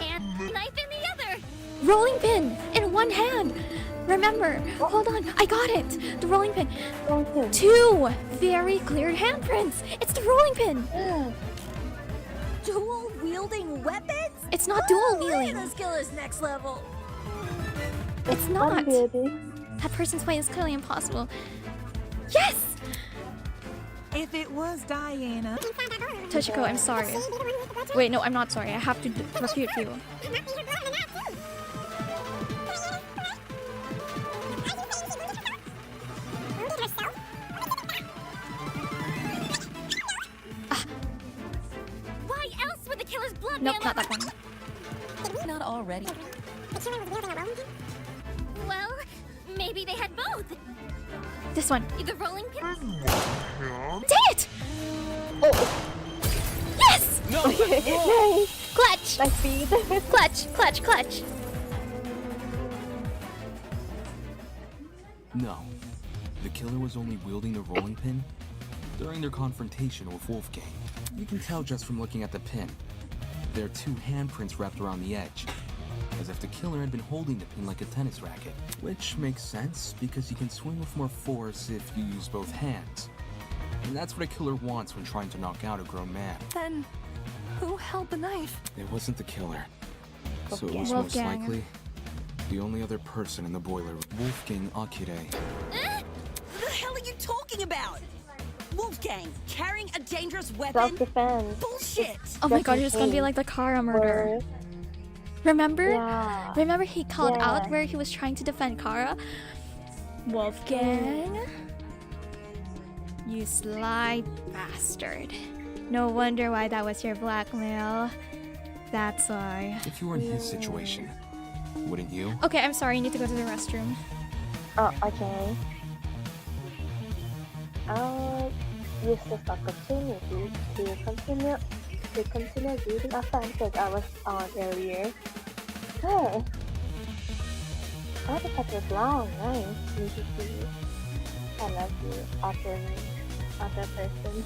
and knife in the other. Rolling pin in one hand. Remember, hold on, I got it. The rolling pin. Two very clear handprints. It's the rolling pin. Dual wielding weapons? It's not dual wielding. This killer's next level. It's not. That person's point is clearly impossible. Yes! If it was Diana. Toshiko, I'm sorry. Wait, no, I'm not sorry. I have to refute you. Why else would the killer's blood Nope, be not on that one. Not already. Well, maybe they had both. This one. The rolling pin. Dang it! Yes! No, nice. Clutch! Nice speed. Clutch, clutch, clutch. No. The killer was only wielding the rolling pin during their confrontation with Wolfgang. You can tell just from looking at the pin. There are two handprints wrapped around the edge, as if the killer had been holding the pin like a tennis racket. Which makes sense, because you can swing with more force if you use both hands. And that's what a killer wants when trying to knock out a grown man. Then, who held the knife? It wasn't the killer. So it Wolfgang. was most Wolfgang. likely the only other person in the boiler, Wolfgang 𝐋𝐿𝐴ℍ𝐿. What the hell are you talking about? Wolfgang, carrying a dangerous weapon? Self-defense. Bullshit! Oh my god, it's gonna be like the Kara murder. Remember? Yeah. Remember he called Yeah. out where he was trying to defend Kara? Wolfgang? You sly bastard. No wonder why that was your blackmail. That's why. If you were in his situation, wouldn't you? Okay, I'm sorry, you need to go to the restroom. Oh, okay. I'll use this opportunity to continue reading a fanfic I was on earlier. Hey! Oh, the text was long. Nice. You should see. I love you, other person.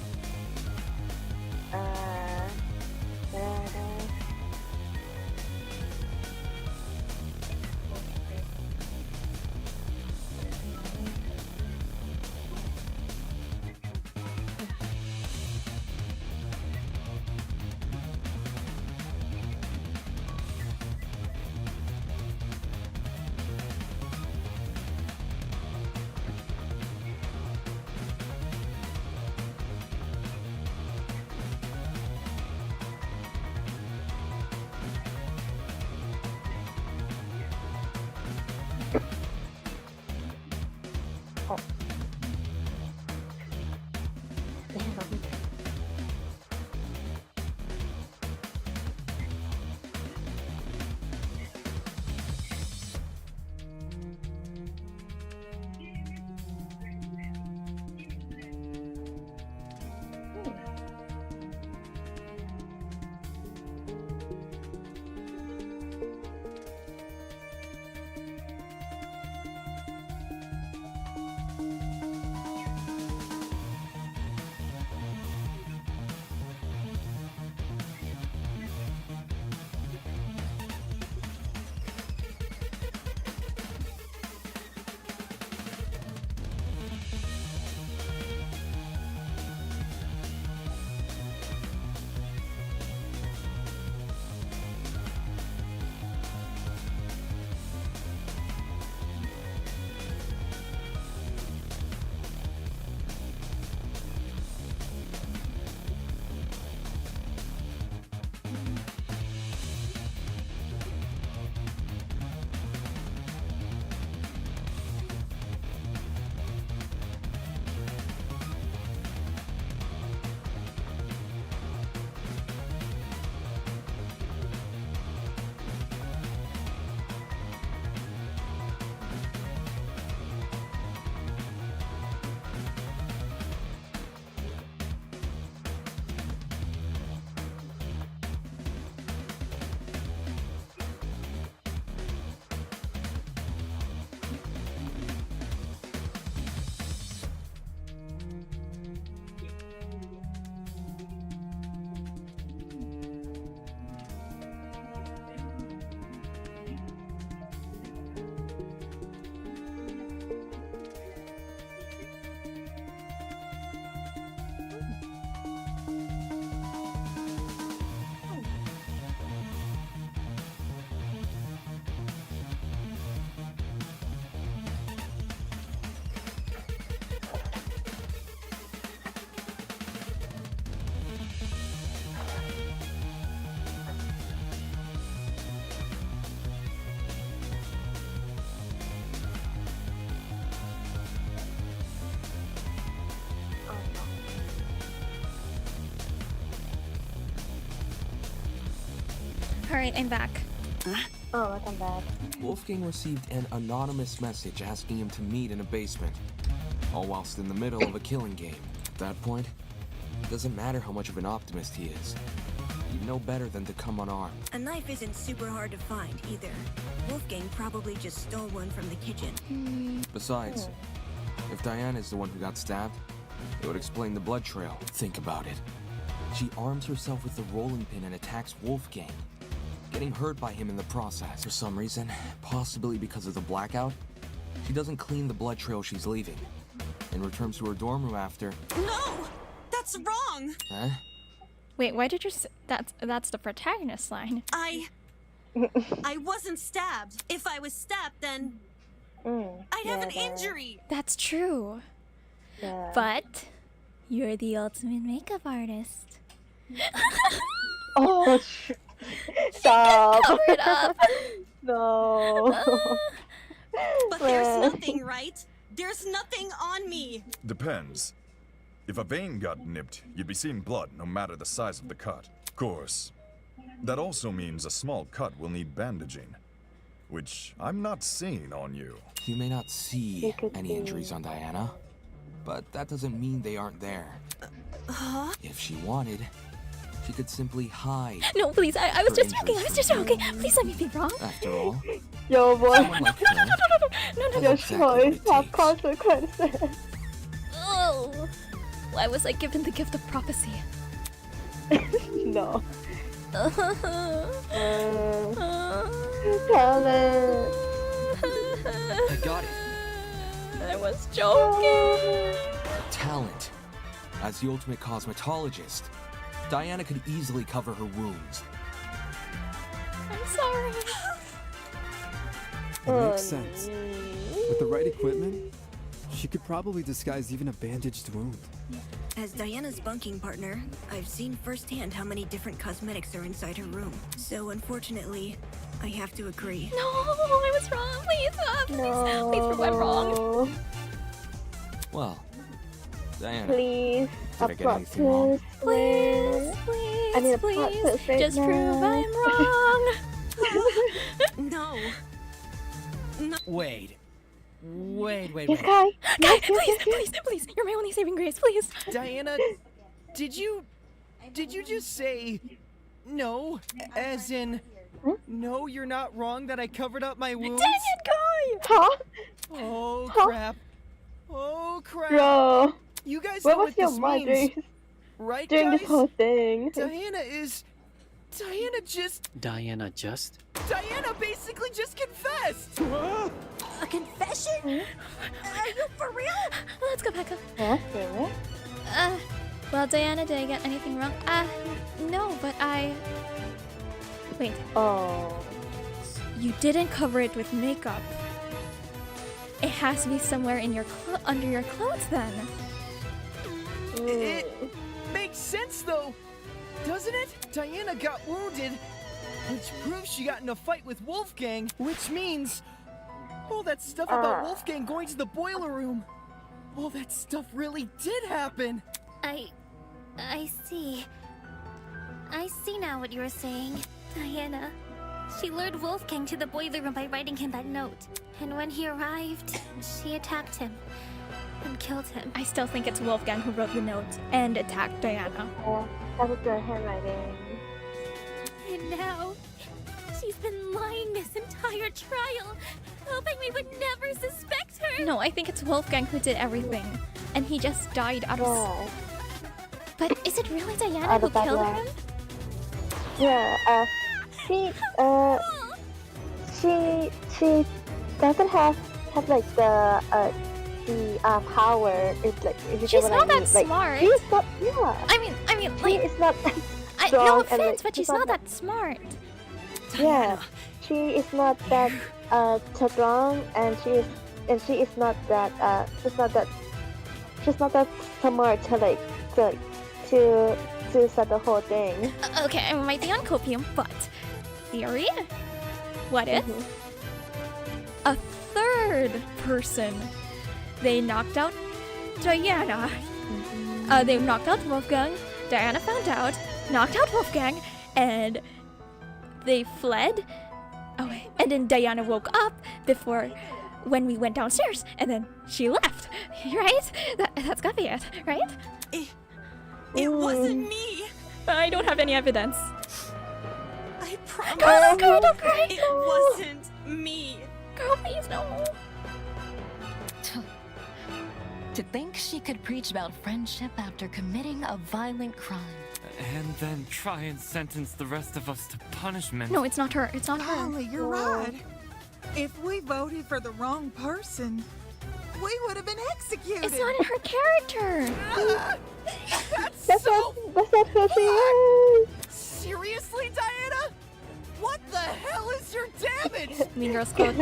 Alright, I'm back. Oh, welcome back. Wolfgang received an anonymous message asking him to meet in a basement, all whilst in the middle of a killing game. At that point, it doesn't matter how much of an optimist he is. He'd know better than to come unarmed. A knife isn't super hard to find, either. Wolfgang probably just stole one from the kitchen. Besides, if Diana is the one who got stabbed, it would explain the blood trail. Think about it. She arms herself with the rolling pin and attacks Wolfgang, getting hurt by him in the process. For some reason, possibly because of the blackout, she doesn't clean the blood trail she's leaving, and returns to her dorm room after. No! That's wrong! Huh? Wait, why did you that's the protagonist line. I wasn't stabbed. If I was stabbed, then I'd have an injury. That's true. Yeah. But you're the ultimate makeup artist. Oh, stop. Cover it up. No. But there's nothing, right? There's nothing on me. Depends. If a vein got nipped, you'd be seeing blood no matter the size of the cut. Of course, that also means a small cut will need bandaging, which I'm not seeing on you. You may not see any injuries on Diana, but that doesn't mean they aren't there. If she wanted, she could simply hide. No, please, I was her just joking. I was just joking. Please let me be wrong. After all, Yo, boy. someone like her No. Your exactly what choice it have takes. consequences. Oh, why was I given the gift of prophecy? No. Uh, Tell it. I got it. I was joking. Talent. As the ultimate cosmetologist, Diana could easily cover her wounds. I'm sorry. It makes sense. With the right equipment, she could probably disguise even a bandaged wound. As Diana's bunking partner, I've seen firsthand how many different cosmetics are inside her room. So unfortunately, I have to agree. No, I was wrong. Please, prove I'm wrong. Well, Diana, Please, did I get anything wrong? Please. I need a plot twist right just now. prove I'm wrong. No. Wait. Yes, Kai. Kai, please, you're my only saving grace, please. Diana, did you just say no? As in, no, you're not wrong that I covered up my wounds? Dang it, Kai! Huh? Oh, crap. Oh, crap. Bro. You guys What know was what your this mind means, during, right, during guys? this whole thing? Diana basically just confessed! A confession? Are you for real? Let's go back up. Huh? Really? Well, Diana, did I get anything wrong? No, but Wait. Oh. You didn't cover it with makeup. It has to be somewhere in your under your clothes then. It makes sense, though, doesn't it? Diana got wounded, which proves she got in a fight with Wolfgang, which means all that stuff about Wolfgang going to the boiler room. All that stuff really did happen. I see. I see now what you were saying. Diana. She lured Wolfgang to the boiler room by writing him that note. And when he arrived, she attacked him and killed him. I still think it's Wolfgang who wrote the note and attacked Diana. Oh, that was good handwriting. And now, she's been lying this entire trial, hoping we would never suspect her. No, I think it's Wolfgang who did everything. And he just died out of... But is it really Diana who killed him? Yeah, she doesn't have like the power. It's like if you She's get what not I mean. that Like, smart. she's not. Yeah. I mean, She like, is not strong no and, offense, like, but she's not that smart. Yeah, she is not that strong, and she is not that she's not that smart to like to set the whole thing. Okay, I might be on copium, but theory? What if a third person? They knocked out Diana. They knocked out Wolfgang. Diana found out, knocked out Wolfgang, and they fled. Oh, and then Diana woke up when we went downstairs, and then she left. Right? That's gotta be it, right? It wasn't me. I don't have any evidence. I promise. Girl, don't cry. It wasn't me. Girl, please no. To think she could preach about friendship after committing a violent crime. And then try and sentence the rest of us to punishment. No, it's not her. It's not her. Golly, you're right. If we voted for the wrong person, we would have been executed. It's not in her character. That's not who she is. Seriously, Diana? What the hell is your damage? Mean Girls quote.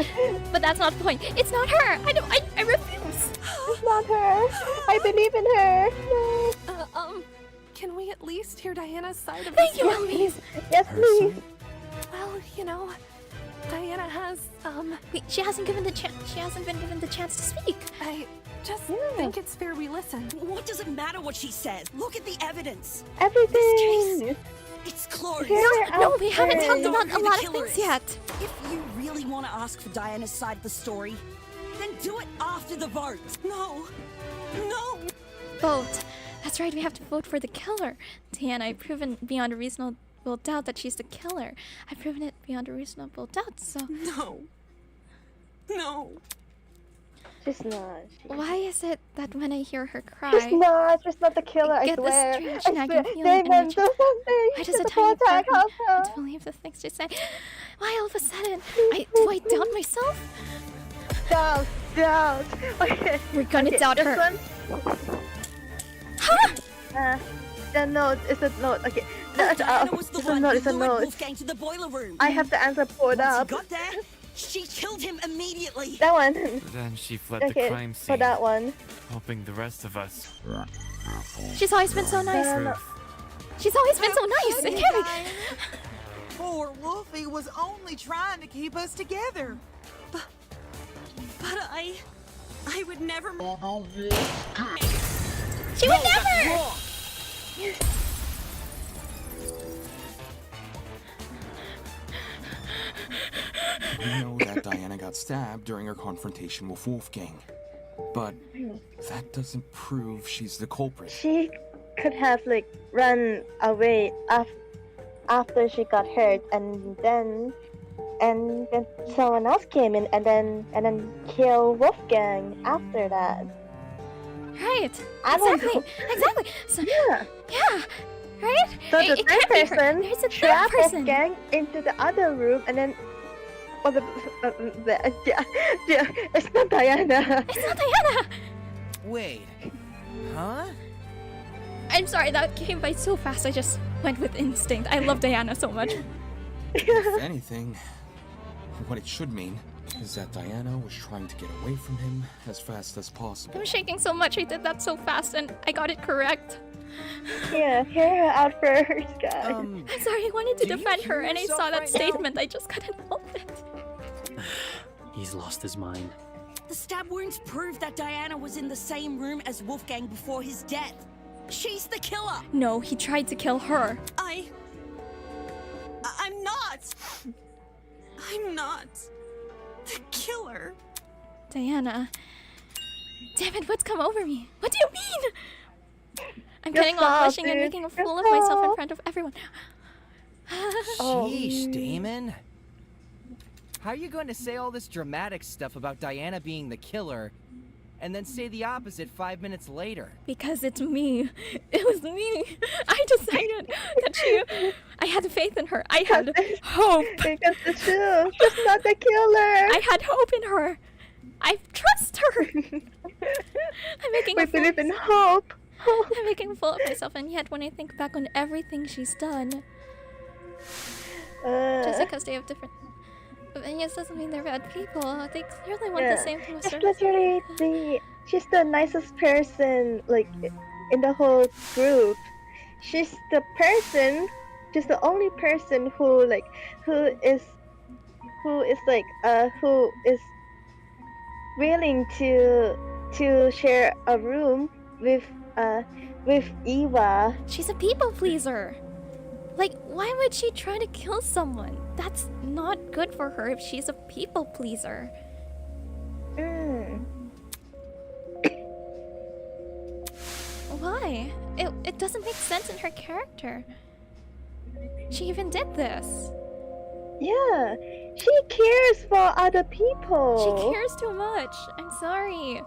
But that's not the point. It's not her. I refuse. It's not her. I believe in her. No. Can we at least hear Diana's side of Thank the you, story? Eloise. Yes, please. Well, you know, Diana has, she hasn't been given the chance to speak. I just think it's fair we listen. What does it matter what she says? Look at the evidence. Everything. This case, it's Chloe's. No, we haven't talked about a Who the lot of killer things is. yet. If you really want to ask for Diana's side of the story, then do it after the vote. No. Vote. That's right, we have to vote for the killer. Diana, I've proven beyond a reasonable doubt that she's the killer. I've proven it beyond a reasonable doubt, so... No. She's not. Why is it that when I hear her cry... She's not the killer, I get swear. this strange nagging feeling They in my went to chest. something. Why does a The tiny part contact of me want to believe the things she said? Why all of a sudden? Do I doubt myself? Doubt. Okay. We're gonna doubt this her. One? The note is a note. Okay. Diana was the It's a one note. who It's a lured note. Wolfgang to the boiler room. I have the answer pulled Once up. he got there, she killed him immediately. That one. Then she fled the Okay, crime for scene, that one. hoping the rest of us. She's always been so nice. No. She's always been so nice. It can't be. Poor Wolfie was only trying to keep us together. But I would never. She would never. We know that Diana got stabbed during her confrontation with Wolfgang. But that doesn't prove she's the culprit. She could have run away after she got hurt, and then someone else came in and then kill Wolfgang after that. Right. I don't know. Exactly. So, Yeah. Right? So the It can't third be her. person There's a third trapped person. Wolfgang into the other room, and then it's not Diana. It's not Diana. Wait. Huh? I'm sorry, that came by so fast. I just went with instinct. I love Diana so much. If anything, what it should mean is that Diana was trying to get away from him as fast as possible. I'm shaking so much. I did that so fast, and I got it correct. Yeah, hear her out first, guys. I'm sorry. I wanted to do you defend her, hear and I yourself saw that right now? statement. I just couldn't help it. He's lost his mind. The stab wounds prove that Diana was in the same room as Wolfgang before his death. She's the killer. No, he tried to kill her. I'm not. I'm not the killer. Diana. Damn it, what's come over me? What do you mean? I'm getting all stop, blushing and dude. making a fool of Just myself in stop. front of everyone. Sheesh, Damon. How are you going to say all this dramatic stuff about Diana being the killer, and then say the opposite 5 minutes later? Because it's me. It was me. I decided that I had faith in her. I had hope. Because it's true. She's not the killer. I had hope in her. I trust her. I'm making We a fool. believe in hope. I'm making a fool of myself, and yet when I think back on everything she's done, just because they have different opinions doesn't mean they're bad people. They clearly want the same thing. It's literally she's the nicest person in the whole group. She's the only person who is willing to share a room with Eva. She's a people pleaser. Like, why would she try to kill someone? That's not good for her if she's a people pleaser. Why? It doesn't make sense in her character. She even did this. Yeah, she cares for other people. She cares too much. I'm sorry.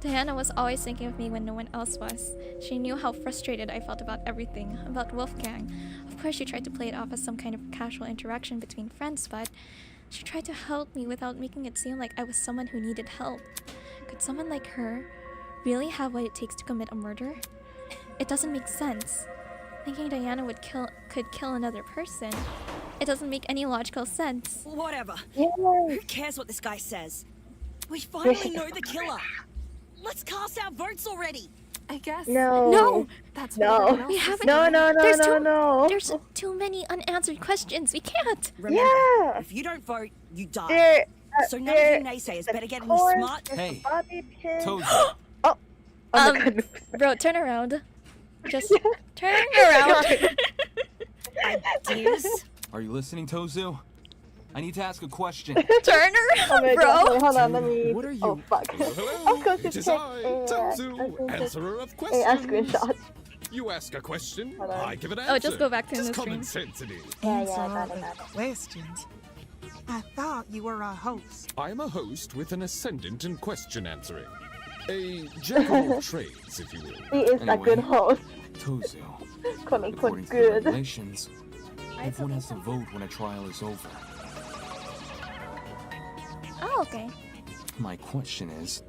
Diana was always thinking of me when no one else was. She knew how frustrated I felt about everything, about Wolfgang. Of course, she tried to play it off as some kind of casual interaction between friends, but she tried to help me without making it seem like I was someone who needed help. Could someone like her really have what it takes to commit a murder? It doesn't make sense. Thinking Diana could kill another person, it doesn't make any logical sense. Whatever. Yeah. Who cares what this guy says? We finally know the killer. Let's cast our votes already. I guess. No. That's No. We haven't. No. There's too many unanswered questions. We can't. Remember, Yeah. if you don't vote, you die. There, So none of you naysayers better get any smart. Hey, bobby pin. Tozu. Oh my goodness. Bro, turn around. Just turn around. Ideas? Are you listening, Tozu? I need to ask a question. Turn Oh around, my bro. God, wait, hold on, let me. What are you? Oh fuck. Hello, Of course it it's is check. I, Tozu, answerer of Hey, questions. a screenshot. You ask a question, Hold on. I give an answer. Oh, just go back to Just the common screen. sense it is. Yeah, Answer I all got the it. questions. I thought you were a host. I am a host with an ascendant in question answering. A jack of all trades, if you will. He is a good host. Tozu. Quote According unquote to the good. regulations, everyone has to vote when a trial is over. Oh, okay. My question is,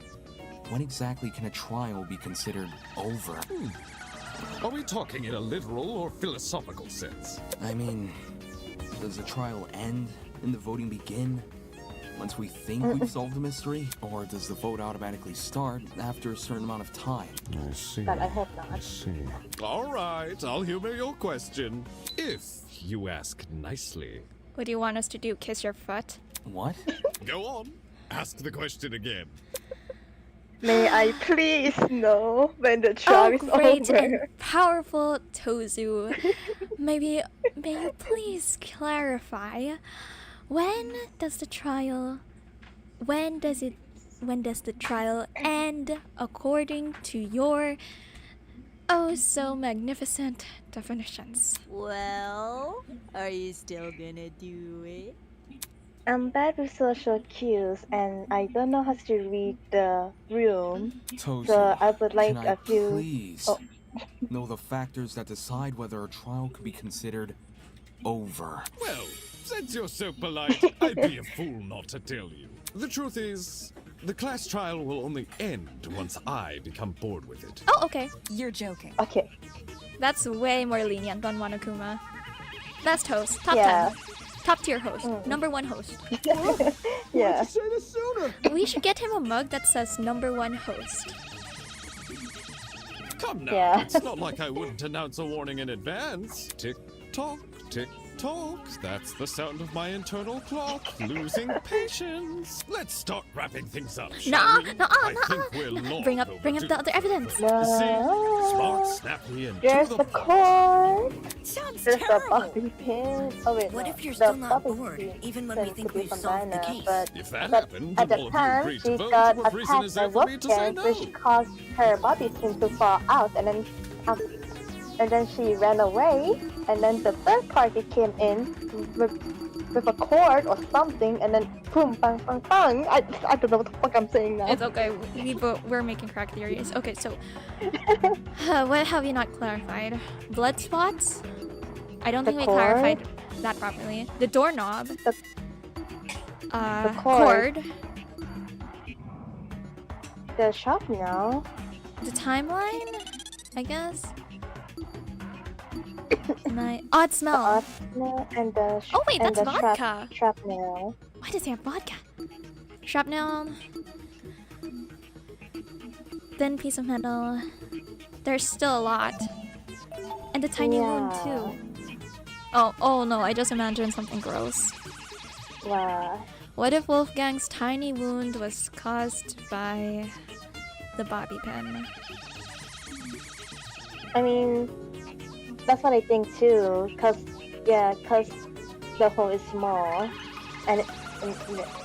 when exactly can a trial be considered over? Are we talking in a literal or philosophical sense? I mean, does the trial end and the voting begin once we think we've solved the mystery? Or does the vote automatically start after a certain amount of time? I see. God, I hope not. I see. All right, I'll humor your question. If you ask nicely. What do you want us to do? Kiss your foot? What? Go on. Ask the question again. May I please know when the trial is Great over? and powerful Tozu. May you please clarify, when does the trial end according to your oh so magnificent definitions? Well, are you still gonna do it? I'm bad with social cues and I don't know how to read the room. Tozu, So I would like can I a few. please Oh. know the factors that decide whether a trial could be considered over? Well, since you're so polite, I'd be a fool not to tell you. The truth is, the class trial will only end once I become bored with it. Oh, okay. You're joking. Okay. That's way more lenient than Wanakuma. Best host, top Yeah. 10. Top tier host, number one host. Yeah. Say this sooner. We should get him a mug that says number one host. Come now, Yeah. it's not like I wouldn't announce a warning in advance. Tick tock, tick tock. That's the sound of my internal clock losing patience. Let's start wrapping things up. Shall we? I think we're long Bring up overdue. the other evidence. See, smart, snappy, and There's to the the point. cord. Sounds There's the terrible. bobby pin. Oh wait, What no. if you're The still not bobby bored, pin even when we tends think to be we've from solved the Diana, case? But, If that but happened, at the all of you time, agreed she to vote. got What reason attacked is by there for me to say Wolfgang, no? which caused her bobby pin to fall out, and then she ran away, and then the third party came in with a cord or something, and then boom, bang, bang, bang. I don't know what the fuck I'm saying now. It's okay. We're making crack theories. Okay, so what have you not clarified? Blood spots? I don't The think we cord? clarified that properly. The doorknob. The cord. The shop now. The timeline, I guess. Odd smell. And the Oh wait, and that's the vodka. Shrapnel. Why does he have vodka? Shrapnel. Thin piece of metal. There's still a lot. And the tiny wound too. Oh no, I just imagined something gross. Wow. What if Wolfgang's tiny wound was caused by the bobby pin? I mean, that's what I think too. Cause the hole is small, and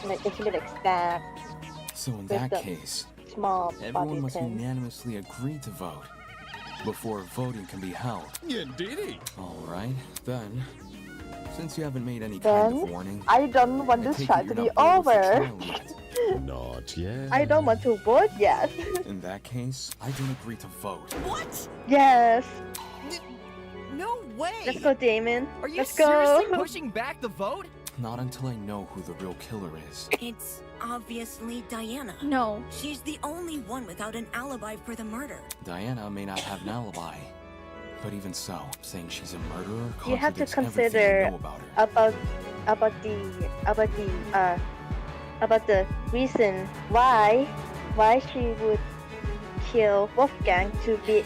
like it should be like stacked. So in with that the case, small everyone body must pin. unanimously agree to vote before voting can be held. Indeedy. All right, then. Since you haven't made any kind of Then warning, I don't want I this take trial it to you're be not bored with the over. trial yet. Not yet. I don't want to vote yet. In that case, I don't agree to vote. What? Yes. No way! Let's go, Damon. Are you Let's seriously go. pushing back the vote? Not until I know who the real killer is. It's obviously Diana. No. She's the only one without an alibi for the murder. Diana may not have an alibi, but even so, saying she's a murderer You have to contradicts everything you consider know about her. about the reason why she would kill Wolfgang to be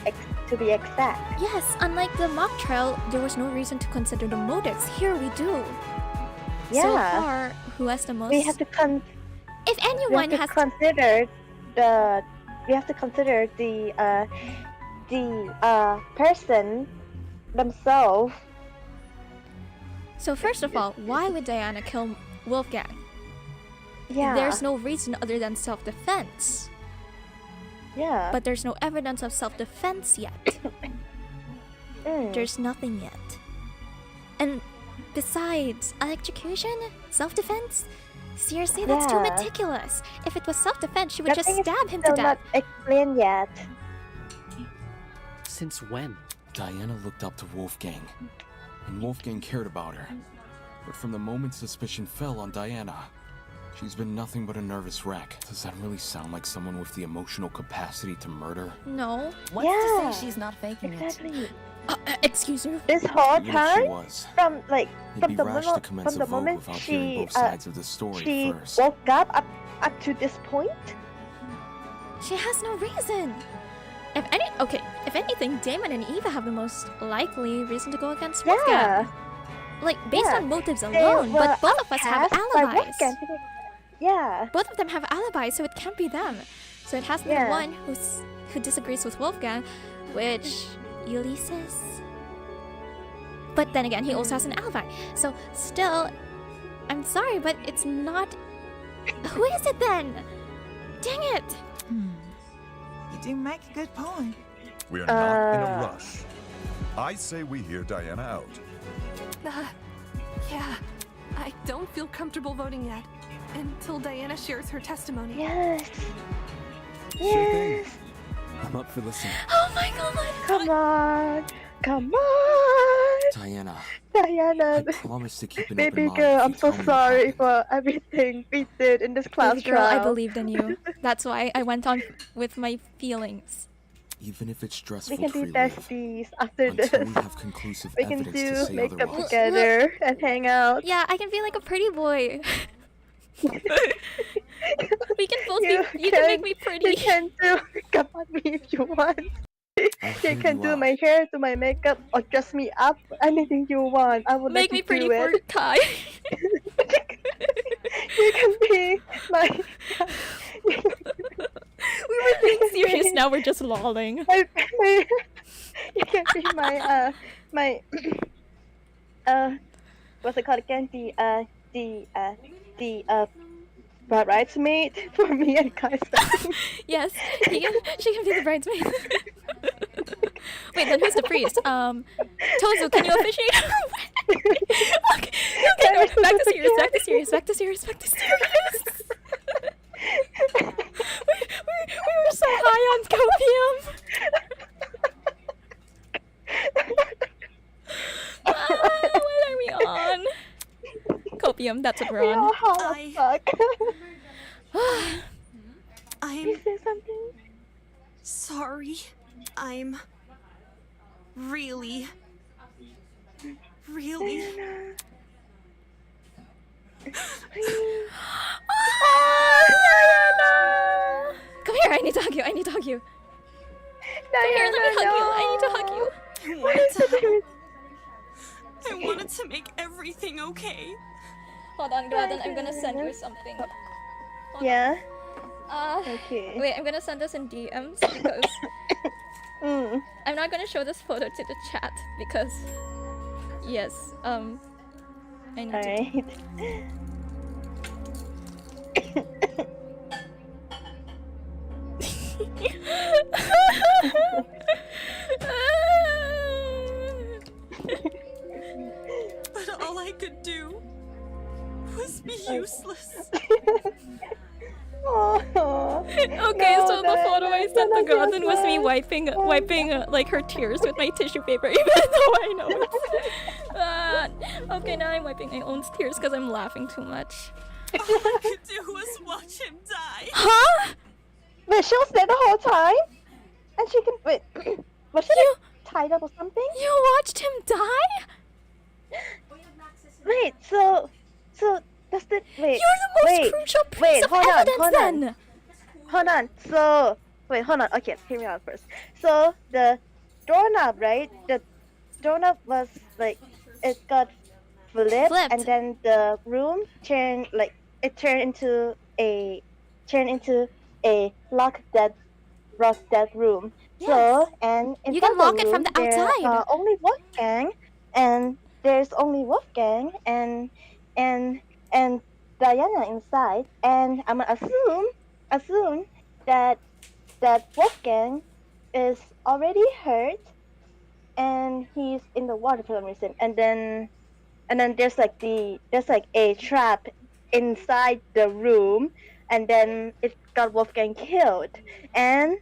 exact. Yes, unlike the mock trial, there was no reason to consider the motives. Here we do. Yeah. So far, who has the most? We have to If anyone has consider the person themselves. So first of all, why would Diana kill Wolfgang? Yeah. There's no reason other than self-defense. Yeah. But there's no evidence of self-defense yet. There's nothing yet. And besides, electrocution? Self-defense? Seriously, that's too Yeah. meticulous. If it was self-defense, she would That just thing is stab him to still death. not explained yet. Since when? Diana looked up to Wolfgang, and Wolfgang cared about her. But from the moment suspicion fell on Diana, she's been nothing but a nervous wreck. Does that really sound like someone with the emotional capacity to murder? No. What's Yeah, to say she's not faking exactly. Excuse you? This whole Even if she time, was, from it'd be rash to commence a vote without hearing both sides of the story she first. woke up to this point. She has no reason. If anything, Damon and Eva have the most likely reason to go against Wolfgang. Yeah. Like, based Yeah. on motives They alone, were but both of us have outcast by alibis. Wolfgang. Yeah. Both of them have alibis, so it can't be them. So it has to be Yeah. the one who disagrees with Wolfgang, which Ulysses. But then again, he also has an alibi. So still, I'm sorry, but it's not. Who is it then? Dang it! You do make a good point. We're not in a rush. I say we hear Diana out. Yeah. I don't feel comfortable voting yet until Diana shares her testimony. Yes. Sure thing. I'm up for listening. Oh my god! Come on. Come on. Diana, Diana. I promise to keep an Baby open mind girl, if I'm you so tell me what sorry happened. for everything we did in this class Baby girl, I trial. believed in you. That's why I went on with my feelings. Even if it's stressful We can to be relive, besties after this. until we have conclusive We can evidence to do say makeup otherwise. together and hang out. Yeah, I can be like a pretty boy. We can both be. You can make me pretty. You can do makeup on me if you want. You can do my hair, do my makeup, or dress me up. Anything you want. I will Make let me you pretty do for it. Kai. You can be my. We were being serious. Now we're just lolling. You can be my what's it called again? The bridesmaid for me and Kai's wedding. Yes, she can be the bridesmaid. Wait, then who's the priest? Tozu, can you officiate her wedding? Okay, no, back to serious, back to serious, back to serious, back to serious. we were so high on copium. What are we on? Copium, that's what we're on. I'm say something? sorry. I'm really Come here, I need to hug you, I need to hug you. Come here, let me hug you, I need to hug you. I wanted to make everything okay. Hold on, Graden, I'm gonna send you something. Yeah? Okay. Wait, I'm gonna send this in DMs because I'm not gonna show this photo to the chat because, yes, I need to. But all I could do was be useless. Okay, so the photo I sent to Graden was me wiping like her tears with my tissue paper, even though I know it's. Okay, now I'm wiping my own tears because I'm laughing too much. All I could do was watch him die. Huh? Wait, she was there the whole time? And she can wait. Was she tied up or something? You watched him die? Wait, so that's the wait. You're the most crucial piece of evidence then. Hold on. So wait, hold on. Okay, hear me out first. So the doorknob, right? The doorknob was like it got flipped, and then the room turned into a locked dead room. Yes. So and in You can front of lock the it from room, the outside. There are only Wolfgang, and there's only Wolfgang and Diana inside, and I'm gonna assume that Wolfgang is already hurt, and he's in the water for some reason, and then there's like a trap inside the room, and then it got Wolfgang killed, and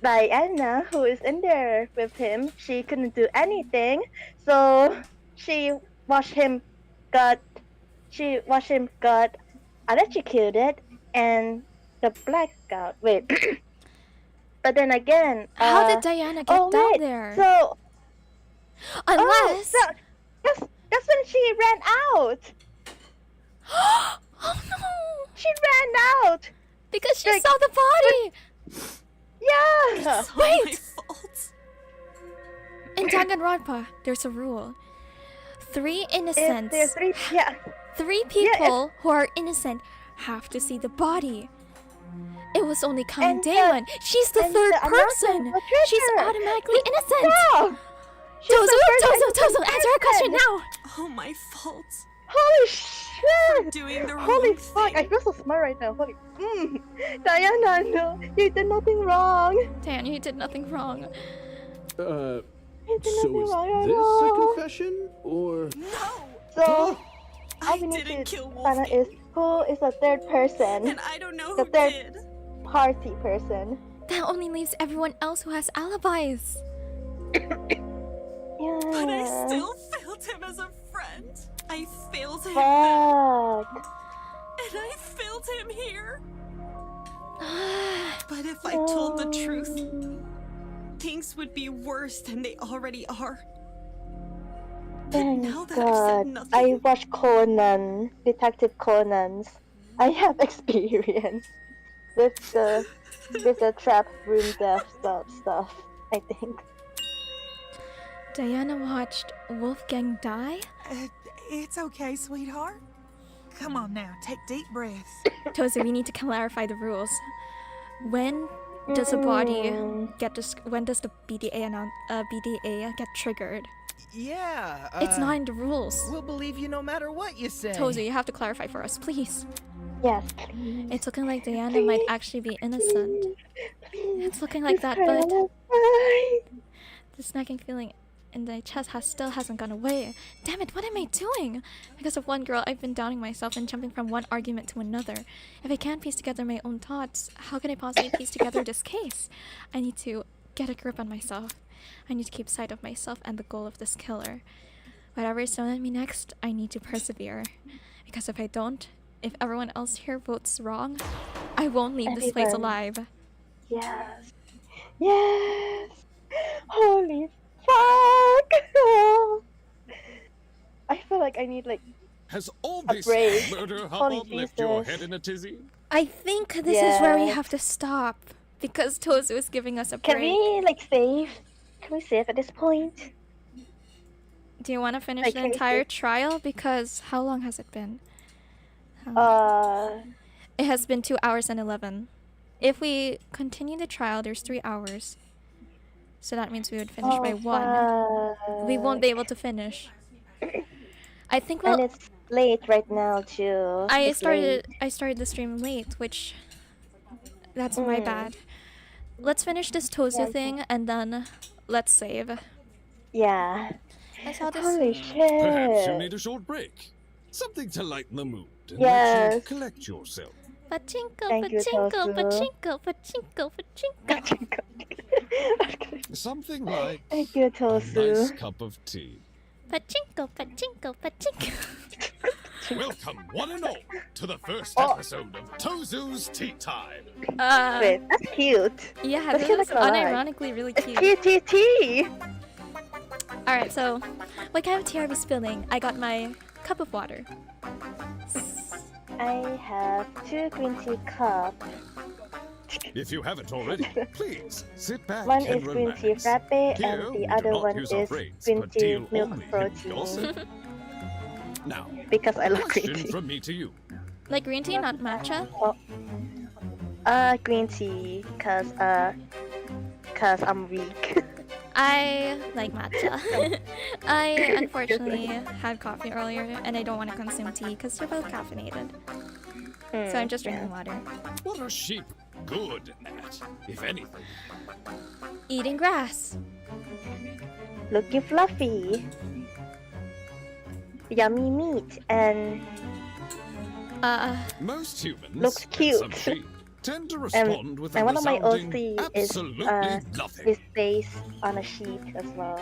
Diana, who is in there with him, she couldn't do anything, so she watched him got electrocuted and the blackout. Wait, but then again, How did Diana get down there? So unless that's when she ran out. Oh no! She ran out because she saw the body. Yeah. It's all my fault. In Danganronpa, there's a rule: three innocents. There's three. Yeah. Three people who are innocent have to see the body. It was only Kang Daewon. She's the third person. She's automatically innocent. No. Tozu, answer her question now. Oh, my fault. Holy shit! For doing the Holy wrong fuck! thing. I feel so smart right now. Holy. Diana, no, you did nothing wrong. Diana, you did nothing wrong. So You did is nothing wrong at this a all. confession, or? No! So, I we need didn't to kill find out is who is the third person. And I don't know the who third did. party person. That only leaves everyone else who has alibis. Yeah. But I still failed him as a friend. I failed him. Fuck. And I failed him here. But if I told the truth, things would be worse than they already are. Thank now that I've said God. nothing- I watched Conan, Detective Conan's. I have experience with the trap room death stuff, I think. Diana watched Wolfgang die? It's okay, sweetheart. Come on now, take deep breaths. Tozu, we need to clarify the rules. When does a body get when does the BDA get triggered? Yeah. It's not in the rules. We'll believe you no matter what you say. Tozu, you have to clarify for us, please. Yes, please. It's looking like Diana might actually be innocent. It's looking like that, but the snagging feeling in the chest still hasn't gone away. Damn it, what am I doing? Because of one girl, I've been doubting myself and jumping from one argument to another. If I can't piece together my own thoughts, how can I possibly piece together this case? I need to get a grip on myself. I need to keep sight of myself and the goal of this killer. Whatever is thrown at me next, I need to persevere. Because if I don't, if everyone else here votes wrong, I won't leave this place alive. Yes. Yes. Holy fuck. I feel like I need Has all a this break. murder Holy hubbub left your Jesus. head in a tizzy? I think this is where we have to stop. Because Tozu is giving us a break. Can we save? Can we save at this point? Do you want to finish Like, the can we entire save? trial? Because how long has it been? It has been 2 hours and 11. If we continue the trial, there's 3 hours. So that means we would finish by 1. We won't be able to finish. I think And it's late right now too. I It's late. started the stream late, which that's my bad. Let's finish this Tozu thing and then let's save. Yeah. I saw this. Holy Perhaps you shit. need a short break. Something to lighten the mood and let Yes. you collect yourself. Pachinko, Thank you, pachinko, Tozu. pachinko, pachinko, pachinko. Something like Thank you, a nice Tosu. cup of tea. Pachinko, pachinko, pachinko. Welcome, one and all, to the first episode of Tozu's Tea Time. Wait, that's cute. Yeah, That's this cute, is not gonna lie. unironically really cute. Tea. Alright, so what kind of tea are we spilling? I got my cup of water. I have 2 green tea cups. If you haven't already, please sit back One and is green relax. tea frappe Here, and we the do other not one use is our brains, green but tea deal milk only in protein. gossip. Now, Because I love green question tea. from me to you. Like green tea, not matcha? Green tea, cause I'm weak. I like matcha. I unfortunately had coffee earlier and I don't want to consume tea because they're both caffeinated. So I'm just drinking water. What are sheep good at, if anything? Eating grass. Looking fluffy. Yummy meat and Most humans, looks and cute. some sheep, tend to respond with a and one of my resounding OC is absolutely nothing. is based on a sheep as well.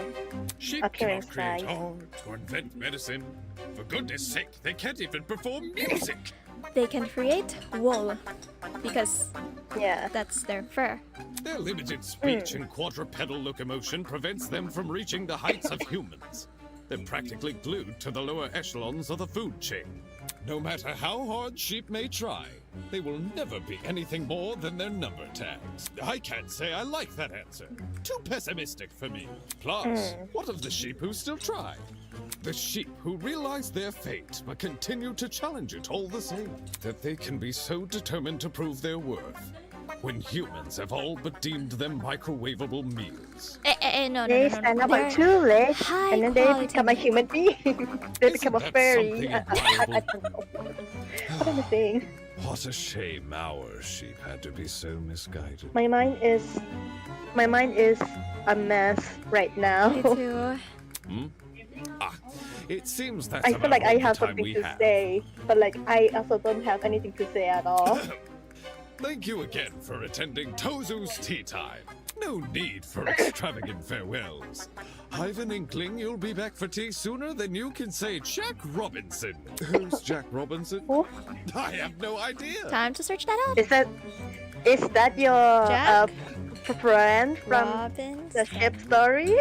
Sheep Appearance cannot create wise. art or invent medicine. For goodness sake, they can't even perform music. They can create wool because yeah, that's their fur. Their limited speech and quadrupedal locomotion prevents them from reaching the heights of humans. They're practically glued to the lower echelons of the food chain. No matter how hard sheep may try, they will never be anything more than their number tags. I can't say I like that answer. Too pessimistic for me. Plus, what of the sheep who still try? The sheep who realize their fate but continue to challenge it all the same. That they can be so determined to prove their worth when humans have all but deemed them microwavable meals. No, They stand up on 2 legs and then they quality become a human being. They become a that fairy. something I don't know. What am I saying? What a shame our sheep had to be so misguided. My mind is a mess right now. Me too. Hmm? Ah, it seems that's I feel about like I all the have time something we to have. say, but like I also don't have anything to say at all. Thank you again for attending Tozu's Tea Time. No need for extravagant farewells. I've an inkling you'll be back for tea sooner than you can say Jack Robinson. Who's Jack Robinson? I have no idea. Time to search that up. Is that your Jack? friend from Robinson? the ship story?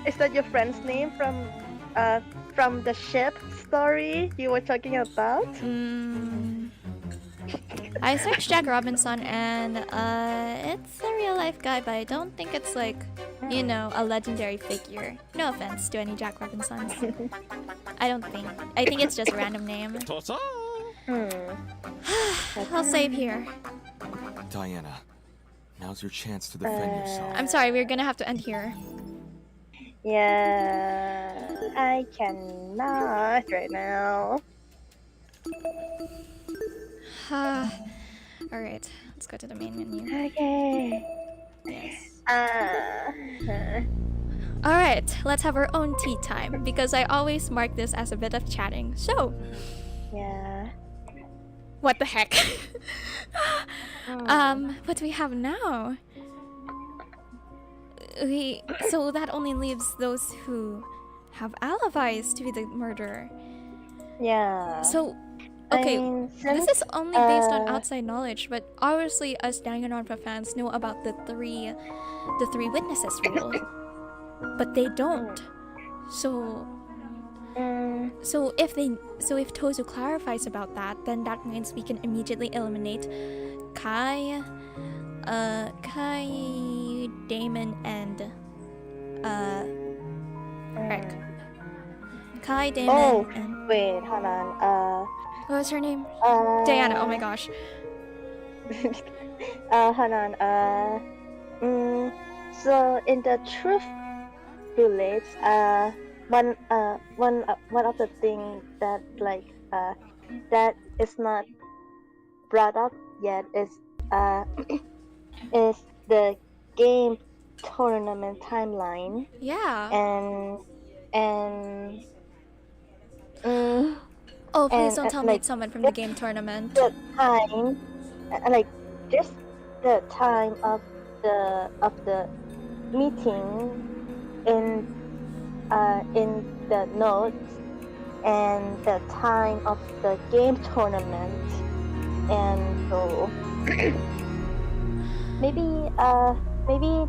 Is that your friend's name from the ship story you were talking about? I searched Jack Robinson and it's a real life guy, but I don't think it's like, you know, a legendary figure. No offense to any Jack Robinsons. I don't think. I think it's just a random name. Ta-ta! I'll save here. Diana, now's your chance to defend yourself. I'm sorry, we're gonna have to end here. Yeah, I cannot right now. Alright, let's go to the main menu. Okay. Yes. Alright, let's have our own tea time because I always mark this as a bit of chatting. So, yeah. What the heck? What do we have now? So that only leaves those who have alibis to be the murderer. Yeah. So, okay, I mean, this since, is only based on outside knowledge, but obviously us Danganronpa fans know about the three witnesses rule, but they don't. So if Tozu clarifies about that, then that means we can immediately eliminate Kai, Damon, and Rick. Kai, Damon, and wait, hold on. what was her name? Diana. Oh my gosh. Hold on. So in the truth village, one of the things that that is not brought up yet is is the game tournament timeline. Yeah. And Oh, please and, don't tell me it's someone from the game tournament. The time, just the time of the meeting in the notes, and the time of the game tournament, and so maybe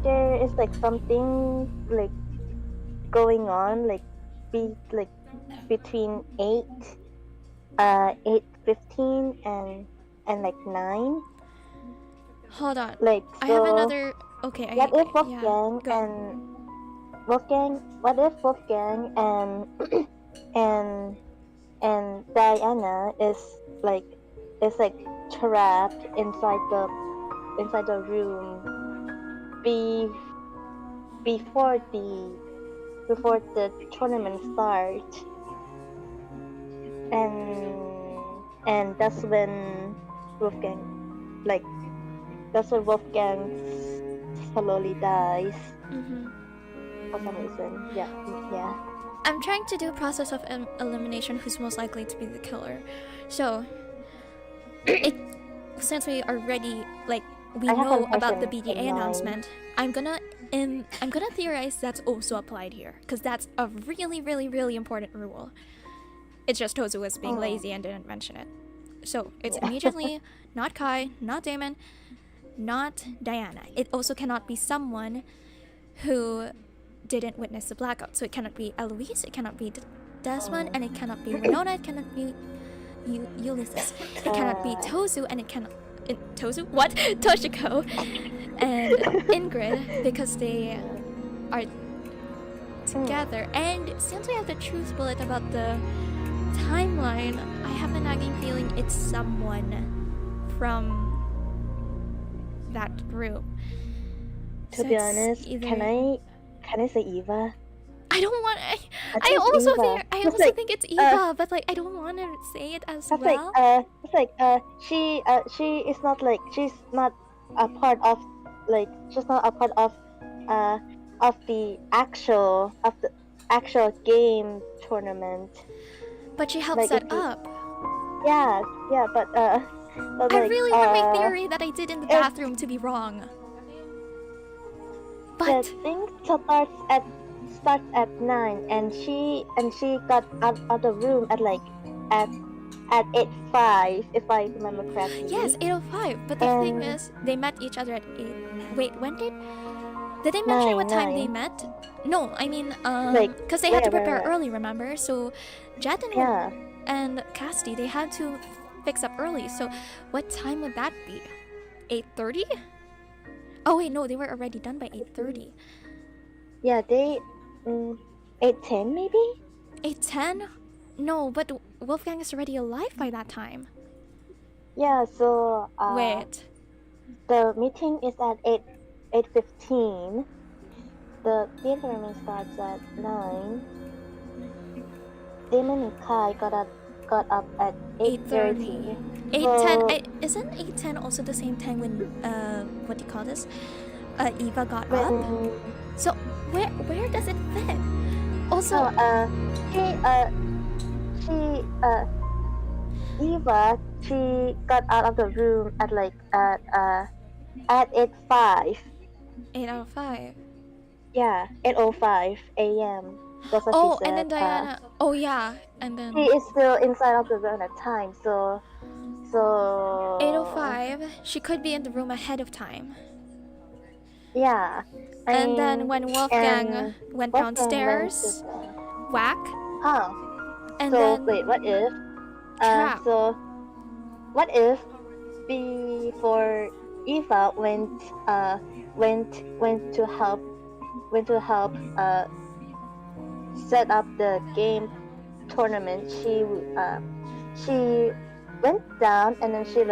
there is like something like going on between 8:15 and like 9. Hold on. Like, I have so another. Okay. what if Wolfgang and and Diana is like trapped inside the room before the tournament starts, and that's when Wolfgang slowly dies for some reason. Yeah. I'm trying to do a process of elimination who's most likely to be the killer. So, since we already we know about the BDA announcement, I'm gonna theorize that's also applied here, because that's a really, really, really important rule. It's just Tozu was being lazy and didn't mention it. So it's immediately not Kai, not Damon, not Diana. It also cannot be someone who didn't witness the blackout. So it cannot be Eloise, it cannot be Desmond, and it cannot be Winona, it cannot be Ulysses. It cannot be Tozu, and it cannot... Tozu? What? Toshiko and Ingrid, because they are together. And since we have the truth bullet about the timeline, I have a nagging feeling it's someone from that group. To be honest, can I say Eva? I don't want. I also think it's Eva, but I don't want to say it as well. She is not she's not a part of the actual game tournament. But she helped set up. Yeah, but I really want my theory that I did in the bathroom to be wrong. But the thing starts at 9, and she got out of the room at 8:05, if I remember correctly. Yes, 8:05. But the thing is, they met each other at 8. Wait, when did they mention what time they met? No, I mean, because they had to prepare early, remember? So, Jaden and Cassidy, they had to fix up early. So, what time would that be? 8:30? Oh wait, no, they were already done by 8:30. Yeah, they 8:10 maybe. 8:10? No, but Wolfgang is already alive by that time. Yeah, so wait. The meeting is at 8:15. The tournament starts at 9. Damon and Kai got up at 8:30. 8:10. Isn't 8:10 also the same time when what do you call this? Eva got up. So where does it fit? Also, Eva got out of the room at 8:05. 8:05. Yeah, 8:05 a.m. That's what she said. And then Diana. Oh yeah, and then she is still inside of the room at time. So 8:05. She could be in the room ahead of time. Yeah. And then when Wolfgang went downstairs, whack. Oh. And so then wait, what if? So what if before Eva went to help set up the game tournament, she went down, and then she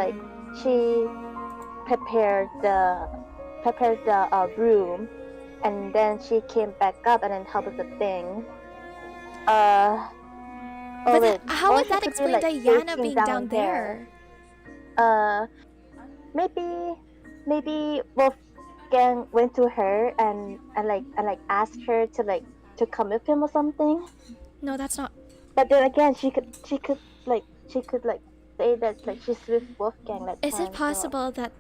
prepared the room, and then she came back up and then helped with the thing. But wait. how Or would she that could be, explain like, Diana waiting being down there? Maybe Wolfgang went to her and asked her to come with him or something. No, that's not. But then again, she could say that like she's with Wolfgang that Is time. it possible that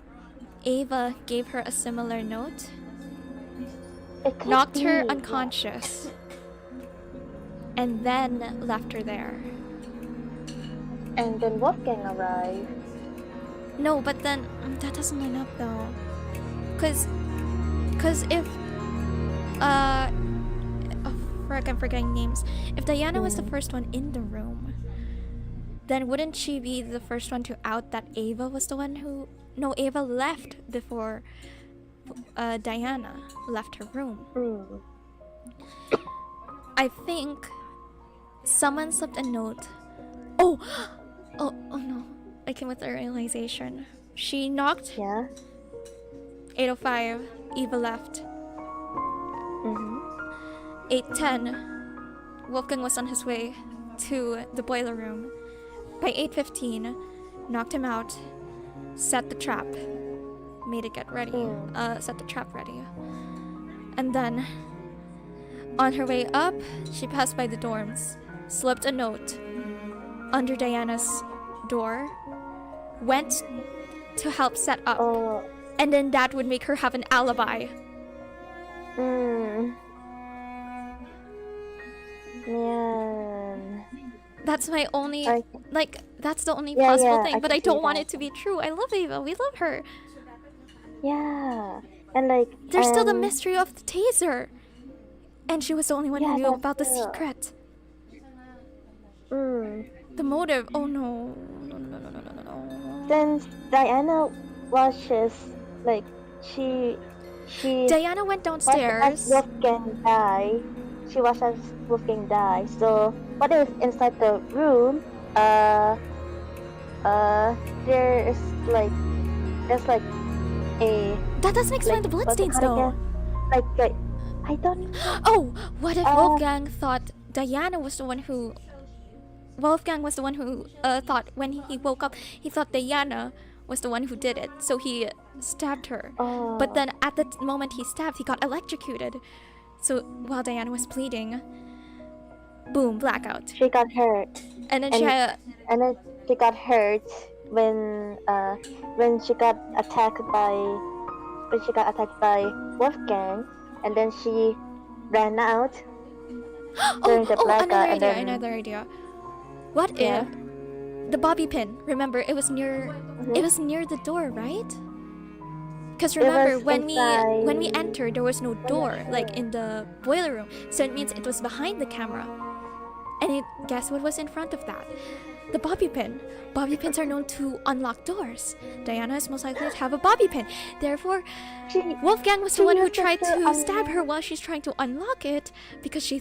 Ava gave her a similar note? It could Knocked her be, unconscious, and then left her there. And then Wolfgang arrived. No, but then that doesn't line up though. Cause if frick, I'm forgetting names. If Diana was the first one in the room, then wouldn't she be the first one to out that Ava was the one who? No, Ava left before Diana left her room. I think someone slipped a note. Oh no! I came with a realization. She knocked. Yeah. 8:05. Eva left. 8:10. Wolfgang was on his way to the boiler room. By 8:15, knocked him out. Set the trap. Made it get ready. Set the trap ready. And then, on her way up, she passed by the dorms. Slipped a note under Diana's door. Went to help set up. And then that would make her have an alibi. Man. That's my only, that's the only possible thing. But I don't want it to be true. I love Ava. We love her. Yeah. And like... There's still the mystery of the taser. And she was the only one who knew about the secret. The motive. Oh no. No. Since Diana watches, like, she Diana went downstairs. Watched as Wolfgang die. She watched as Wolfgang die. So what if inside the room, there's like a... That doesn't explain the bloodstains though. Like I don't know. Oh, what if Wolfgang thought Diana was the one who... Wolfgang was the one who thought when he woke up, he thought Diana was the one who did it. So he stabbed her. But then at the moment he stabbed, he got electrocuted. So while Diana was bleeding, boom, blackout. She got hurt. And then she got hurt when she got attacked by Wolfgang, and then she ran out during the blackout. Another idea. What if the bobby pin? Remember, it was near the door, right? Because remember, when we entered, there was no door, like in the boiler room. So it means it was behind the camera. And guess what was in front of that? The bobby pin. Bobby pins are known to unlock doors. Diana is most likely to have a bobby pin. Therefore, Wolfgang was the one who tried to stab her while she's trying to unlock it, because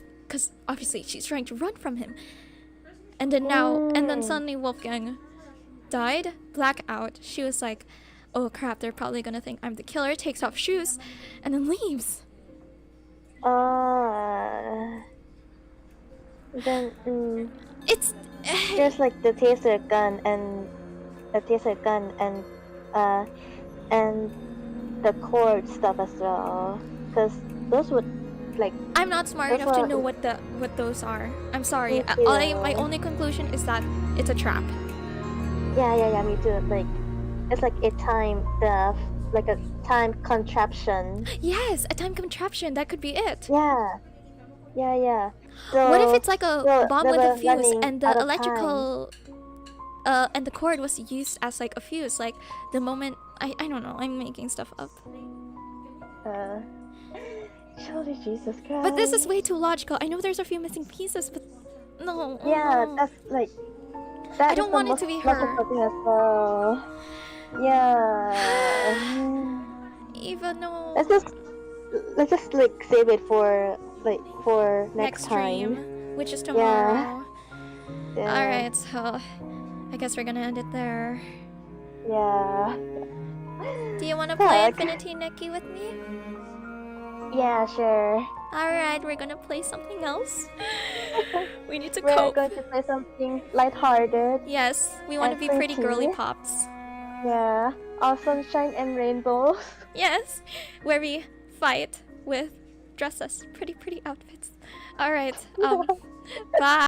obviously she's trying to run from him. And then suddenly Wolfgang died, blackout. She was like, oh crap, they're probably gonna think I'm the killer, takes off shoes, and then leaves. It's there's like the taser gun and the cord stuff as well, because those would like... I'm not smart enough to know what those are. I'm sorry. My only conclusion is that it's a trap. Yeah, me too. Like, it's like a time contraption. Yes, a time contraption. That could be it. Yeah. So, what if it's like a bomb with a fuse running and the out of electrical and the cord was used as like a fuse, like the moment I don't know, I'm making stuff up. Surely Jesus Christ. But this is way too logical. I know there's a few missing pieces, but no. Yeah, that's like... That I don't want it to be her. As well. Yeah. Eva, no. Let's just like save it for next stream, time, which is tomorrow. Yeah. All right, so I guess we're gonna end it there. Yeah. Do you want to play Infinity Nikki with me? Yeah, sure. Alright, we're gonna play something else. We need to We're cope. going to play something lighthearted. Yes, we want to and be pretty girly pretty. pops. Yeah, all sunshine and rainbows. Yes, where we fight with dresses. Pretty outfits. Alright, bye.